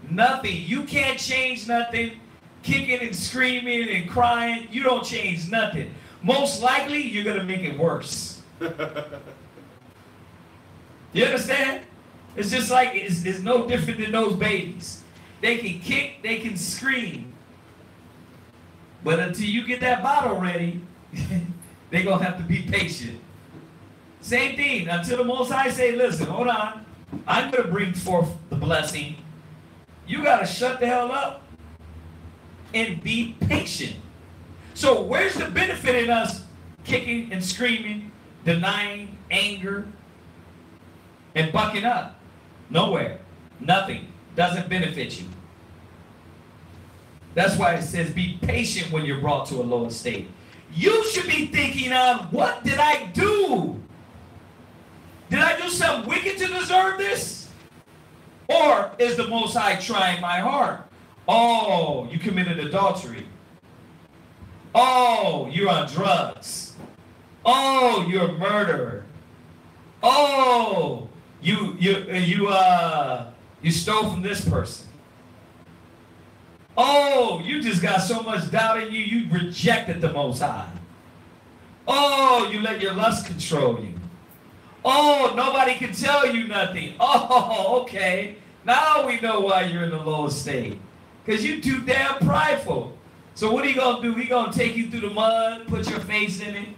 Nothing. You can't change nothing. Kicking and screaming and crying, you don't change nothing. Most likely, you're going to make it worse. You understand? It's just like, it's no different than those babies. They can kick, they can scream. But until you get that bottle ready, they're going to have to be patient. Same thing, until the Most High say, listen, hold on. I'm going to bring forth the blessing. You got to shut the hell up and be patient. So where's the benefit in us kicking and screaming, denying anger, and bucking up? Nowhere. Nothing. Doesn't benefit you. That's why it says be patient when you're brought to a low estate. You should be thinking of, what did I do? Did I do something wicked to deserve this? Or is the Most High trying my heart? Oh, you committed adultery. Oh, you're on drugs. Oh, you're a murderer. Oh, you stole from this person. Oh, you just got so much doubt in you, you rejected the Most High. Oh, you let your lust control you. Oh, nobody can tell you nothing. Oh, okay. Now we know why you're in the low estate. Because you're too damn prideful. So what are you going to do? He's going to take you through the mud, put your face in it,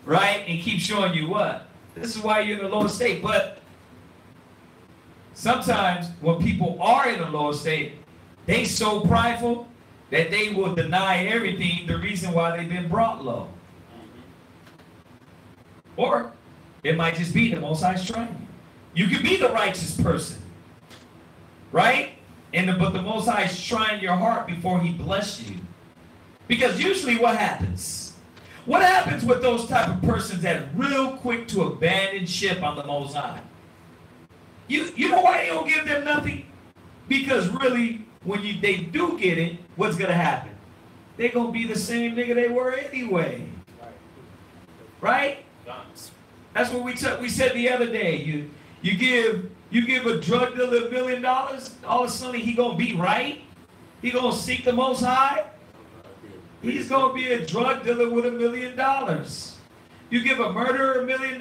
right? And keep showing you what? This is why you're in the low estate. But sometimes when people are in the low estate, they so prideful that they will deny everything, the reason why they've been brought low. Or it might just be the Most High's trying you. You can be the righteous person, right? But the Most High is trying your heart before he bless you. Because usually what happens? What happens with those type of persons that are real quick to abandon ship on the Most High? You know why they don't give them nothing? Because really, when they do get it, what's going to happen? They're going to be the same nigga they were anyway. Right? That's what we said the other day. You give a drug dealer $1 million, all of a sudden he gonna be right? He gonna seek the Most High? He's gonna be a drug dealer with $1 million. You give a murderer $1 million?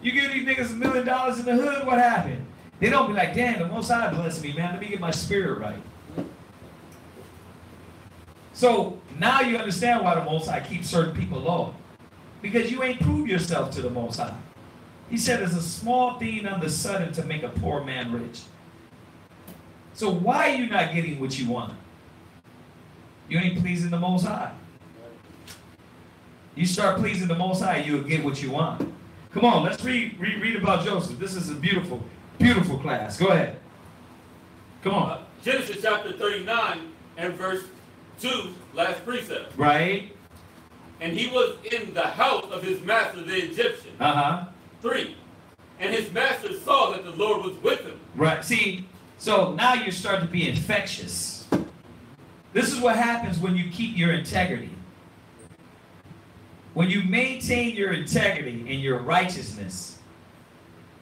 You give these niggas $1 million in the hood, what happened? They don't be like, damn, the Most High bless me, man. Let me get my spirit right. So now you understand why the Most High keeps certain people low. Because you ain't proved yourself to the Most High. He said it's a small thing under sudden to make a poor man rich. So why are you not getting what you want? You ain't pleasing the Most High. You start pleasing the Most High, you'll get what you want. Come on, let's read about Joseph. This is a beautiful, beautiful class. Go ahead. Come on. Genesis chapter 39 and verse 2, last precept. Right. And he was in the house of his master, the Egyptian. 3. And his master saw that the Lord was with him. Right. See, so now you're starting to be infectious. This is what happens when you keep your integrity. When you maintain your integrity and your righteousness,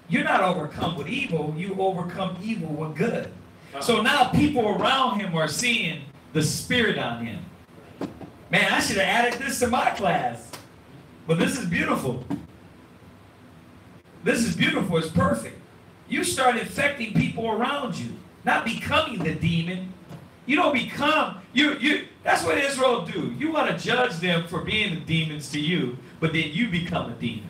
you're not overcome with evil, you overcome evil with good. So now people around him are seeing the spirit on him. Man, I should have added this to my class. But this is beautiful. This is beautiful. It's perfect. You start infecting people around you, not becoming the demon. You don't become, that's what Israel do. You want to judge them for being the demons to you, but then you become a demon.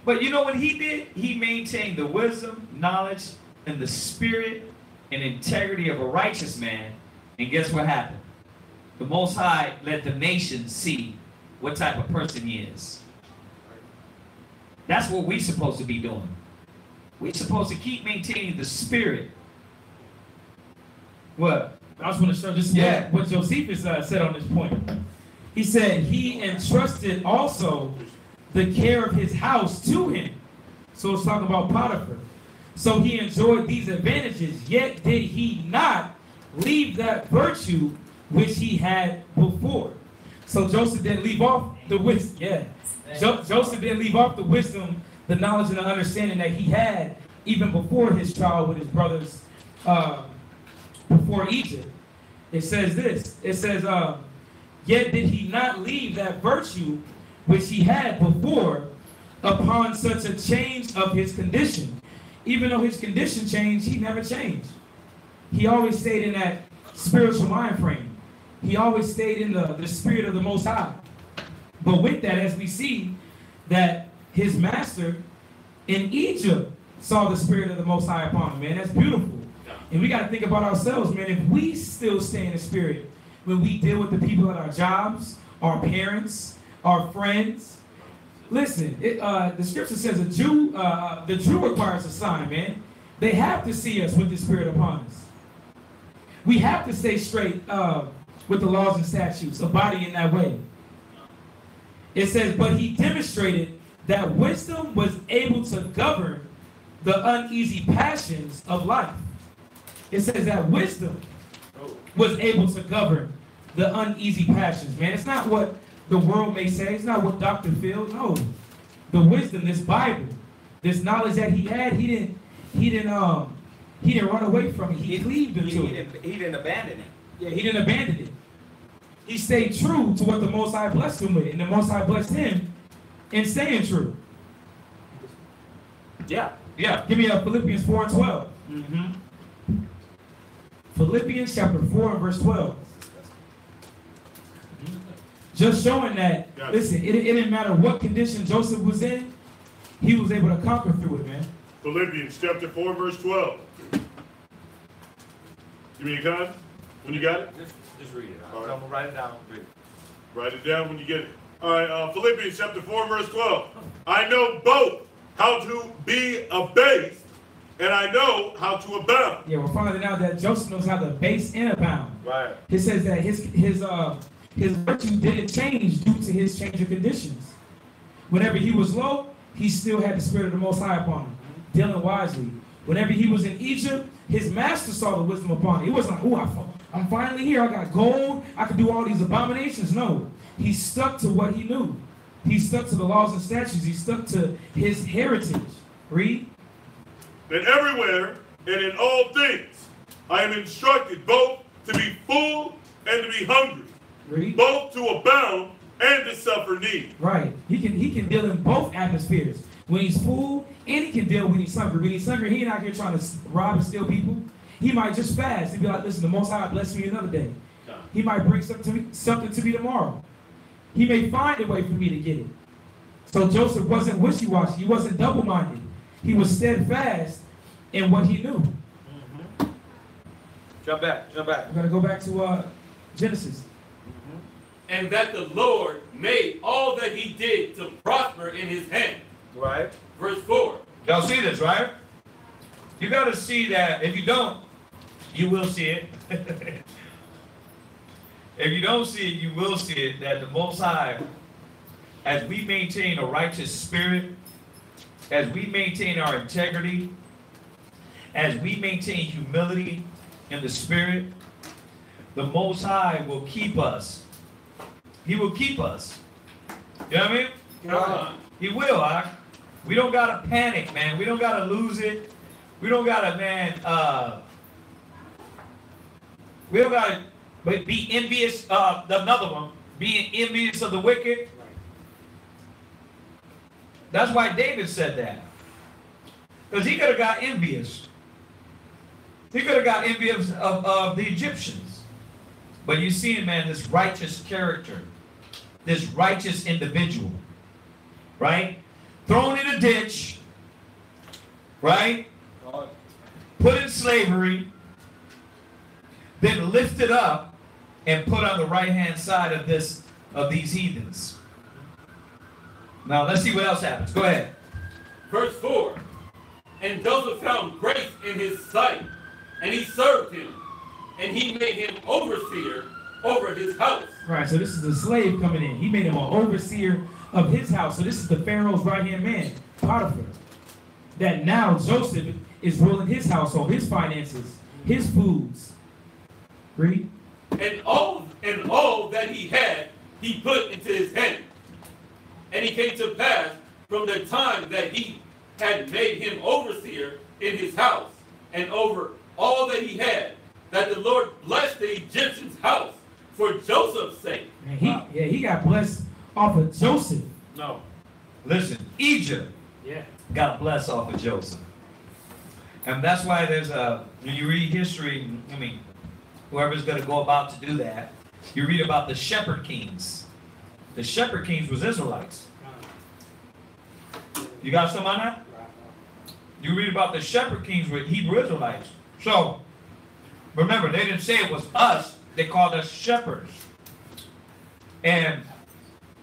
But you know what he did? He maintained the wisdom, knowledge, and the spirit and integrity of a righteous man. And guess what happened? The Most High let the nations see what type of person he is. That's what we're supposed to be doing. We're supposed to keep maintaining the spirit. What? I just want to show this what Josephus said on this point. He said he entrusted also the care of his house to him. So it's talking about Potiphar. So he enjoyed these advantages, yet did he not leave that virtue which he had before. So Joseph didn't leave off the wisdom. Joseph didn't leave off the wisdom, the knowledge, and the understanding that he had even before his trial with his brothers, before Egypt. It says this. It says, yet did he not leave that virtue which he had before upon such a change of his condition. Even though his condition changed, he never changed. He always stayed in that spiritual mind frame. He always stayed in the spirit of the Most High. But with that, as we see that his master in Egypt saw the spirit of the Most High upon him, man. That's beautiful. And we got to think about ourselves, man. If we still stay in the spirit when we deal with the people at our jobs, our parents, our friends. Listen, the scripture says the Jew requires a sign, man. They have to see us with the spirit upon us. We have to stay straight with the laws and statutes, abiding in that way. It says, but he demonstrated that wisdom was able to govern the uneasy passions of life. It says that wisdom was able to govern the uneasy passions, man. It's not what the world may say. It's not what Dr. Phil. No. The wisdom, this Bible, this knowledge that he had, he didn't run away from it. He cleaved into it. He didn't abandon it. Yeah, he didn't abandon it. He stayed true to what the Most High blessed him with, and the Most High blessed him in staying true. Yeah. Give me Philippians 4:12. Philippians chapter 4 and verse 12. Just showing that, listen, it didn't matter what condition Joseph was in, he was able to conquer through it, man. Philippians chapter 4, verse 12. Give me a copy when you got it. Just read it. All right. I'm going to write it down. Read it. Write it down when you get it. All right, Philippians chapter 4, verse 12. I know both how to be abased and I know how to abound. Yeah, we're finding out that Joseph knows how to base and abound. Right. It says that his virtue didn't change due to his change of conditions. Whenever he was low, he still had the spirit of the Most High upon him, dealing wisely. Whenever he was in Egypt, his master saw the wisdom upon him. It wasn't like, oh, I'm finally here. I got gold. I can do all these abominations. No, he stuck to what he knew. He stuck to the laws and statutes. He stuck to his heritage. Read. And everywhere and in all things, I am instructed both to be full and to be hungry, Read. both to abound and to suffer need. Right. He can deal in both atmospheres. When he's full, and he can deal when he's hungry. When he's hungry, he ain't out here trying to rob and steal people. He might just fast and be like, listen, the Most High bless me another day. He might bring something to me tomorrow. He may find a way for me to get it. So Joseph wasn't wishy-washy. He wasn't double-minded. He was steadfast in what he knew. Jump back. We're going to go back to Genesis. And that the Lord made all that he did to prosper in his hand. Right. Verse 4. Y'all see this, right? You got to see that. If you don't, you will see it. If you don't see it, you will see it, that the Most High, as we maintain a righteous spirit, as we maintain our integrity, as we maintain humility in the spirit, the Most High will keep us. He will keep us. You know what I mean? He will. We don't got to panic, man. We don't got to lose it. We don't got to, man, we don't got to be envious of another one, being envious of the wicked. That's why David said that. Because he could have got envious. He could have got envious of the Egyptians. But you see, man, this righteous character, this righteous individual, right? Thrown in a ditch, right? Put in slavery, then lifted up and put on the right-hand side of these heathens. Now let's see what else happens. Go ahead. Verse 4. And Joseph found grace in his sight, and he served him, and he made him overseer over his house. Right, so this is the slave coming in. He made him an overseer of his house. So this is the Pharaoh's right-hand man, Potiphar. That now Joseph is ruling his household, his finances, his foods. Read. And all that he had, he put into his hand. And it came to pass from the time that he had made him overseer in his house and over all that he had, that the Lord blessed the Egyptian's house for Joseph's sake. And he got blessed off of Joseph. No. Listen, Egypt Yeah. got blessed off of Joseph. And that's why there's when you read history, I mean, whoever's going to go about to do that, you read about the shepherd kings. The shepherd kings was Israelites. You got some on that? You read about the shepherd kings with Hebrew Israelites. So, remember, they didn't say it was us. They called us shepherds. And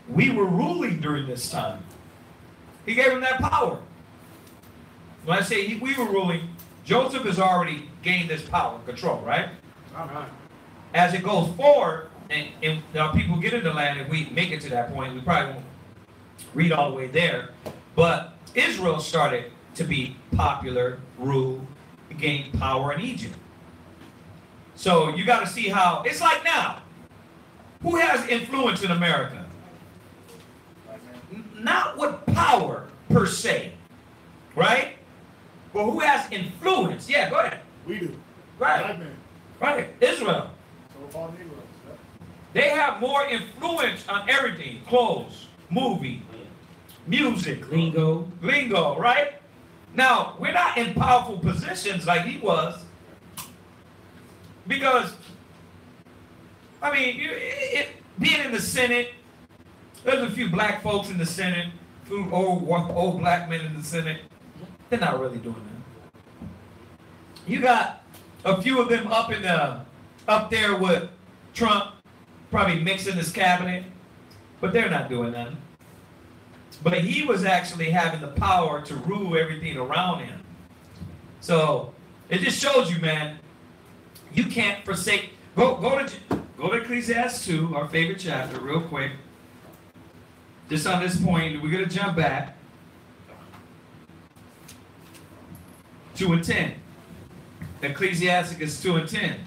we were ruling during this time. He gave them that power. When I say we were ruling, Joseph has already gained this power, control, right? As it goes forward, and our people get into land, if we make it to that point, we probably won't read all the way there. But Israel started to be popular, rule, gain power in Egypt. So you got to see how, it's like now. Who has influence in America? Not with power per se, right? But who has influence? Yeah, go ahead. We do. Right. Right. Israel. So-called Negroes. They have more influence on everything. Clothes, movie, music, Lingo, right? Now, we're not in powerful positions like he was. Because, I mean, being in the Senate, there's a few black folks in the Senate, a few old black men in the Senate. They're not really doing that. You got a few of them up there with Trump, probably mixing his cabinet, but they're not doing that. But he was actually having the power to rule everything around him. So it just shows you, man, you can't forsake. Go to Ecclesiastes 2, our favorite chapter, real quick. Just on this point, we're going to jump back. 2 and 10. Ecclesiasticus 2 and 10.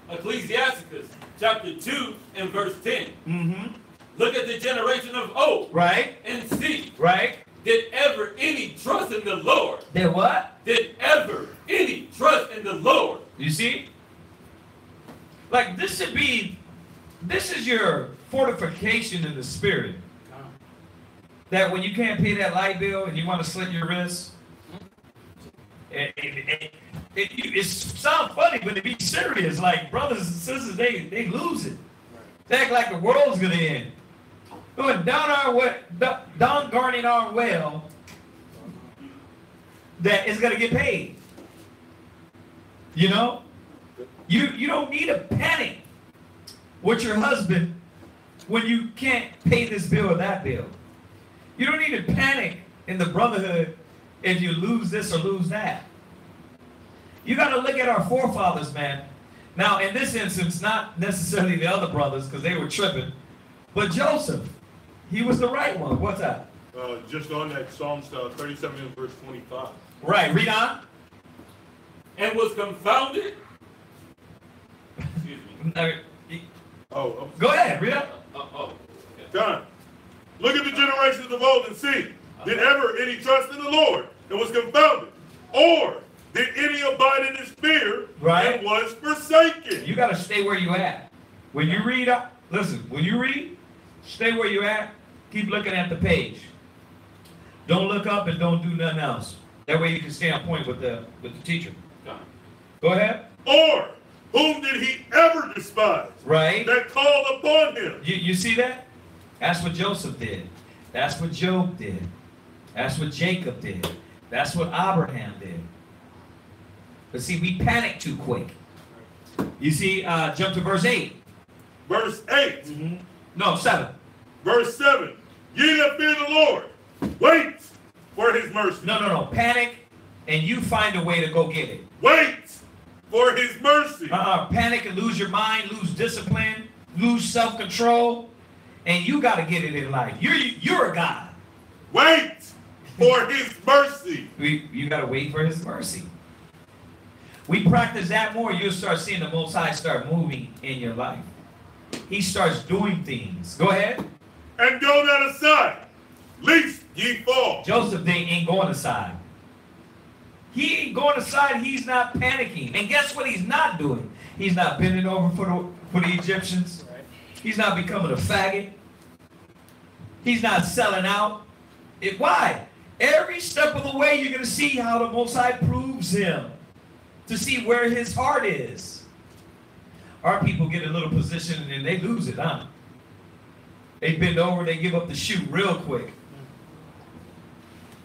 Ecclesiasticus chapter 2 and verse 10. Mm-hmm. Look at the generation of old. Right. And see. Right. Did ever any trust in the Lord? Did what? Did ever any trust in the Lord? You see? Like this is your fortification in the spirit. That when you can't pay that light bill and you want to slit your wrist, it sounds funny, but to be serious, like brothers and sisters, they lose it. They act like the world's gonna end. Going down our way, down guarding our well, that is gonna get paid. You know, you don't need to panic with your husband when you can't pay this bill or that bill. You don't need to panic in the brotherhood if you lose this or lose that. You got to look at our forefathers, man. Now, in this instance, not necessarily the other brothers because they were tripping, but Joseph, he was the right one. What's that? Just on that, Psalms 37 and verse 25. Right, read on. And was confounded. Excuse me. Go ahead, read on. Done. Look at the generations of old and see. Did ever any trust in the Lord and was confounded? Or did any abide in his fear Right. and was forsaken? You got to stay where you at. When you read, listen, when you read, stay where you at. Keep looking at the page. Don't look up and don't do nothing else. That way you can stay on point with the teacher. Go ahead. Or whom did he ever despise? Right. That called upon him. You see that? That's what Joseph did. That's what Job did. That's what Jacob did. That's what Abraham did. But see, we panic too quick. You see, jump to verse 8. Verse 8. Mm-hmm. No, 7. Verse 7. Ye that fear the Lord, wait for his mercy. No. Panic, and you find a way to go get it. Wait for his mercy. Panic and lose your mind, lose discipline, lose self-control, and you got to get it in life. You're a God. Wait for his mercy. You got to wait for his mercy. We practice that more, you'll start seeing the Most High start moving in your life. He starts doing things. Go ahead. And go not aside, lest ye fall. Joseph, they ain't going aside. He ain't going aside. He's not panicking. And guess what he's not doing? He's not bending over for the Egyptians. He's not becoming a faggot. He's not selling out. Why? Every step of the way, you're going to see how the Most High proves him, to see where his heart is. Our people get a little position and they lose it, huh? They bend over, they give up the shoot real quick.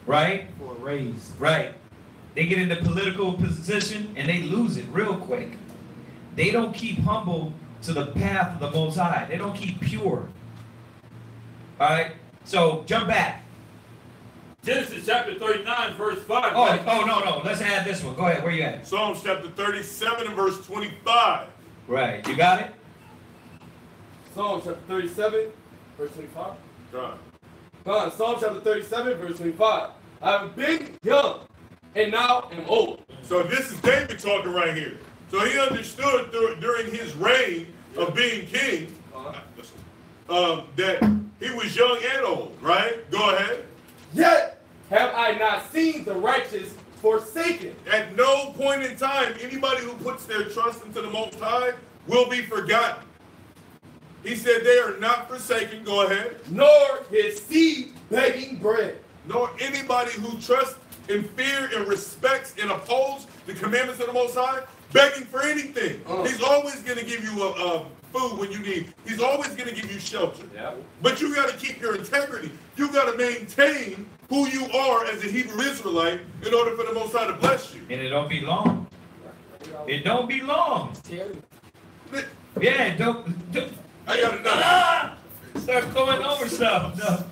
Right? For a raise. Right. They get into political position and they lose it real quick. They don't keep humble to the path of the Most High. They don't keep pure. All right? So, jump back. Genesis chapter 39, verse 5. No. Let's add this one. Go ahead. Where you at? Psalms chapter 37 and verse 25. Right. You got it? Psalm chapter 37, verse 25. God. Psalm chapter 37, verse 25. I have been young, and now am old. So this is David talking right here. So he understood during his reign of being king that he was young and old, right? Go ahead. Yet have I not seen the righteous forsaken. At no point in time, anybody who puts their trust into the Most High will be forgotten. He said they are not forsaken. Go ahead. Nor his seed begging bread. Nor anybody who trusts in fear and respects and upholds the commandments of the Most High, begging for anything. He's always going to give you food when you need. He's always going to give you shelter. Yeah. But you got to keep your integrity. You got to maintain who you are as a Hebrew Israelite in order for the Most High to bless you. And it don't be long. It don't be long. Yeah, it don't. I got to Start going over stuff. No.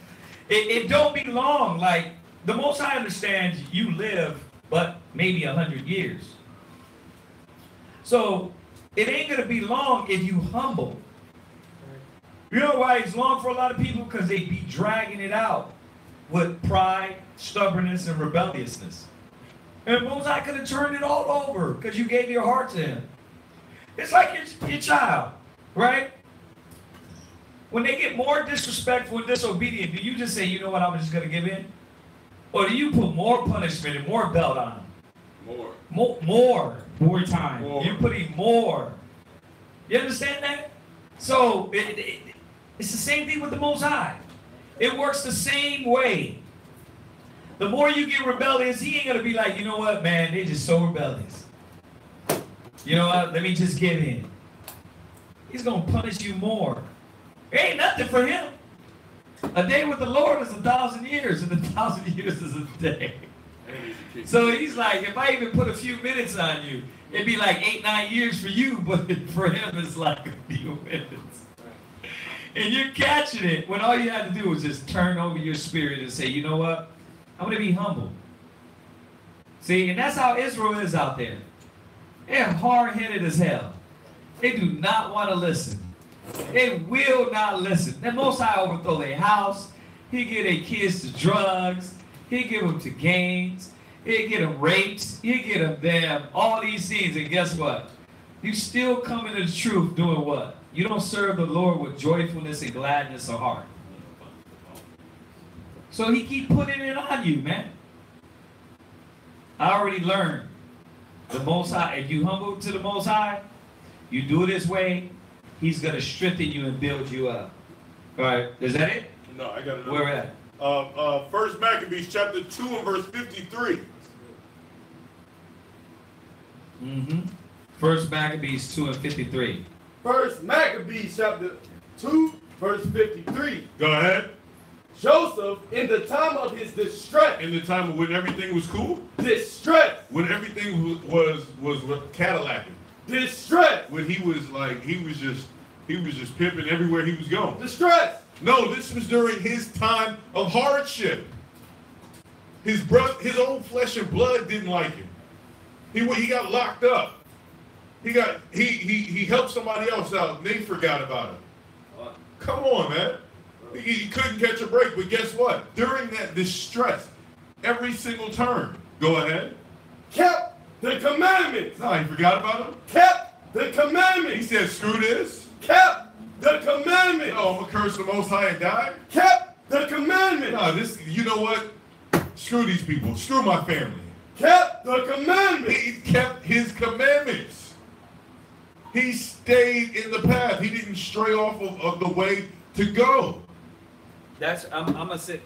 It don't be long. Like, the Most High understands you live but maybe 100 years. So it ain't going to be long if you humble. You know why it's long for a lot of people? Because they be dragging it out with pride, stubbornness, and rebelliousness. And Most High could have turned it all over because you gave your heart to him. It's like your child, right? When they get more disrespectful and disobedient, do you just say, you know what, I'm just going to give in? Or do you put more punishment and more belt on them? More time. You're putting more. You understand that? So it's the same thing with the Most High. It works the same way. The more you get rebellious, he ain't going to be like, you know what, man, they're just so rebellious. You know what, let me just give in. He's going to punish you more. It ain't nothing for him. A day with the Lord is 1,000 years, and 1,000 years is a day. So he's like, if I even put a few minutes on you, it'd be like 8-9 years for you, but for him it's like a few minutes. And you're catching it when all you had to do was just turn over your spirit and say, you know what? I'm going to be humble. See, and that's how Israel is out there. They're hard-headed as hell. They do not want to listen. They will not listen. The Most High overthrow their house. He give their kids to drugs. He give them to gangs. He get them rapes. He get them all these things. And guess what? You still coming to the truth doing what? You don't serve the Lord with joyfulness and gladness of heart. So he keep putting it on you, man. I already learned. The Most High, if you humble to the Most High, you do it his way, he's going to strengthen you and build you up. All right. Is that it? No, I got it. Where at? First Maccabees chapter 2 and verse 53. First Maccabees 2 and 53. First Maccabees chapter 2, verse 53. Go ahead. Joseph, in the time of his distress. In the time when everything was cool? Distress. When everything was Cadillacing. Distress. When he was just pimping everywhere he was going. Distress. No, this was during his time of hardship. His own flesh and blood didn't like him. He got locked up. He helped somebody else out and they forgot about him. Come on, man. He couldn't catch a break, but guess what? During that distress, every single turn, go ahead. Kept the commandments. No, he forgot about him. Kept the commandments. He said, screw this. Kept the commandments. No, I'm gonna curse the Most High and die. Kept the commandments. No, you know what? Screw these people. Screw my family. kept the commandments. He kept his commandments. He stayed in the path. He didn't stray off of the way to go. That's I'm gonna say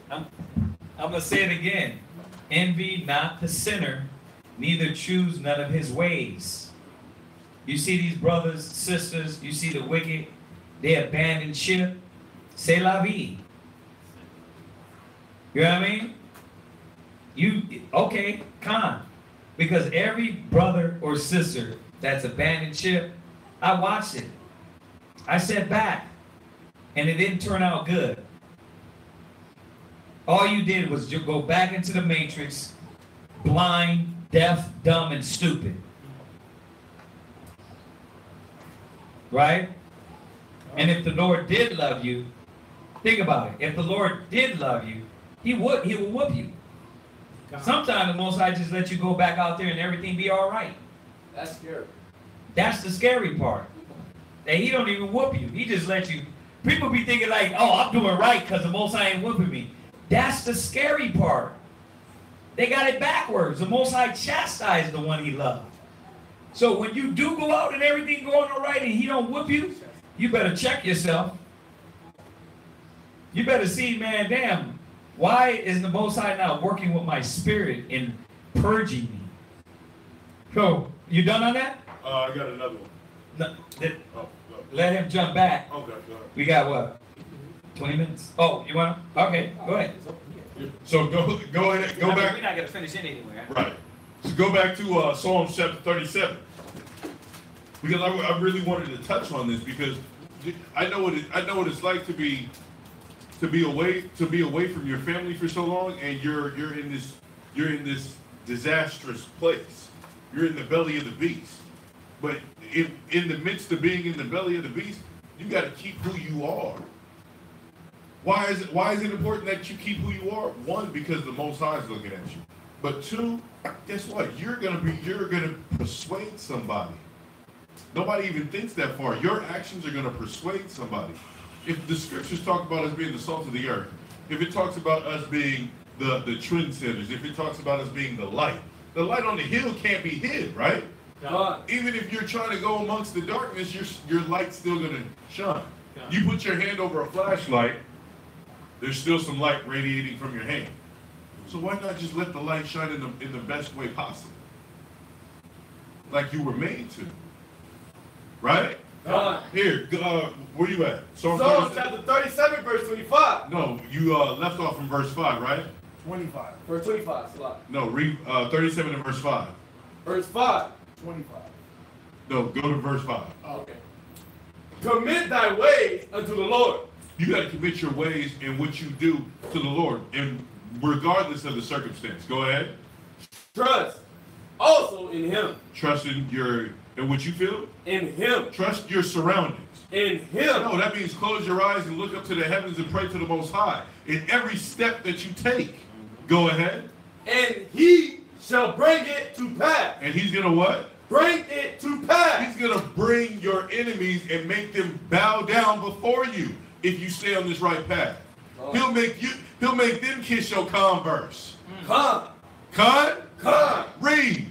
it again. Envy not the sinner, neither choose none of his ways. You see these brothers, sisters, you see the wicked, they abandon ship. C'est la vie. You know what I mean? Okay, con. Because every brother or sister that's abandoned ship, I watched it. I sat back, and it didn't turn out good. All you did was just go back into the matrix, blind, deaf, dumb, and stupid. Right? And if the Lord did love you, think about it. If the Lord did love you, he will whoop you. Sometimes the Most High just let you go back out there and everything be all right. That's scary. That's the scary part. That he don't even whoop you. He just let you. People be thinking like, oh, I'm doing right because the Most High ain't whooping me. That's the scary part. They got it backwards. The Most High chastised the one he loved. So when you do go out and everything going all right and he don't whoop you, you better check yourself. You better see, man, damn, why is the Most High not working with my spirit in purging me? So, you done on that? I got another one. No, Oh, let him jump back. okay, go ahead. We got what? 20 minutes? Oh, you want to? Okay, go ahead. So go ahead, go back. We're not going to finish it anyway. Right. So go back to Psalms chapter 37. Because I really wanted to touch on this because I know what it's like to be away from your family for so long, and you're in this disastrous place. You're in the belly of the beast. But in the midst of being in the belly of the beast, you got to keep who you are. Why is it important that you keep who you are? One, because the Most High is looking at you. But two, guess what? You're gonna persuade somebody. Nobody even thinks that far. Your actions are gonna persuade somebody. If the scriptures talk about us being the salt of the earth, if it talks about us being the trendsetters, if it talks about us being the light on the hill can't be hid, right? Even if you're trying to go amongst the darkness, your light's still gonna shine. You put your hand over a flashlight, there's still some light radiating from your hand. So why not just let the light shine in the best way possible? Like you were made to. Right? Here, where you at? Psalms chapter 37, verse 25. No, you left off from verse 5, right? 25. Verse 25, Salah. No, read 37 and verse 5. Verse 5. 25. No, go to verse 5. Okay. Commit thy ways unto the Lord. You got to commit your ways in what you do to the Lord, and regardless of the circumstance. Go ahead. Trust also in him. Trust in what you feel? In him. Trust your surroundings. In him. No, that means close your eyes and look up to the heavens and pray to the Most High. In every step that you take, go ahead. And he shall bring it to pass. And he's going to what? Bring it to pass. He's going to bring your enemies and make them bow down before you if you stay on this right path. Oh. He'll make them kiss your Converse. Con. Read.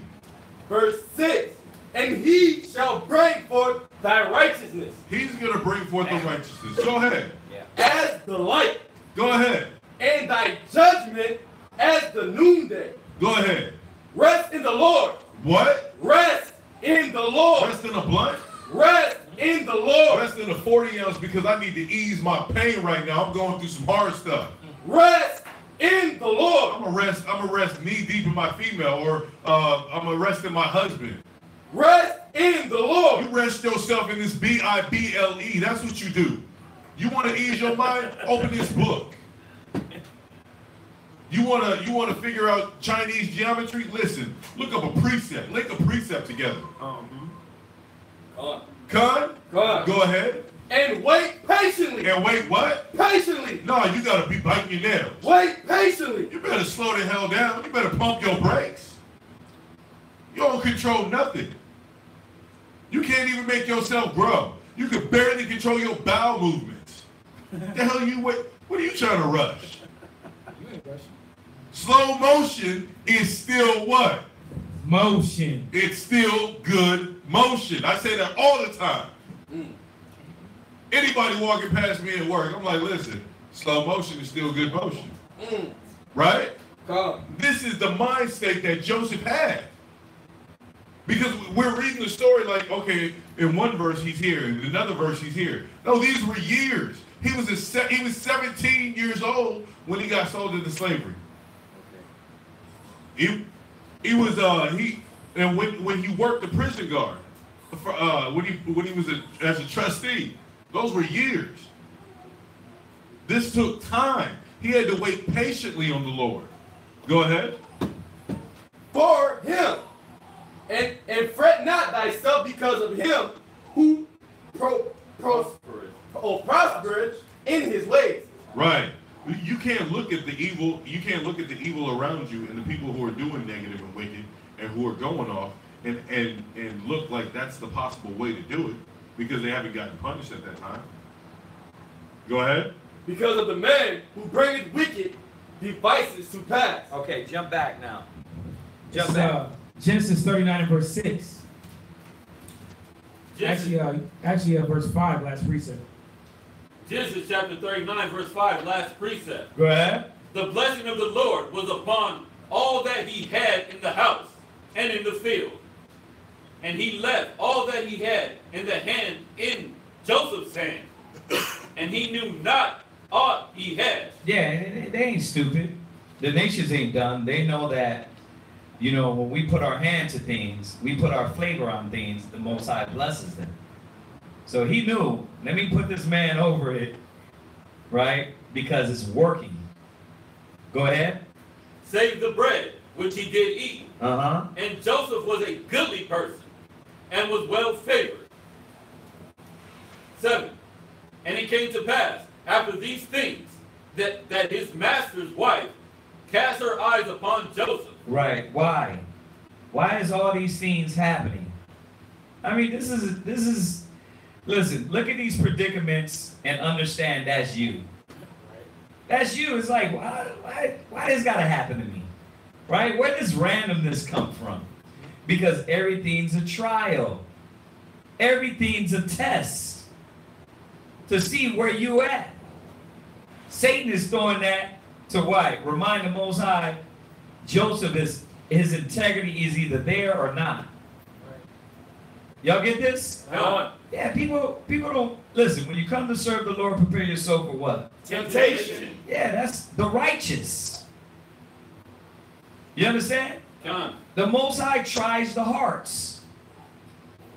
Verse 6. And he shall bring forth thy righteousness. He's going to bring forth the righteousness. Go ahead. As the light. Go ahead. And thy judgment as the noonday. Go ahead. Rest in the Lord. What? Rest in the Lord. Rest in a blunt? Rest in the Lord. Rest in a 40 ounce because I need to ease my pain right now. I'm going through some hard stuff. Rest in the Lord. I'm gonna rest knee deep in my female, or I'm gonna rest in my husband. Rest in the Lord. You rest yourself in this B-I-B-L-E. That's what you do. You want to ease your mind? Open this book. You want to figure out Chinese geometry? Listen, look up a precept. Link a precept together. Go ahead. And wait patiently. And wait what? Patiently. No, you got to be biting your nails. Wait patiently. You better slow the hell down. You better pump your brakes. You don't control nothing. You can't even make yourself grow. You can barely control your bowel movements. The hell what are you trying to rush? You ain't rushing. Slow motion is still what? motion. It's still good motion. I say that all the time. Anybody walking past me at work, I'm like, listen, slow motion is still good motion. Right? This is the mind state that Joseph had. Because we're reading the story like, okay, in one verse he's here, in another verse he's here. No, these were years. He was 17 years old when he got sold into slavery. When he worked the prison guard, when he was as a trustee, those were years. This took time. He had to wait patiently on the Lord. Go ahead. For him. And fret not thyself because of him who prospereth in his ways. Right. You can't look at the evil. You can't look at the evil around you and the people who are doing negative and wicked and who are going off and look like that's the possible way to do it because they haven't gotten punished at that time. Go ahead. Because of the man who bringeth wicked devices to pass. Okay, jump back now. Jump It's, back. Genesis 39 and verse 6. Actually, verse 5, last precept. Genesis chapter 39, verse 5, last precept. Go ahead. The blessing of the Lord was upon all that he had in the house and in the field. And he left all that he had in the hand in Joseph's hand. And he knew not aught he had. Yeah, they ain't stupid. The nations ain't dumb. They know that, you know, when we put our hand to things, we put our flavor on things, the Most High blesses them. So he knew, let me put this man over it, right? Because it's working. Go ahead. Save the bread, which he did eat. Uh-huh. And Joseph was a goodly person and was well favored. 7. And it came to pass, after these things, that his master's wife cast her eyes upon Joseph. Right. Why? Why is all these things happening? I mean, this is, listen, look at these predicaments and understand that's you. That's you. It's like, why this gotta happen to me? Right? Where does randomness come from? Because everything's a trial. Everything's a test to see where you at. Satan is throwing that to what? Remind the Most High, Joseph his integrity is either there or not. Y'all get this? Yeah, people don't listen. When you come to serve the Lord, prepare yourself for what? Temptation. Yeah, that's the righteous. You understand? John. The Most High tries the hearts.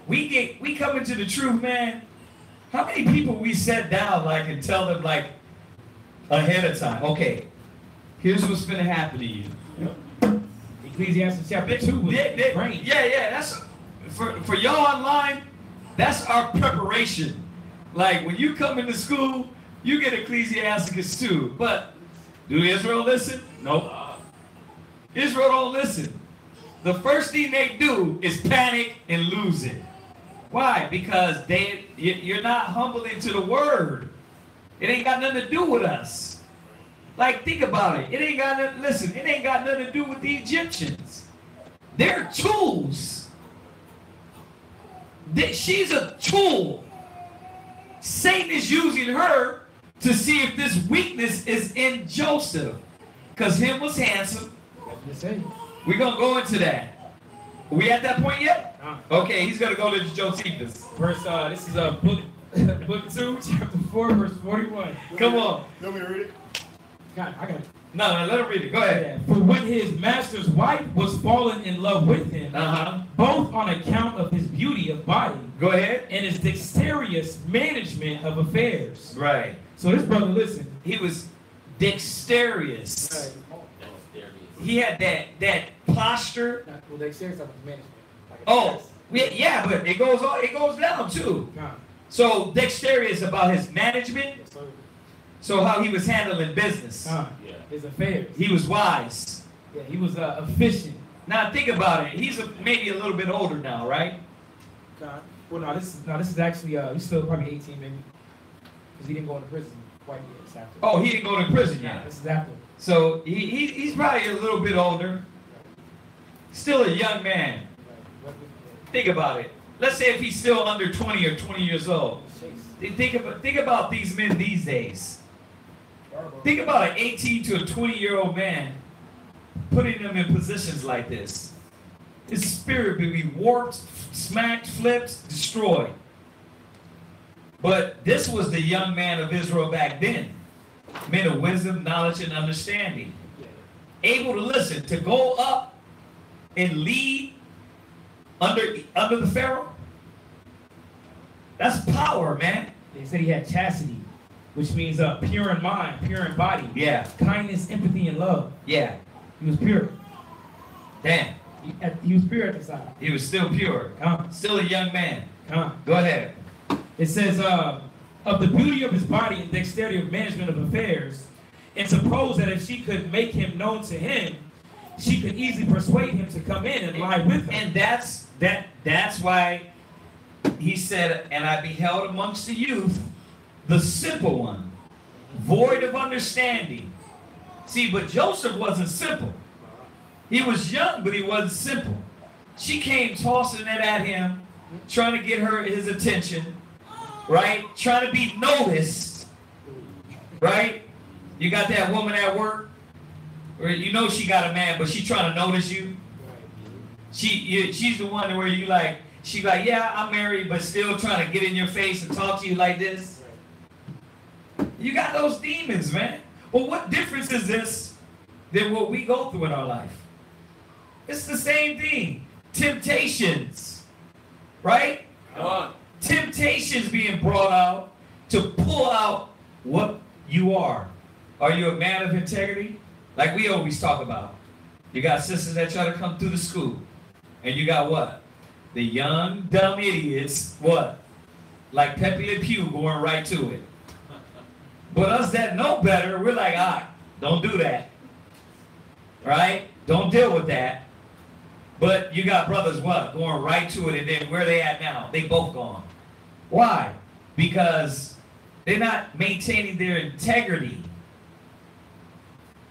We come into the truth, man. How many people we set down like and tell them like ahead of time? Okay, here's what's gonna happen to you. Ecclesiastes chapter 2 was great. Yeah. That's for y'all online. That's our preparation. Like when you come into school, you get Ecclesiastes 2. But do Israel listen? Nope. Israel don't listen. The first thing they do is panic and lose it. Why? Because you're not humble into the word. It ain't got nothing to do with us. Like, think about it. It ain't got nothing to do with the Egyptians. They're tools. She's a tool. Satan is using her to see if this weakness is in Joseph. Because him was handsome. We're going to go into that. Are we at that point yet? Okay, he's going to go to Josephus. Verse, this is book 2, chapter 4, verse 41. Come on. You want me to read it? I got it. No, let him read it. Go ahead. For when his master's wife was fallen in love with him, both on account of his beauty of body, go ahead, and his dexterous management of affairs. Right. So this brother, listen, he was dexterous. Right. He had that posture. Well, dexterous of management. Yeah, but it goes down too. So dexterous about his management. So how he was handling business. His affairs. He was wise. Yeah, he was efficient. Now think about it. He's maybe a little bit older now, right? Well, no, this is actually he's still probably 18 maybe, because he didn't go into prison quite yet. After. Oh, he didn't go to prison yet. This is after. So he's probably a little bit older. Still a young man. Think about it. Let's say if he's still under 20 or 20 years old. Think about these men these days. Think about an 18 to a 20-year-old man, putting them in positions like this. His spirit will be warped, smacked, flipped, destroyed. But this was the young man of Israel back then. Men of wisdom, knowledge, and understanding. Able to listen, to go up and lead under the Pharaoh. That's power, man. They said he had chastity, which means pure in mind, pure in body. Yeah. Kindness, empathy, and love. Yeah. He was pure. Damn. He was pure at the time. He was still pure. Still a young man. Go ahead. It says, of the beauty of his body and dexterity of management of affairs, and suppose that if she could make him known to him, she could easily persuade him to come in and lie with her. And that's why he said, and I beheld amongst the youth the simple one, void of understanding. See, but Joseph wasn't simple. He was young, but he wasn't simple. She came tossing it at him, trying to get his attention, right? Trying to be noticed, right? You got that woman at work, or you know she got a man, but she's trying to notice you. She's the one where you like, she's like, yeah, I'm married, but still trying to get in your face and talk to you like this. You got those demons, man. Well, what difference is this than what we go through in our life? It's the same thing. Temptations, right? Temptations being brought out to pull out what you are. Are you a man of integrity? Like we always talk about. You got sisters that try to come through the school. And you got what? The young, dumb idiots, what? Like Pepe Le Pew going right to it. But us that know better, we're like, don't do that. Right? Don't deal with that. But you got brothers, what? Going right to it, and then where they at now? They both gone. Why? Because they're not maintaining their integrity.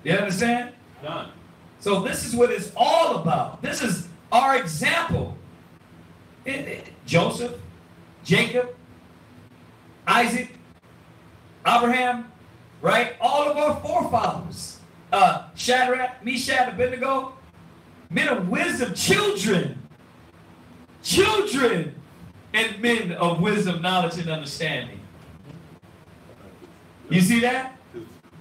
You understand? Done. So this is what it's all about. This is our example. Joseph, Jacob, Isaac, Abraham, right? All of our forefathers. Shadrach, Meshach, Abednego, men of wisdom, children, and men of wisdom, knowledge, and understanding. You see that?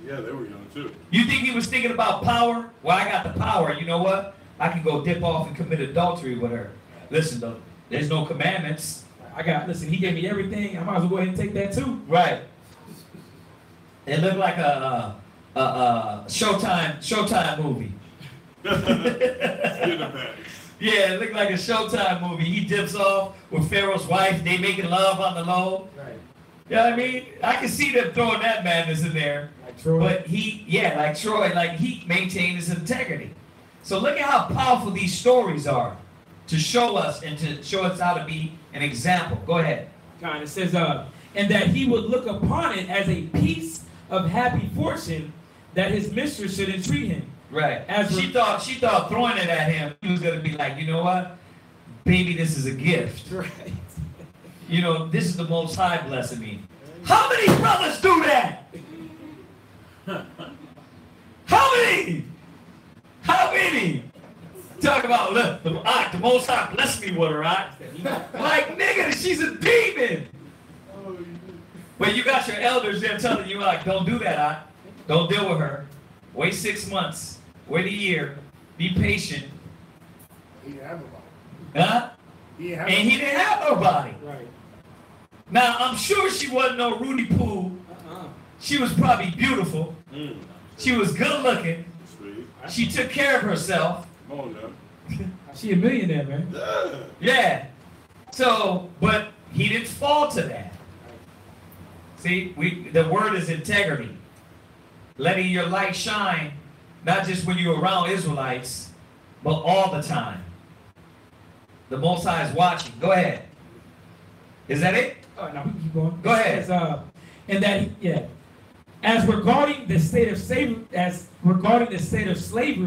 Yeah, they were young too. You think he was thinking about power? Well, I got the power. You know what? I can go dip off and commit adultery with her. Listen, though, there's no commandments. Listen, he gave me everything. I might as well go ahead and take that too. Right. It looked like a Showtime movie. Yeah, it looked like a Showtime movie. He dips off with Pharaoh's wife. They making love on the low. Right. You know what I mean? I can see them throwing that madness in there. Like Troy. But like Troy, like he maintained his integrity. So look at how powerful these stories are to show us and to show us how to be an example. Go ahead. It says, and that he would look upon it as a piece of happy fortune that his mistress should entreat him. Right. She thought throwing it at him, he was going to be like, you know what? Baby, this is a gift. Right. You know, this is the Most High blessing me. How many brothers do that? How many? How many? Talk about, look, the Most High blessed me with her, right? Like, nigga, she's a demon. But you got your elders there telling you, like, don't do that, right? Don't deal with her. Wait 6 months. Wait a year. Be patient. He didn't have nobody. Huh? He didn't have nobody. Right. Now, I'm sure she wasn't no Rudy Poo. She was probably beautiful. She was good looking. Sweet. She took care of herself. Come on now. She a millionaire, man. Yeah. So, but he didn't fall to that. See, the word is integrity. Letting your light shine, not just when you're around Israelites, but all the time. The Most High is watching. Go ahead. Is that it? Oh, no, we can keep going. Go ahead. And that, as regarding the state of slavery,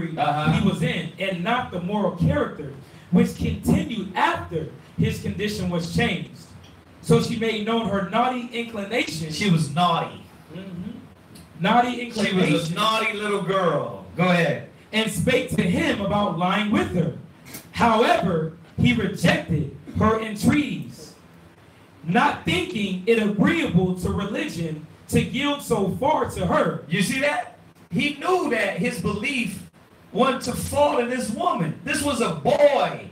he was in, and not the moral character which continued after his condition was changed. So she made known her naughty inclination. She was naughty. Naughty inclination. She was a naughty little girl. Go ahead. And spake to him about lying with her. However, he rejected her entreaties, not thinking it agreeable to religion to yield so far to her. You see that? He knew that his belief wanted to fall in this woman. This was a boy.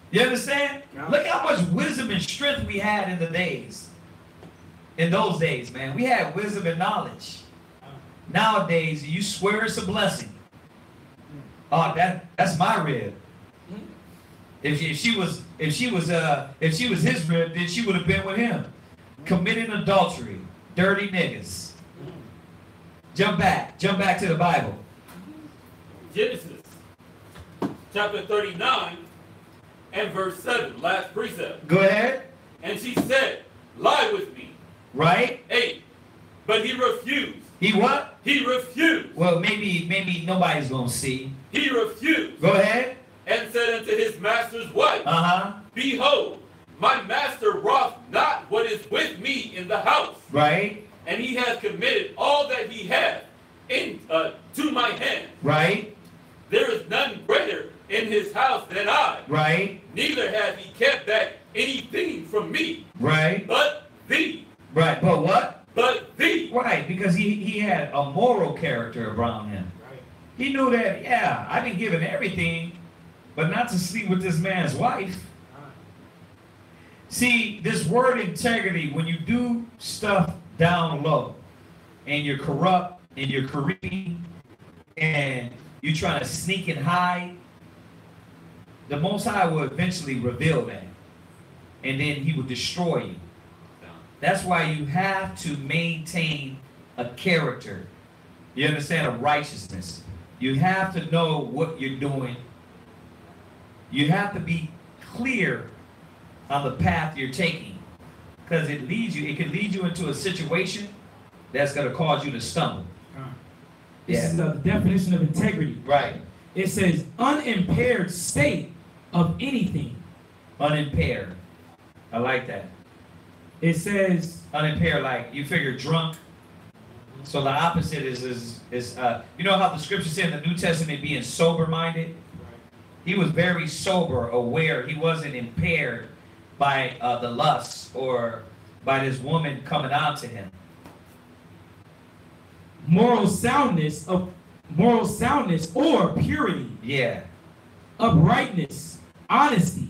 You understand? Yeah. Look how much wisdom and strength we had in the days. In those days, man. We had wisdom and knowledge. Nowadays, you swear it's a blessing. Oh, that's my rib. If she was his rib, then she would have been with him. Committing adultery. Dirty niggas. Jump back to the Bible. Genesis chapter 39 and verse 7, last precept. Go ahead. And she said, lie with me. Right? 8. But he refused. He what? He refused. Well, maybe nobody's going to see. He refused. Go ahead. And said unto his master's wife, Uh-huh. behold, my master wrought not what is with me in the house. Right. And he has committed all that he hath to my hand. Right. There is none greater in his house than I. Right. Neither hath he kept back anything from me. Right. But thee. Right. But what? But thee. Right. Because he had a moral character around him. Right. He knew that, yeah, I've been given everything, but not to sleep with this man's wife. See, this word integrity, when you do stuff down low, and you're corrupt, and you're creeping, and you're trying to sneak and hide, the Most High will eventually reveal that. And then he will destroy you. That's why you have to maintain a character. You understand? A righteousness. You have to know what you're doing. You have to be clear on the path you're taking. Because it can lead you into a situation that's going to cause you to stumble. This is the definition of integrity. Right. It says unimpaired state of anything. Unimpaired. I like that. It says Unimpaired, like you figure drunk. So the opposite is you know how the scripture said in the New Testament being sober-minded? He was very sober, aware. He wasn't impaired by the lust or by this woman coming on to him. moral soundness or purity. Yeah. Uprightness, honesty.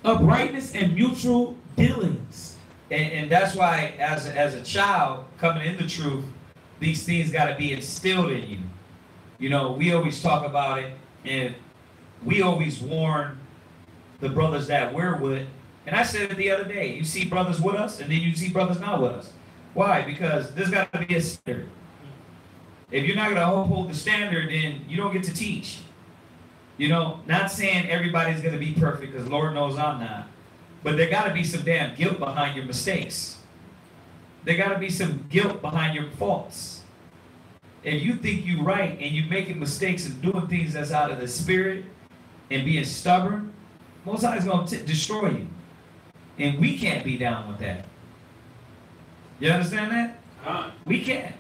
Uprightness and mutual dealings. And that's why as a child coming in the truth, these things got to be instilled in you. You know, we always talk about it, and we always warn the brothers that we're with. And I said it the other day, you see brothers with us, and then you see brothers not with us. Why? Because there's got to be a standard. If you're not going to hold the standard, then you don't get to teach. You know, not saying everybody's going to be perfect, because Lord knows I'm not. But there got to be some damn guilt behind your mistakes. There got to be some guilt behind your faults. If you think you're right and you're making mistakes and doing things that's out of the spirit and being stubborn, Most High is going to destroy you. And we can't be down with that. You understand that? We can't.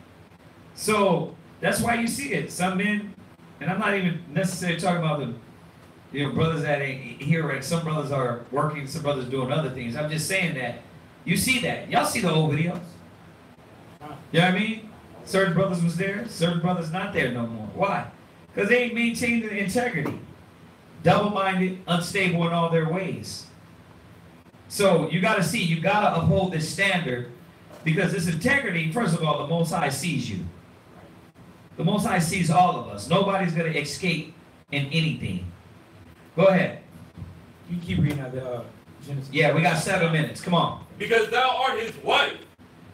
So that's why you see it. Some men, and I'm not even necessarily talking about the brothers that ain't here, right? Some brothers are working, some brothers doing other things. I'm just saying that you see that. Y'all see the old videos. You know what I mean? Certain brothers was there, certain brothers not there no more. Why? Because they ain't maintained the integrity. Double-minded, unstable in all their ways. So you got to see, you got to uphold this standard, because this integrity, first of all, the Most High sees you. The Most High sees all of us. Nobody's going to escape in anything. Go ahead. You keep reading out the Genesis. Yeah, we got 7 minutes. Come on. Because thou art his wife.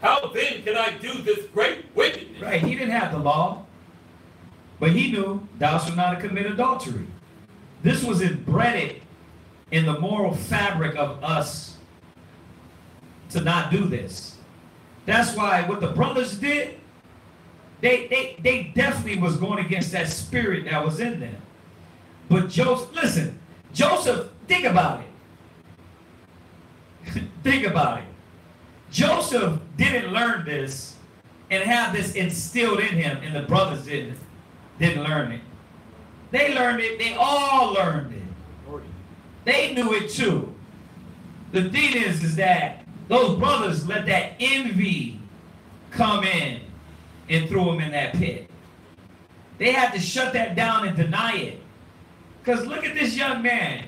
How then can I do this great wickedness? Right, he didn't have the law. But he knew thou shalt not commit adultery. This was embedded in the moral fabric of us to not do this. That's why what the brothers did, they definitely was going against that spirit that was in them. But Joseph, think about it. Think about it. Joseph didn't learn this and have this instilled in him, and the brothers didn't learn it. They learned it. They all learned it. They knew it too. The thing is that those brothers let that envy come in and threw them in that pit. They had to shut that down and deny it. Because look at this young man.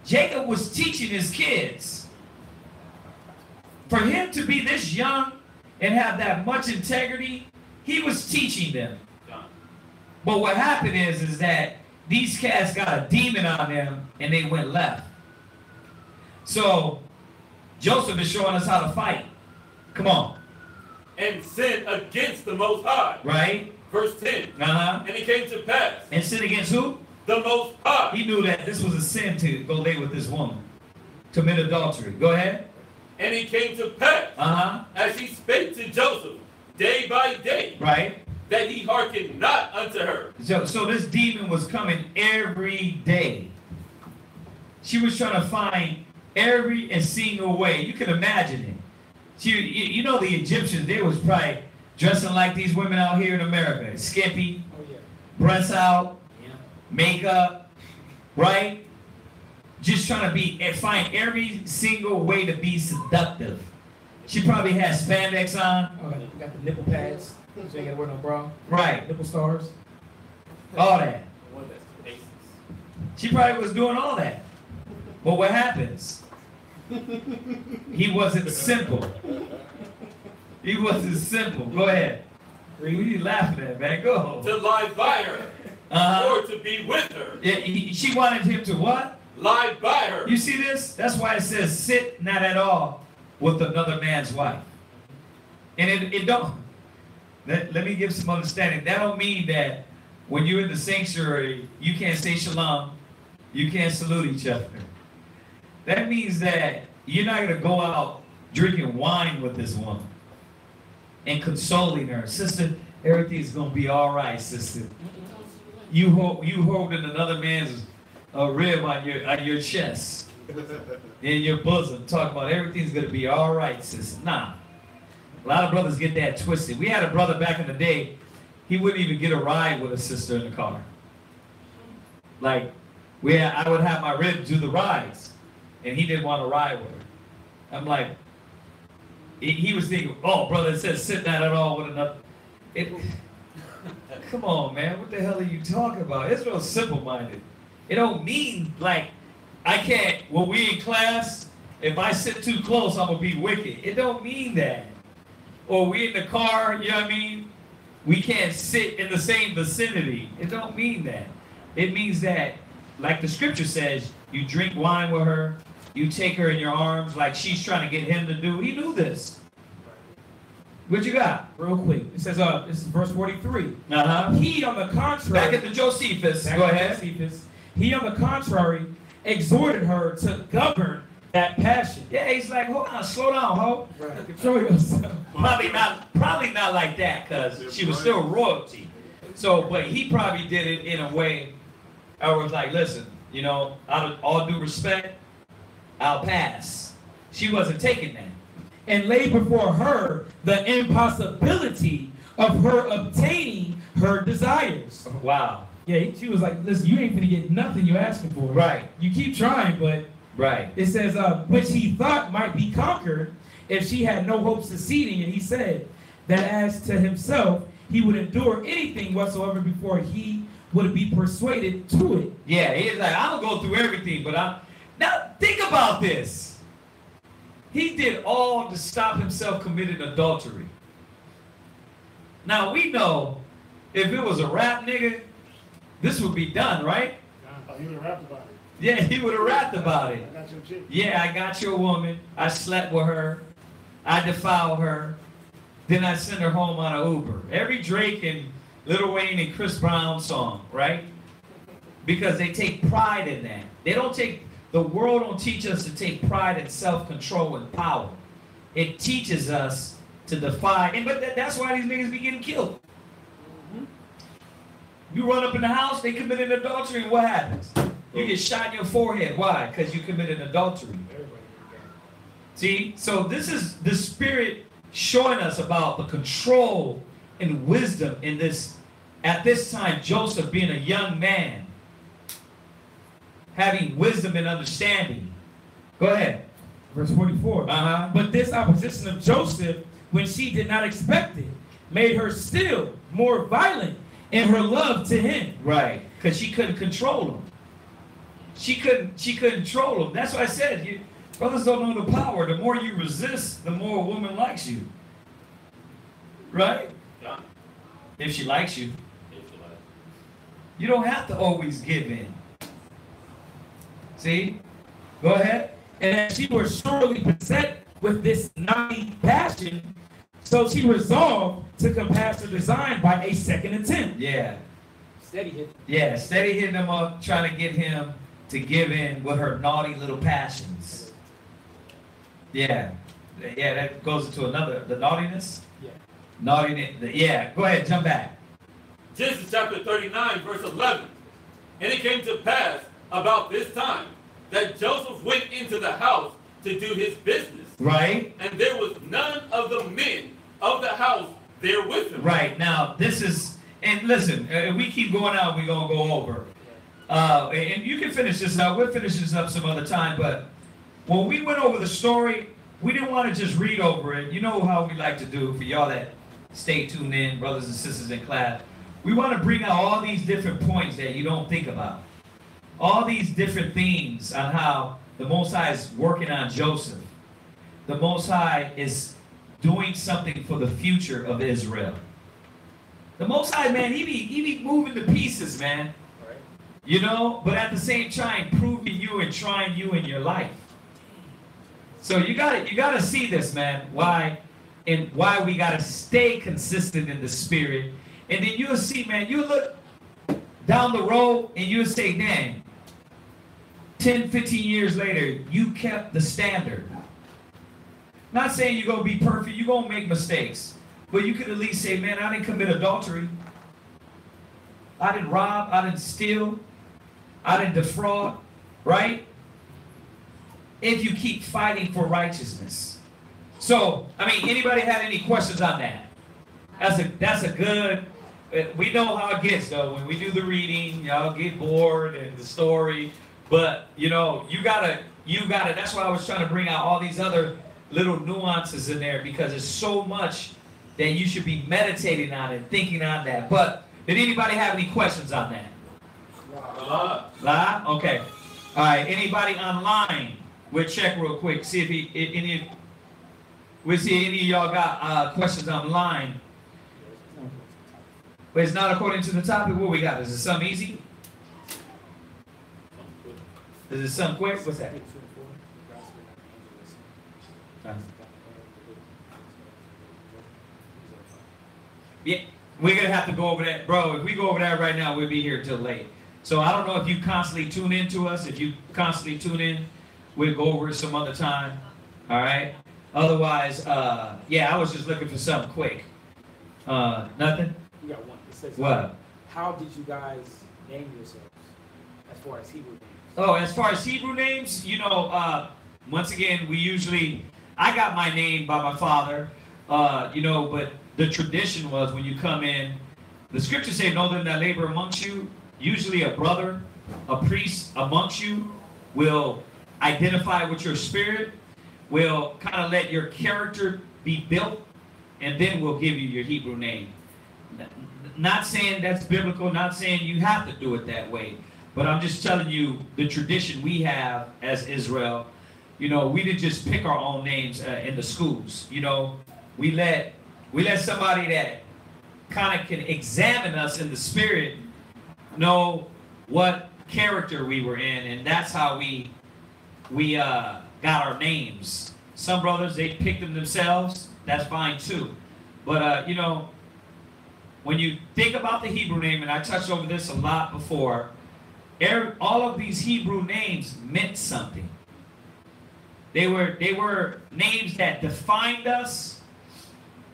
Jacob was teaching his kids. For him to be this young and have that much integrity, he was teaching them. But what happened is that these cats got a demon on them and they went left. So Joseph is showing us how to fight. Come on. And sin against the Most High. Right. Verse 10. Uh-huh. And it came to pass. And sin against who? The Most High. He knew that this was a sin to go lay with this woman. Commit adultery. Go ahead. And it came to pass. Uh-huh. As he spake to Joseph day by day. Right. That he hearkened not unto her. So this demon was coming every day. She was trying to find every and single way. You can imagine it. You know the Egyptians, they was probably dressing like these women out here in America. Skimpy, breasts out, makeup, right? Just trying to find every single way to be seductive. She probably had spandex on. Oh, got the nipple pads. So you ain't gotta wear no bra. Right. Nipple stars. All that. She probably was doing all that. But what happens? He wasn't simple. He wasn't simple. Go ahead. What are you laughing at, man? Go. To lie by her. Or to be with her. Yeah, she wanted him to what? Lie by her. You see this? That's why it says sit not at all with another man's wife. And it don't. Let me give some understanding. That don't mean that when you're in the sanctuary, you can't say shalom, you can't salute each other. That means that you're not going to go out drinking wine with this woman and consoling her. Sister, everything's going to be all right, sister. You holding another man's rib on your chest, in your bosom, talking about everything's going to be all right, sister. Nah. A lot of brothers get that twisted. We had a brother back in the day, he wouldn't even get a ride with a sister in the car. Like, I would have my rib do the rides, and he didn't want to ride with her. I'm like, he was thinking, oh, brother, it says sit not at all with another. Come on, man, what the hell are you talking about? It's real simple-minded. It don't mean, like, I can't, when we in class, if I sit too close, I'm going to be wicked. It don't mean that. Or we in the car, you know what I mean? We can't sit in the same vicinity. It don't mean that. It means that, like the scripture says, you drink wine with her, you take her in your arms like she's trying to get him to do. He knew this. What you got? Real quick. It says, this is verse 43. Uh-huh. He, on the contrary. Back at the Josephus. Go ahead. Josephus, he, on the contrary, exhorted her to govern that passion. Yeah, he's like, hold on, slow down, ho. Right. Control yourself. Probably not like that, because she was still royalty. So, but he probably did it in a way I was like, listen, you know, out of all due respect, I'll pass. She wasn't taking that. And laid before her the impossibility of her obtaining her desires. Wow. Yeah, she was like, listen, you ain't gonna get nothing you asking for. Right. You keep trying, but right. It says, which he thought might be conquered if she had no hope succeeding. And he said that as to himself, he would endure anything whatsoever before he would be persuaded to it. Yeah, he's like, I'll go through everything, but now think about this. He did all to stop himself committing adultery. Now we know if it was a rap nigga, this would be done, right? Oh, he would have rapped about it. Yeah, he would have rapped about it. I got your chick. Yeah, I got your woman. I slept with her. I defiled her. Then I sent her home on an Uber. Every Drake and Lil Wayne and Chris Brown song, right? Because they take pride in that. The world don't teach us to take pride in self-control and power. It teaches us to defy. And but that's why these niggas be getting killed. You run up in the house, they committed adultery, and what happens? You get shot in your forehead. Why? Because you committed adultery. See, so this is the Spirit showing us about the control and wisdom in this. At this time, Joseph being a young man, having wisdom and understanding. Go ahead. Verse 44. But this opposition of Joseph, when she did not expect it, made her still more violent in her love to him. Right, because she couldn't control him. She couldn't control him. That's why I said, brothers don't know the power. The more you resist, the more a woman likes you. Right? Yeah. If she likes you. You don't have to always give in. See? Go ahead. And as she was surely beset with this naughty passion, so she resolved to compass her design by a second attempt. Yeah. Steady hit. Yeah, steady hitting him up, trying to get him to give in with her naughty little passions. Yeah. Yeah, that goes into another, the naughtiness? Yeah. Naughtiness, yeah. Go ahead, jump back. Genesis chapter 39, verse 11. And it came to pass about this time that Joseph went into the house to do his business. Right. And there was none of the men of the house there with him. Right. Now, this is, and listen, we keep going out, we're going to go over. And you can finish this up. We'll finish this up some other time. But when we went over the story, we didn't want to just read over it. You know how we like to do for y'all that stay tuned in, brothers and sisters in class. We want to bring out all these different points that you don't think about. All these different things on how the Most High is working on Joseph. The Most High is doing something for the future of Israel. The Most High, man, he be moving the pieces, man. Right. You know, but at the same time, proving you and trying you in your life. So you gotta see this, man. Why we gotta stay consistent in the Spirit. And then you'll see, man, you look down the road and you'll say, man, 10, 15 years later, you kept the standard. Not saying you're going to be perfect, you're going to make mistakes. But you could at least say, man, I didn't commit adultery. I didn't rob, I didn't steal, I didn't defraud, right? If you keep fighting for righteousness. So, I mean, anybody had any questions on that? That's a good, we know how it gets though. When we do the reading, y'all get bored and the story. But, you know, you gotta, that's why I was trying to bring out all these other little nuances in there, because there's so much that you should be meditating on and thinking on that. But did anybody have any questions on that? Live? Okay. All right. Anybody online? We'll check real quick. See if we'll see any of y'all got questions online. But it's not according to the topic. What we got? Is it something easy? Is it something quick? What's that? Yeah, we're going to have to go over that. Bro, if we go over that right now, we'll be here till late. So I don't know if you constantly tune in to us. If you constantly tune in, we'll go over it some other time. All right? Otherwise, yeah, I was just looking for something quick. Nothing? We got one. It says, what? How did you guys name yourselves as far as Hebrew names? Oh, as far as Hebrew names, you know, once again, I got my name by my father, you know, but the tradition was when you come in, the scriptures say, know them that labor amongst you. Usually a brother, a priest amongst you will identify with your spirit, will kind of let your character be built, and then we'll give you your Hebrew name. Not saying that's biblical, not saying you have to do it that way. But I'm just telling you the tradition we have as Israel. You know, we didn't just pick our own names in the schools. You know, we let somebody that kind of can examine us in the spirit know what character we were in, and that's how we got our names. Some brothers, they picked them themselves. That's fine too. But you know, when you think about the Hebrew name, and I touched over this a lot before. All of these Hebrew names meant something. They were names that defined us,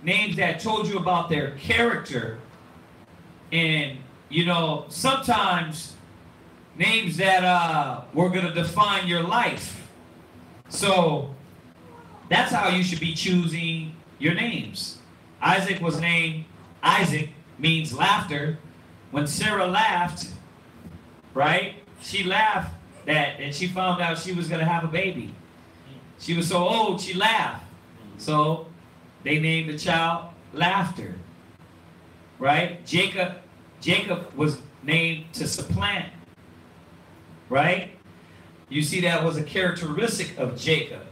names that told you about their character. And, you know, sometimes names that were going to define your life. So that's how you should be choosing your names. Isaac was named Isaac, means laughter. When Sarah laughed, right, she laughed and she found out she was going to have a baby. She was so old, she laughed. So they named the child Laughter, right? Jacob was named to supplant, right? You see, that was a characteristic of Jacob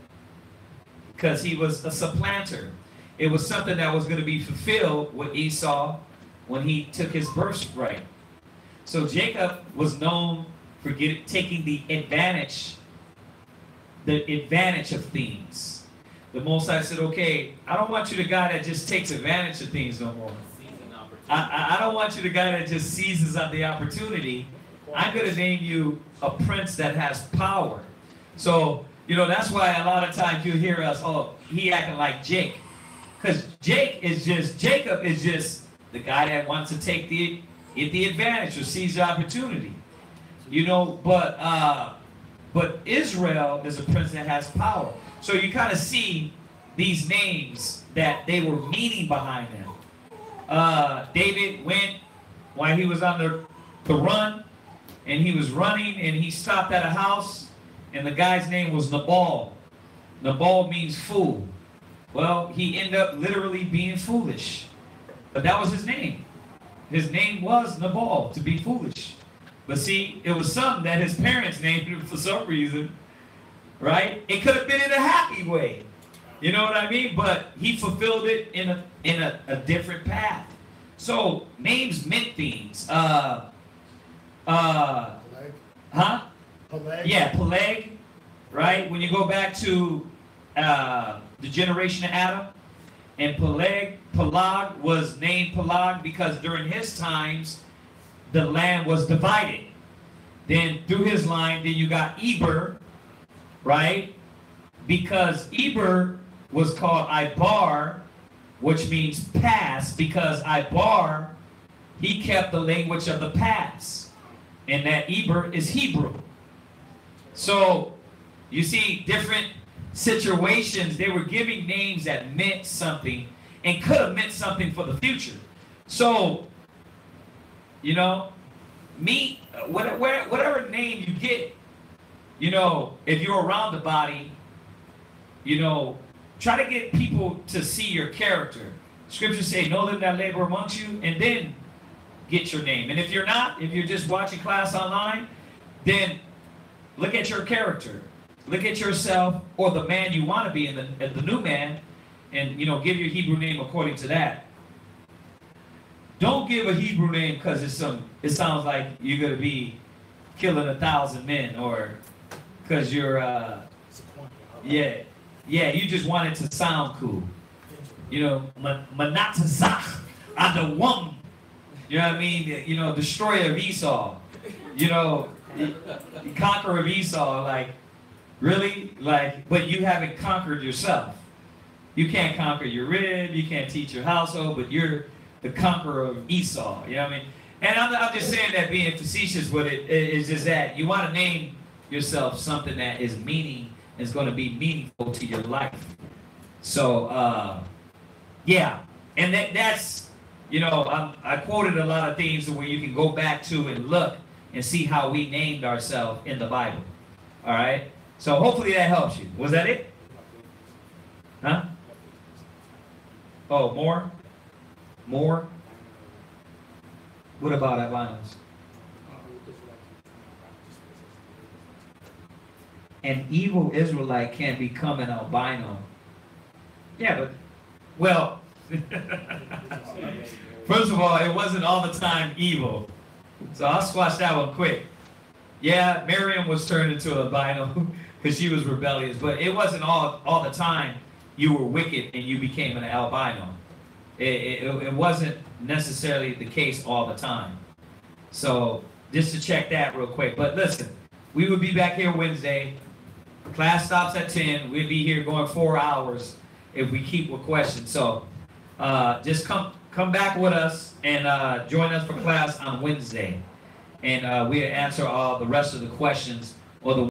because he was a supplanter. It was something that was going to be fulfilled with Esau when he took his birthright. So Jacob was known for taking the advantage of things. The Most High said, okay, I don't want you the guy that just takes advantage of things no more. I don't want you the guy that just seizes on the opportunity. I'm going to name you a prince that has power. So, you know, that's why a lot of times you hear us, oh, he acting like Jake. Because Jacob is just the guy that wants to take the advantage or seize the opportunity. You know, but Israel is a prince that has power. So you kind of see these names that they were meaning behind them. David went while he was on the run, and he was running, and he stopped at a house, and the guy's name was Nabal. Nabal means fool. Well, he ended up literally being foolish. But that was his name. His name was Nabal, to be foolish. But see, it was something that his parents named him for some reason, right? It could have been in a happy way. You know what I mean? But he fulfilled it in a different path. So names meant things. Peleg? Huh? Peleg? Yeah, Peleg, right? When you go back to the generation of Adam, and Peleg was named Peleg because during his times, the land was divided. Then through his line, then you got Eber, right? Because Eber was called Ibar, which means past, because Ibar, he kept the language of the past. And that Eber is Hebrew. So you see different situations, they were giving names that meant something and could have meant something for the future. So, you know, whatever name you get, you know, if you're around the body, you know, try to get people to see your character. Scriptures say, know them that labor amongst you, and then get your name. And if you're not, if you're just watching class online, then look at your character. Look at yourself or the man you want to be in the new man, and, you know, give your Hebrew name according to that. Don't give a Hebrew name because it sounds like you're going to be killing 1,000 men, or because you're, you just want it to sound cool. You know, Manatazach Adawam. You know what I mean? You know, destroyer of Esau. You know, the conqueror of Esau, like, really? Like, but you haven't conquered yourself. You can't conquer your rib, you can't teach your household, but you're the conqueror of Esau. You know what I mean? And I'm just saying that being facetious with it is just that you want to name yourself something that is going to be meaningful to your life. So, yeah. And that's, you know, I quoted a lot of things where you can go back to and look and see how we named ourselves in the Bible. All right? So hopefully that helps you. Was that it? Huh? Oh, more? More? What about albinos? An evil Israelite can become an albino. Yeah, but, well, first of all, it wasn't all the time evil. So I'll squash that one quick. Yeah, Miriam was turned into an albino because she was rebellious, but it wasn't all the time you were wicked and you became an albino. It wasn't necessarily the case all the time. So just to check that real quick. But listen, we will be back here Wednesday. Class stops at 10. We'll be here going 4 hours if we keep with questions. So just come back with us and join us for class on Wednesday. And we'll answer all the rest of the questions or the